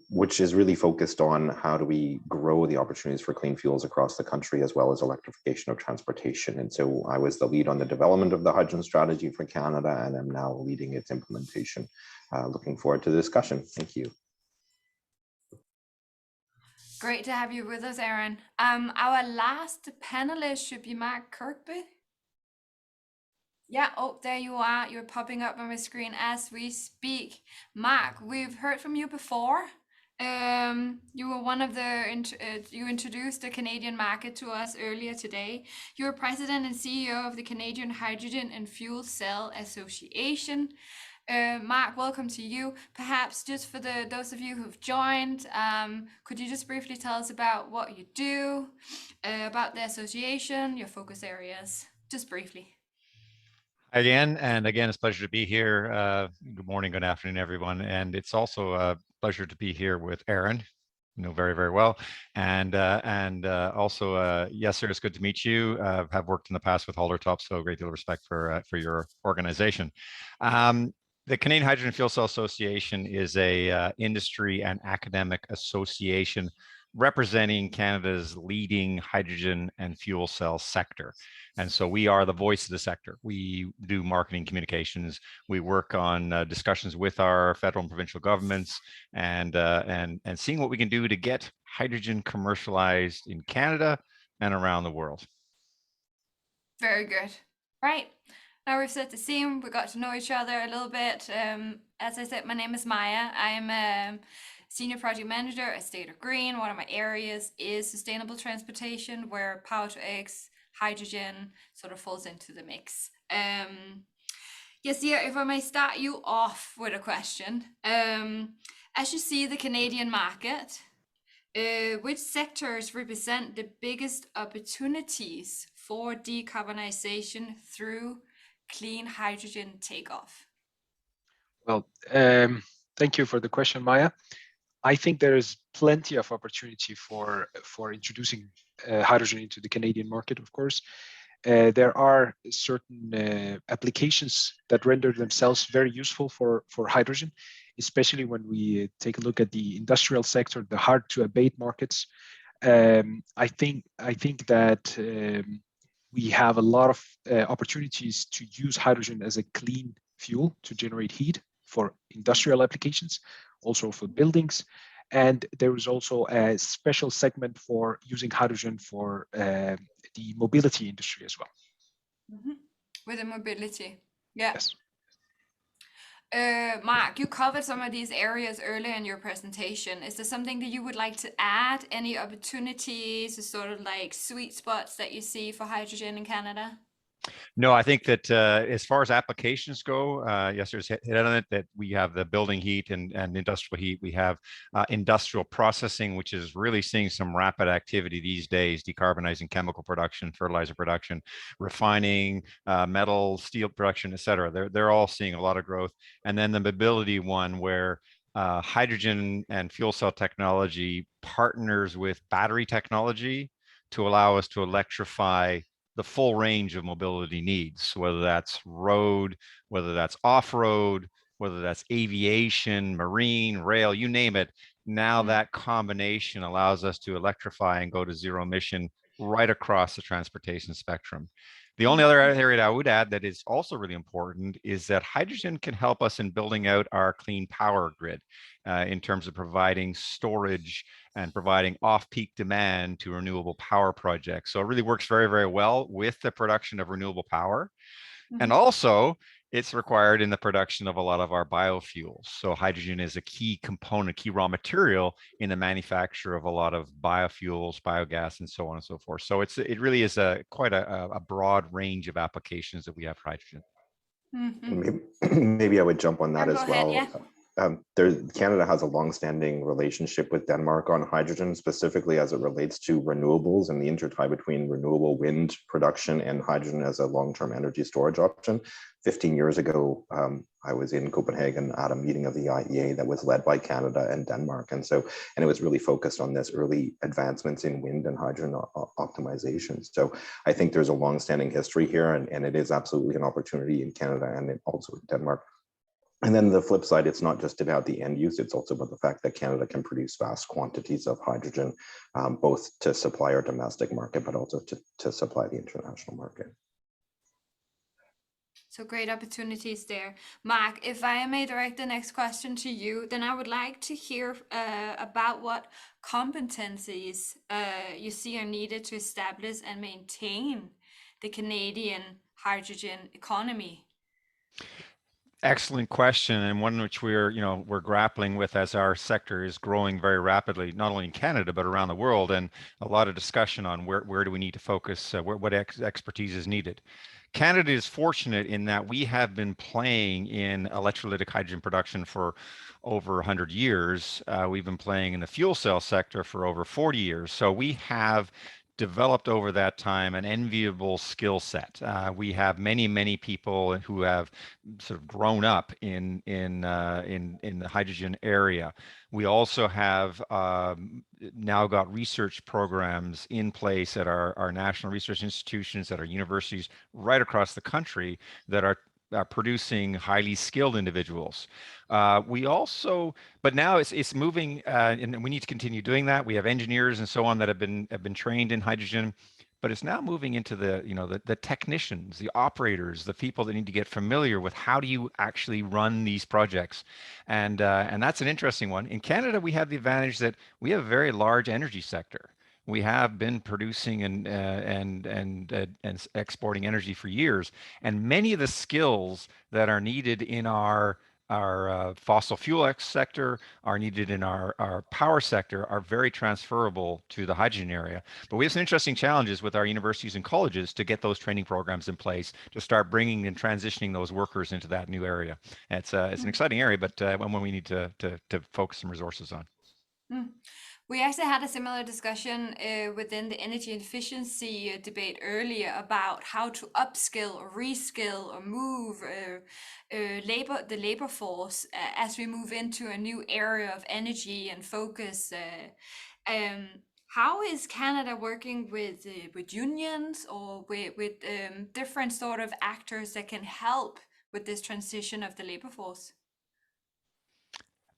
which is really focused on how do we grow the opportunities for clean fuels across the country, as well as electrification of transportation. And so I was the lead on the development of the hydrogen strategy for Canada, and I'm now leading its implementation. Looking forward to the discussion. Thank you. Great to have you with us, Aaron. Our last panelist should be Mark Kirkby. Yeah, oh, there you are. You're popping up on my screen as we speak. Mark, we've heard from you before. You were one of you introduced the Canadian market to us earlier today. You're president and CEO of the Canadian Hydrogen and Fuel Cell Association. Mark, welcome to you. Perhaps just for those of you who've joined, could you just briefly tell us about what you do, about the association, your focus areas, just briefly. Again, it's a pleasure to be here. Good morning, good afternoon, everyone. And it's also a pleasure to be here with Aaron, you know very, very well. And also, yes, sir, it's good to meet you. Have worked in the past with Haldor Topsoe, so a great deal of respect for your organization. The Canadian Hydrogen Fuel Cell Association is a industry and academic association representing Canada's leading hydrogen and fuel cell sector. And so we are the voice of the sector. We do marketing communications. We work on discussions with our federal and provincial governments, and seeing what we can do to get hydrogen commercialized in Canada and around the world. Very good. Right. Now we've set the scene, we got to know each other a little bit. As I said, my name is Maya. I'm a Senior Project Manager at State of Green. One of my areas is sustainable transportation, where power to X, hydrogen sort of falls into the mix. Yasir, if I may start you off with a question. As you see the Canadian market, which sectors represent the biggest opportunities for decarbonization through clean hydrogen takeoff? Well, thank you for the question, Maya. I think there is plenty of opportunity for introducing hydrogen into the Canadian market, of course. There are certain applications that render themselves very useful for hydrogen, especially when we take a look at the industrial sector, the hard to abate markets. I think that we have a lot of opportunities to use hydrogen as a clean fuel to generate heat for industrial applications, also for buildings. And there is also a special segment for using hydrogen for the mobility industry as well. Mm-hmm. With the mobility, yeah. Yes. Mark, you covered some of these areas earlier in your presentation. Is there something that you would like to add? Any opportunities or sort of like sweet spots that you see for hydrogen in Canada? No, I think that as far as applications go, yes, there's hit on it that we have the building heat and industrial heat. We have industrial processing, which is really seeing some rapid activity these days, decarbonizing chemical production, fertilizer production, refining, metal, steel production, et cetera. They're all seeing a lot of growth. And then the mobility one where hydrogen and fuel cell technology partners with battery technology to allow us to electrify the full range of mobility needs, whether that's road, whether that's off-road, whether that's aviation, marine, rail, you name it. Now that combination allows us to electrify and go to zero emission right across the transportation spectrum. The only other area I would add that is also really important is that hydrogen can help us in building out our clean power grid in terms of providing storage and providing off-peak demand to renewable power projects. So it really works very, very well with the production of renewable power. And also it's required in the production of a lot of our biofuels. So hydrogen is a key component, key raw material in the manufacture of a lot of biofuels, biogas, and so on and so forth. So it really is quite a broad range of applications that we have for hydrogen. Maybe I would jump on that Go as ahead, well. yeah. Canada has a long-standing relationship with Denmark on hydrogen, specifically as it relates to renewables and the intertie between renewable wind production and hydrogen as a long-term energy storage option. 15 years ago, I was in Copenhagen at a meeting of the IEA that was led by Canada and Denmark. And it was really focused on this early advancements in wind and hydrogen optimization. So I think there's a long-standing history here, and it is absolutely an opportunity in Canada and also in Denmark. And then the flip side, it's not just about the end use, it's also about the fact that Canada can produce vast quantities of hydrogen, both to supply our domestic market, but also to supply the international market. So great opportunities there. Mark, if I may direct the next question to you, then I would like to hear about what competencies you see are needed to establish and maintain the Canadian hydrogen economy. Excellent question, and one which we're grappling with as our sector is growing very rapidly, not only in Canada but around the world, and a lot of discussion on where do we need to focus, what expertise is needed. Canada is fortunate in that we have been playing in electrolytic hydrogen production for over 100 years. We've been playing in the fuel cell sector for over 40 years, so we have developed over that time an enviable skill set. We have many people who have sort of grown up in the hydrogen area. We also have now got research programs in place at our national research institutions, at our universities right across the country that are producing highly skilled individuals. We also, but now it's moving, and we need to continue doing that. We have engineers and so on that have been trained in hydrogen, but it's now moving into the technicians, the operators, the people that need to get familiar with how do you actually run these projects, and that's an interesting one. In Canada, we have the advantage that we have a very large energy sector. We have been producing and exporting energy for years, and many of the skills that are needed in our fossil fuel sector are needed in our power sector are very transferable to the hydrogen area. But we have some interesting challenges with our universities and colleges to get those training programs in place to start bringing and transitioning those workers into that new area. It's an exciting area, but one we need to focus some resources on. We actually had a similar discussion within the energy efficiency debate earlier about how to upskill or reskill or move the labor force as we move into a new area of energy and focus. How is Canada working with unions or with different sort of actors that can help with this transition of the labor force?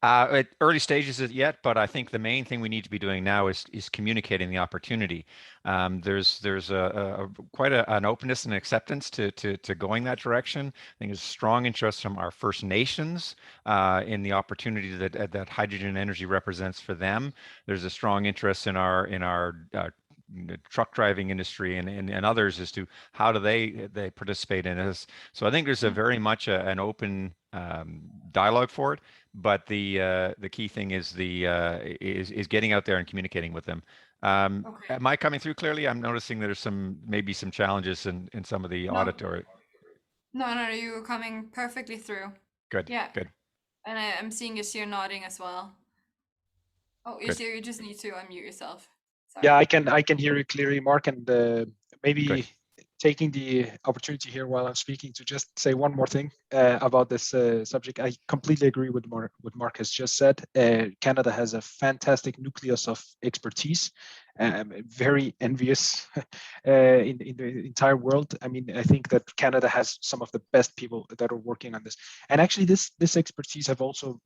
At early stages yet, but I think the main thing we need to be doing now is communicating the opportunity. There's quite an openness and acceptance to going that direction. I think there's strong interest from our First Nations in the opportunity that hydrogen energy represents for them. There's a strong interest in our the truck driving industry and others as to how do they participate in this. So I think there's a very much an open dialogue for it, but the key thing is is getting out there and communicating with them. Okay. Am I coming through clearly? I'm noticing there's maybe some challenges in some of the auditory. No, you were coming perfectly through. Good. Yeah. Good. And I'm seeing Yasir nodding as well. Oh, Yasir, you just need to unmute yourself. Sorry. Yeah, I can hear you clearly, Mark, and maybe Good. taking the opportunity here while I'm speaking to just say one more thing about this subject. I completely agree with what Mark has just said. Canada has a fantastic nucleus of expertise. Very envious in the entire world. I mean, I think that Canada has some of the best people that are working on this. And actually, this expertise have also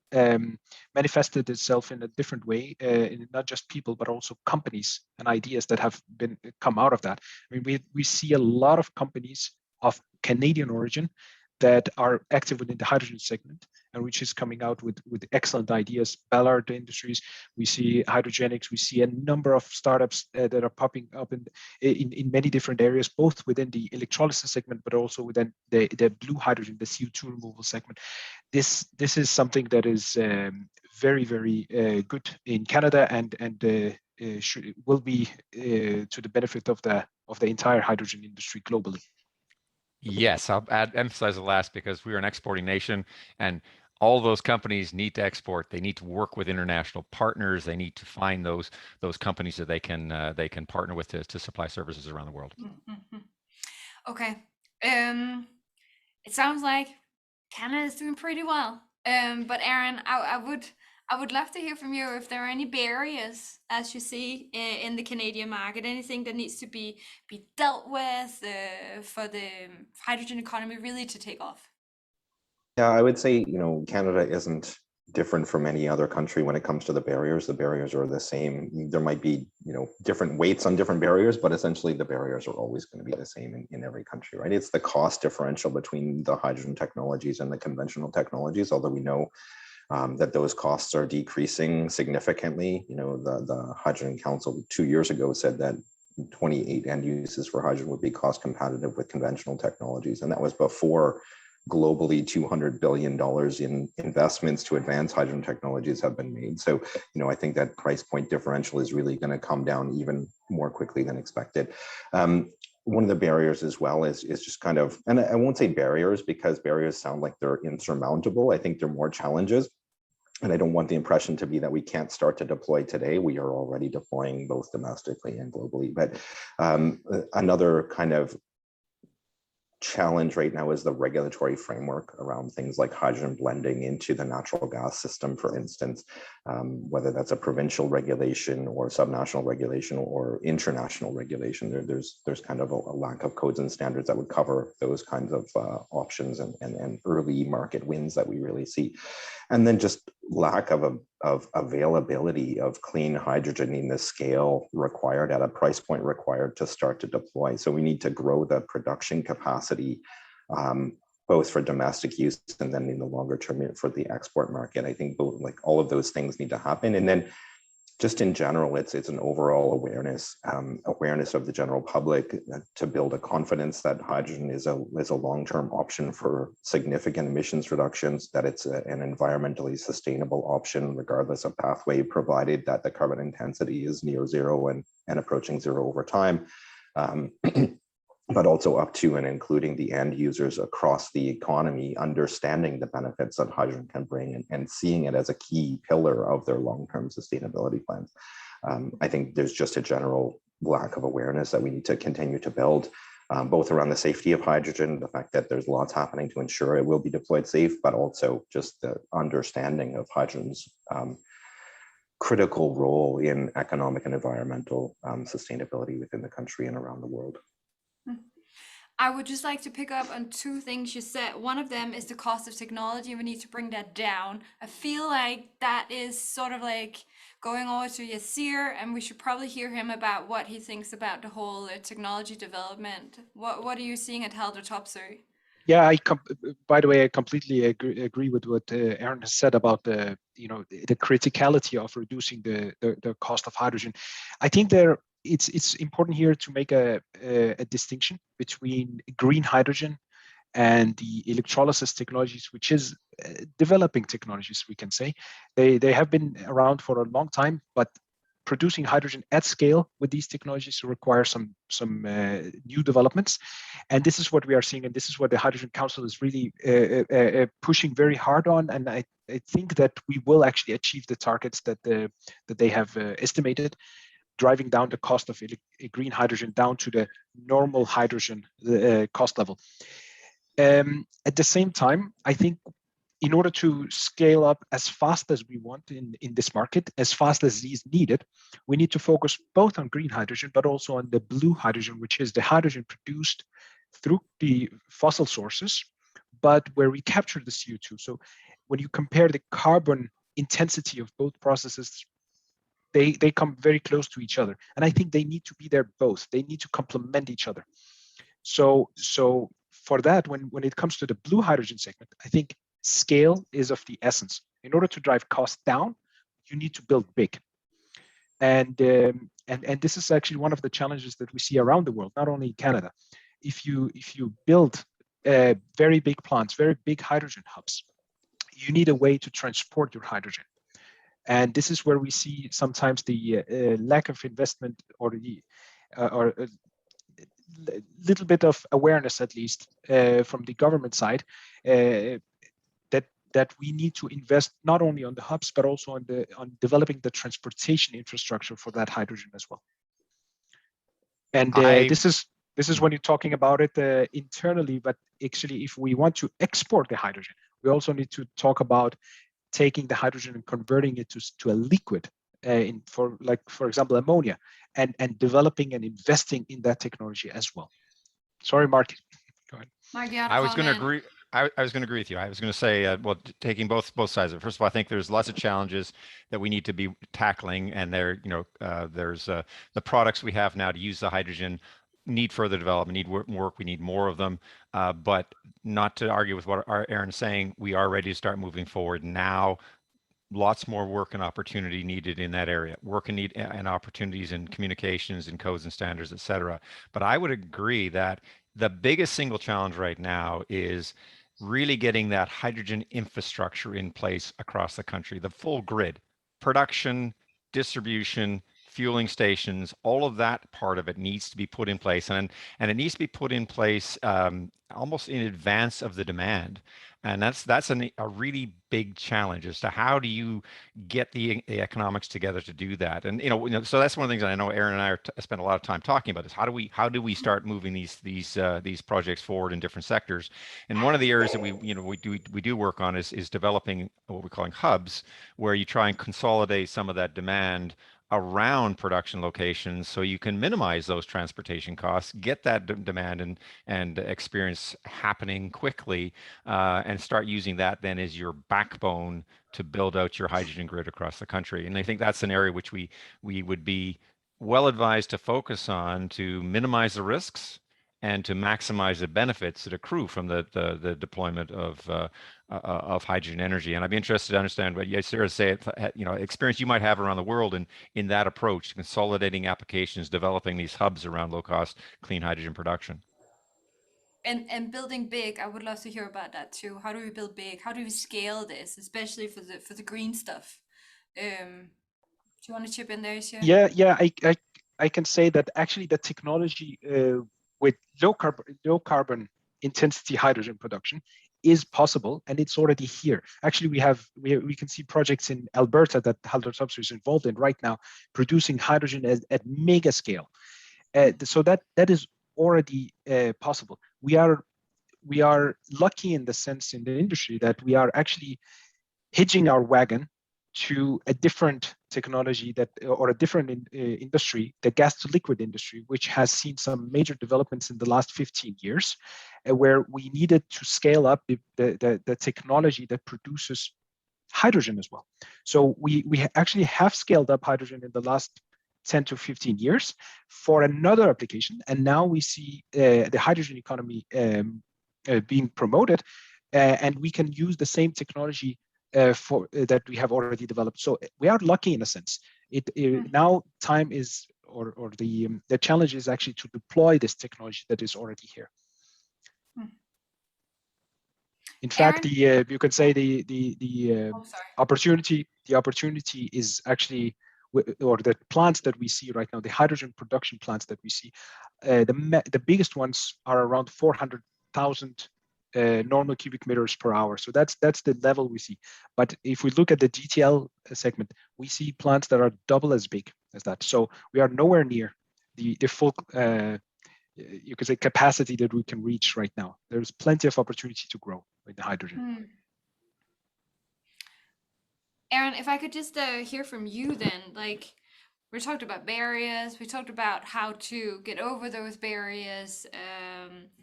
manifested itself in a different way, in not just people, but also companies and ideas that have come out of that. I mean, we see a lot of companies of Canadian origin that are active within the hydrogen segment and which is coming out with excellent ideas. Ballard Industries, we see Hydrogenics, we see a number of startups that are popping up in many different areas, both within the electrolysis segment, but also within the blue hydrogen, the CO2 removal segment. This is something that is very, very good in Canada and will be to the benefit of the entire hydrogen industry globally. Yes, I'll emphasize the last because we are an exporting nation, and all those companies need to export. They need to work with international partners. They need to find those companies that they can partner with to supply services around the world. Mm-hmm. Okay. It sounds like Canada is doing pretty well. But Aaron, I would love to hear from you if there are any barriers as you see in the Canadian market, anything that needs to be dealt with for the hydrogen economy really to take off. Yeah, I would say, Canada isn't different from any other country when it comes to the barriers. The barriers are the same. There might be, different weights on different barriers, but essentially the barriers are always going to be the same in every country, right? It's the cost differential between the hydrogen technologies and the conventional technologies, although we know that those costs are decreasing significantly. The Hydrogen Council 2 years ago said that 28 end uses for hydrogen would be cost competitive with conventional technologies. And that was before globally $200 billion in investments to advance hydrogen technologies have been made. So, I think that price point differential is really going to come down even more quickly than expected. One of the barriers as well is just kind of, and I won't say barriers because barriers sound like they're insurmountable. I think they're more challenges. And I don't want the impression to be that we can't start to deploy today. We are already deploying both domestically and globally. But another kind of challenge right now is the regulatory framework around things like hydrogen blending into the natural gas system, for instance, whether that's a provincial regulation or subnational regulation or international regulation. There's kind of a lack of codes and standards that would cover those kinds of options and early market wins that we really see. And then just lack of availability of clean hydrogen in the scale required at a price point required to start to deploy. So we need to grow the production capacity, both for domestic use and then in the longer term for the export market. I think all of those things need to happen. And then just in general, it's an overall awareness of the general public to build a confidence that hydrogen is a long-term option for significant emissions reductions, that it's an environmentally sustainable option, regardless of pathway, provided that the carbon intensity is near zero and approaching zero over time. But also up to and including the end users across the economy, understanding the benefits that hydrogen can bring and seeing it as a key pillar of their long-term sustainability plans. I think there's just a general lack of awareness that we need to continue to build, both around the safety of hydrogen, the fact that there's lots happening to ensure it will be deployed safe, but also just the understanding of hydrogen's critical role in economic and environmental sustainability within the country and around the world. I would just like to pick up on two things you said. One of them is the cost of technology, and we need to bring that down. I feel like that is sort of like going over to Yasir, and we should probably hear him about what he thinks about the whole technology development. What are you seeing at Helder Topsøe? Yeah, by the way, I completely agree with what Aaron has said about the criticality of reducing the cost of hydrogen. I think there it's important here to make a distinction between green hydrogen and the electrolysis technologies, which is developing technologies, we can say. They have been around for a long time, but producing hydrogen at scale with these technologies require some new developments. And this is what we are seeing, and this is what the Hydrogen Council is really pushing very hard on. And I think that we will actually achieve the targets that they have estimated, driving down the cost of green hydrogen down to the normal hydrogen cost level. At the same time, I think in order to scale up as fast as we want in this market, as fast as is needed, we need to focus both on green hydrogen, but also on the blue hydrogen, which is the hydrogen produced through the fossil sources, but where we capture the CO2. So when you compare the carbon intensity of both processes, they come very close to each other. And I think they need to be there both. They need to complement each other. So for that, when it comes to the blue hydrogen segment, I think scale is of the essence. In order to drive costs down, you need to build big. And this is actually one of the challenges that we see around the world, not only in Canada. If you build very big plants, very big hydrogen hubs, you need a way to transport your hydrogen. And this is where we see sometimes the lack of investment or a little bit of awareness, at least from the government side, that we need to invest not only on the hubs, but also on developing the transportation infrastructure for that hydrogen as well. And this is when you're talking about it internally, but actually, if we want to export the hydrogen, we also need to talk about taking the hydrogen and converting it to a liquid, for example, ammonia, and developing and investing in that technology as well. Sorry, Mark. Go ahead. Mark, I was going to agree. I was going to agree with you. I was going to say, well, taking both sides of it. First of all, I think there's lots of challenges that we need to be tackling, and there's the products we have now to use the hydrogen need further development, need work. We need more of them, but not to argue with what Aaron's saying. We are ready to start moving forward now. Lots more work and opportunity needed in that area. Work and opportunities in communications and codes and standards, et cetera. But I would agree that the biggest single challenge right now is really getting that hydrogen infrastructure in place across the country, the full grid, production, distribution, fueling stations, all of that part of it needs to be put in place, and it needs to be put in place almost in advance of the demand. And that's a really big challenge as to how do you get the economics together to do that. And so that's one of the things that I know Aaron and I spent a lot of time talking about is how do we start moving these projects forward in different sectors. And one of the areas that we do work on is developing what we're calling hubs, where you try and consolidate some of that demand around production locations so you can minimize those transportation costs, get that demand and experience happening quickly, and start using that then as your backbone to build out your hydrogen grid across the country. And I think that's an area which we would be well advised to focus on to minimize the risks and to maximize the benefits that accrue from the deployment of hydrogen energy. And I'd be interested to understand what Sarah say, experience you might have around the world in that approach, consolidating applications, developing these hubs around low-cost clean hydrogen production. And building big, I would love to hear about that too. How do we build big? How do we scale this, especially for the green stuff? Do you want to chip in there, Sarah? Yeah. I can say that actually the technology with low carbon intensity hydrogen production is possible, and it's already here. Actually, we can see projects in Alberta that Haldor Topsoe is involved in right now, producing hydrogen at mega scale. So that is already possible. We are lucky in the sense in the industry that we are actually hitching our wagon to a different technology or a different industry, the gas to liquid industry, which has seen some major developments in the last 15 years, where we needed to scale up the technology that produces hydrogen as well. So we actually have scaled up hydrogen in the last 10 to 15 years for another application. And now we see the hydrogen economy being promoted, and we can use the same technology for that we have already developed. So we are lucky in a sense. Now time is or the challenge is actually to deploy this technology that is already here. In fact, you could say the opportunity is actually, or the plants that we see right now, the hydrogen production plants that we see, the biggest ones are around 400,000 normal cubic meters per hour. So that's the level we see. But if we look at the GTL segment, we see plants that are double as big as that. So we are nowhere near the full you could say capacity that we can reach right now. There's plenty of opportunity to grow with the hydrogen. Aaron, if I could just hear from you then, like we talked about barriers, we talked about how to get over those barriers.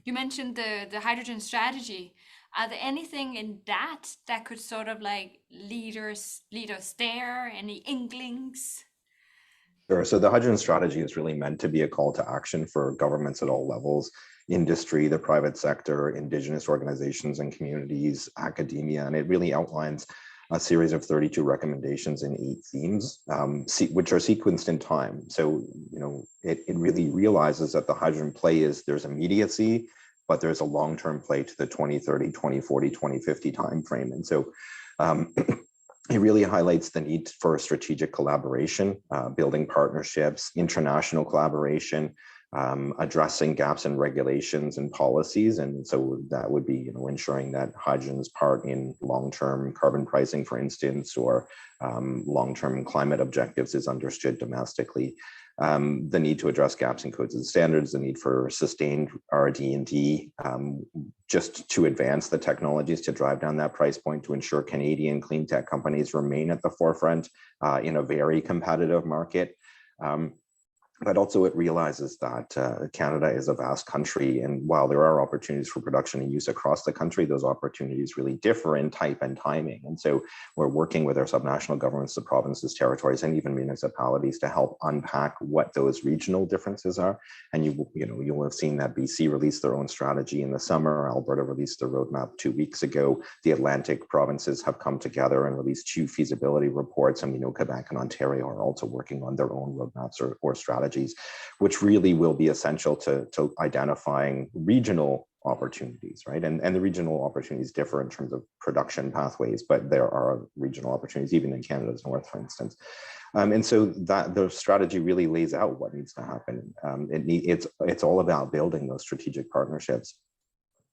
You mentioned the hydrogen strategy. Are there anything in that could sort of like lead us there? Any inklings? Sure. So the hydrogen strategy is really meant to be a call to action for governments at all levels, industry, the private sector, indigenous organizations and communities, academia, and it really outlines a series of 32 recommendations in 8 themes, which are sequenced in time. So, it really realizes that the hydrogen play is there's immediacy, but there's a long-term play to the 2030, 2040, 2050 timeframe. And so it really highlights the need for strategic collaboration, building partnerships, international collaboration, addressing gaps in regulations and policies. And so that would be, ensuring that hydrogen's part in long-term carbon pricing, for instance, or long-term climate objectives is understood domestically. The need to address gaps in codes and standards, the need for sustained R&D, just to advance the technologies to drive down that price point to ensure Canadian clean tech companies remain at the forefront in a very competitive market. But also it realizes that Canada is a vast country, and while there are opportunities for production and use across the country, those opportunities really differ in type and timing. And so we're working with our subnational governments, the provinces, territories, and even municipalities to help unpack what those regional differences are. And you will have seen that BC released their own strategy in the summer. Alberta released their roadmap 2 weeks ago. The Atlantic provinces have come together and released 2 feasibility reports, and Quebec and Ontario are also working on their own roadmaps or strategies, which really will be essential to identifying regional opportunities, right? And the regional opportunities differ in terms of production pathways, but there are regional opportunities even in Canada's north, for instance. And so that the strategy really lays out what needs to happen. It's all about building those strategic partnerships.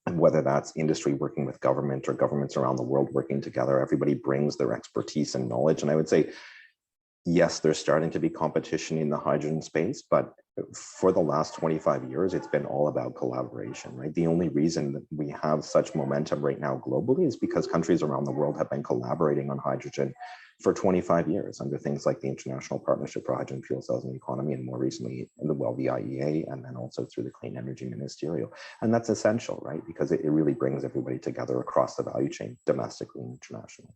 And whether that's industry working with government or governments around the world working together, everybody brings their expertise and knowledge. And I would say, yes, there's starting to be competition in the hydrogen space, but for the last 25 years, it's been all about collaboration, right? The only reason that we have such momentum right now globally is because countries around the world have been collaborating on hydrogen for 25 years under things like the International Partnership for Hydrogen Fuel Cells and the Economy, and more recently, the IEA, and then also through the Clean Energy Ministerial. And that's essential, right? Because it really brings everybody together across the value chain, domestically and internationally.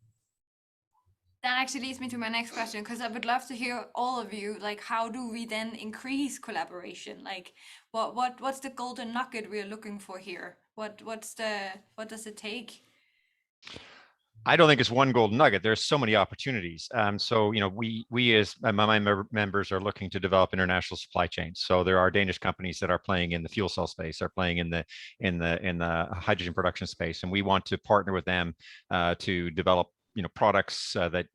That actually leads me to my next question, because I would love to hear all of you, like, how do we then increase collaboration? Like, what's the golden nugget we're looking for here? What does it take? I don't think it's one golden nugget. There's so many opportunities. So, we as my members are looking to develop international supply chains. So there are Danish companies that are playing in the fuel cell space, are playing in the hydrogen production space, and we want to partner with them to develop products that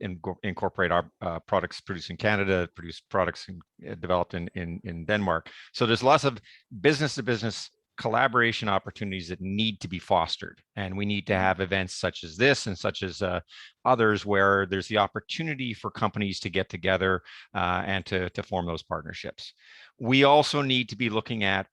incorporate our products produced in Canada, produce products developed in Denmark. So there's lots of business to business collaboration opportunities that need to be fostered, and we need to have events such as this and such as others where there's the opportunity for companies to get together and to form those partnerships. We also need to be looking at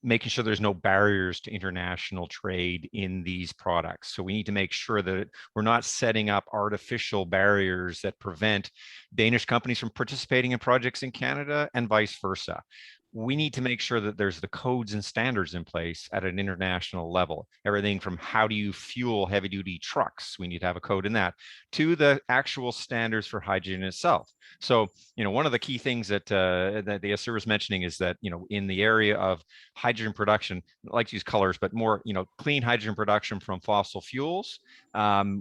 making sure there's no barriers to international trade in these products. So we need to make sure that we're not setting up artificial barriers that prevent Danish companies from participating in projects in Canada and vice versa. we need to make sure that there's the codes and standards in place at an international level. Everything from how do you fuel heavy duty trucks, we need to have a code in that, to the actual standards for hydrogen itself. So, one of the key things that that the Asir was mentioning is that, in the area of hydrogen production, I like to use colors, but more, clean hydrogen production from fossil fuels,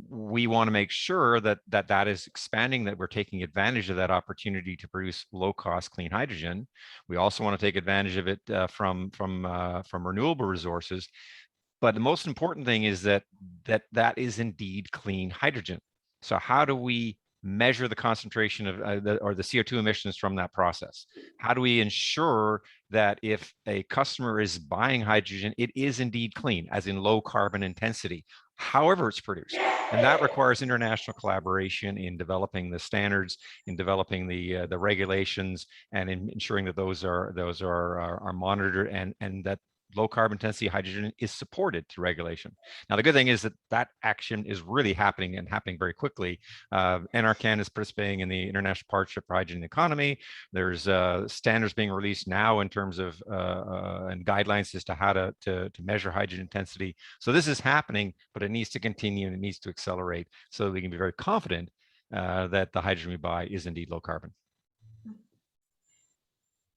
we want to make sure that that is expanding, that we're taking advantage of that opportunity to produce low-cost clean hydrogen. We also want to take advantage of it from renewable resources. But the most important thing is that is indeed clean hydrogen. So how do we measure the concentration of the CO2 emissions from that process? How do we ensure that if a customer is buying hydrogen, it is indeed clean, as in low carbon intensity, however it's produced? And that requires international collaboration in developing the standards, in developing the regulations, and in ensuring that those are monitored, and that low carbon intensity hydrogen is supported through regulation. Now, the good thing is that action is really happening, and happening very quickly. NRCan is participating in the International Partnership for Hydrogen Economy. There's standards being released now in terms of and guidelines as to how to measure hydrogen intensity. So this is happening, but it needs to continue, and it needs to accelerate so that we can be very confident that the hydrogen we buy is indeed low carbon.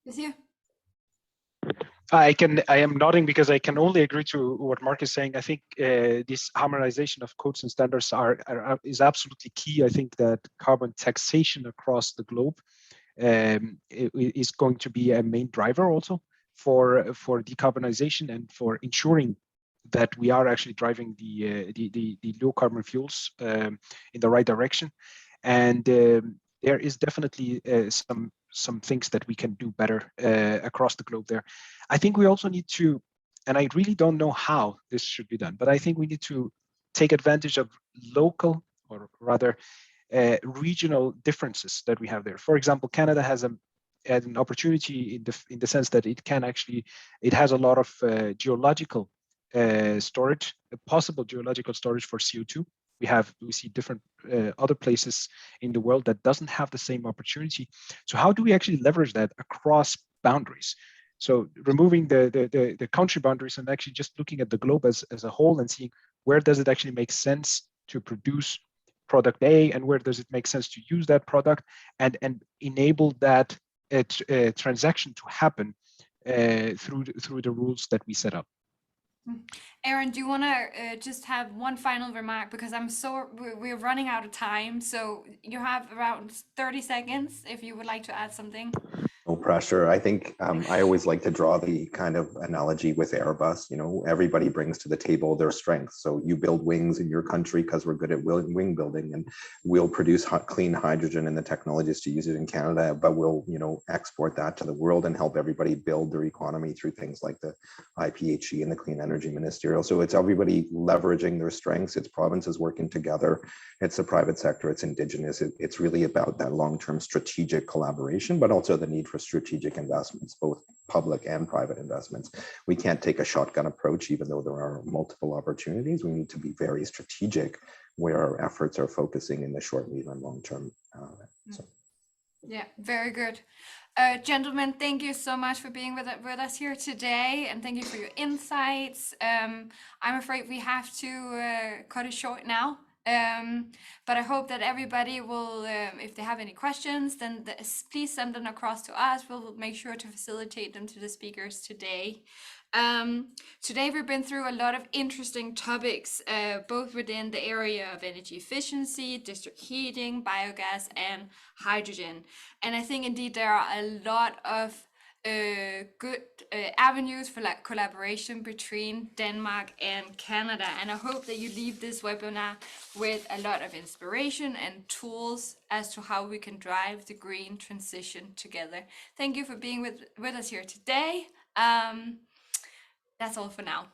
With you. I am nodding because I can only agree to what Mark is saying. I think this harmonization of codes and standards is absolutely key. I think that carbon taxation across the globe is going to be a main driver also for decarbonization, and for ensuring that we are actually driving the low carbon fuels in the right direction. And there is definitely some things that we can do better across the globe there. I think we also need to, and I really don't know how this should be done, but I think we need to take advantage of local, or rather regional differences that we have there. For example, Canada has an opportunity in the sense that it has a lot of geological storage, possible geological storage for CO2. We see different other places in the world that doesn't have the same opportunity. So how do we actually leverage that across boundaries? So removing the country boundaries, and actually just looking at the globe as a whole, and seeing where does it actually make sense to produce product A, and where does it make sense to use that product, and enable that transaction to happen through the rules that we set up. Aaron, do you want to just have one final remark, because we're running out of time, so you have around 30 seconds if you would like to add something. No pressure. I think I always like to draw the kind of analogy with Airbus. Everybody brings to the table their strengths. So you build wings in your country because we're good at wing building, and we'll produce clean hydrogen and the technologies to use it in Canada, but we'll export that to the world and help everybody build their economy through things like the IPHE and the Clean Energy Ministerial. So it's everybody leveraging their strengths. It's provinces working together. It's the private sector. It's Indigenous. It's really about that long-term strategic collaboration, but also the need for strategic investments, both public and private investments. We can't take a shotgun approach, even though there are multiple opportunities. We need to be very strategic where our efforts are focusing in the short, medium, and long term. Yeah, very good. Gentlemen, thank you so much for being with us here today, and thank you for your insights. I'm afraid we have to cut it short now. But I hope that everybody will, if they have any questions, then please send them across to us. We'll make sure to facilitate them to the speakers today. Today we've been through a lot of interesting topics, both within the area of energy efficiency, district heating, biogas, and hydrogen. And I think indeed there are a lot of good avenues for collaboration between Denmark and Canada, and I hope that you leave this webinar with a lot of inspiration and tools as to how we can drive the green transition together. Thank you for being with us here today. That's all for now.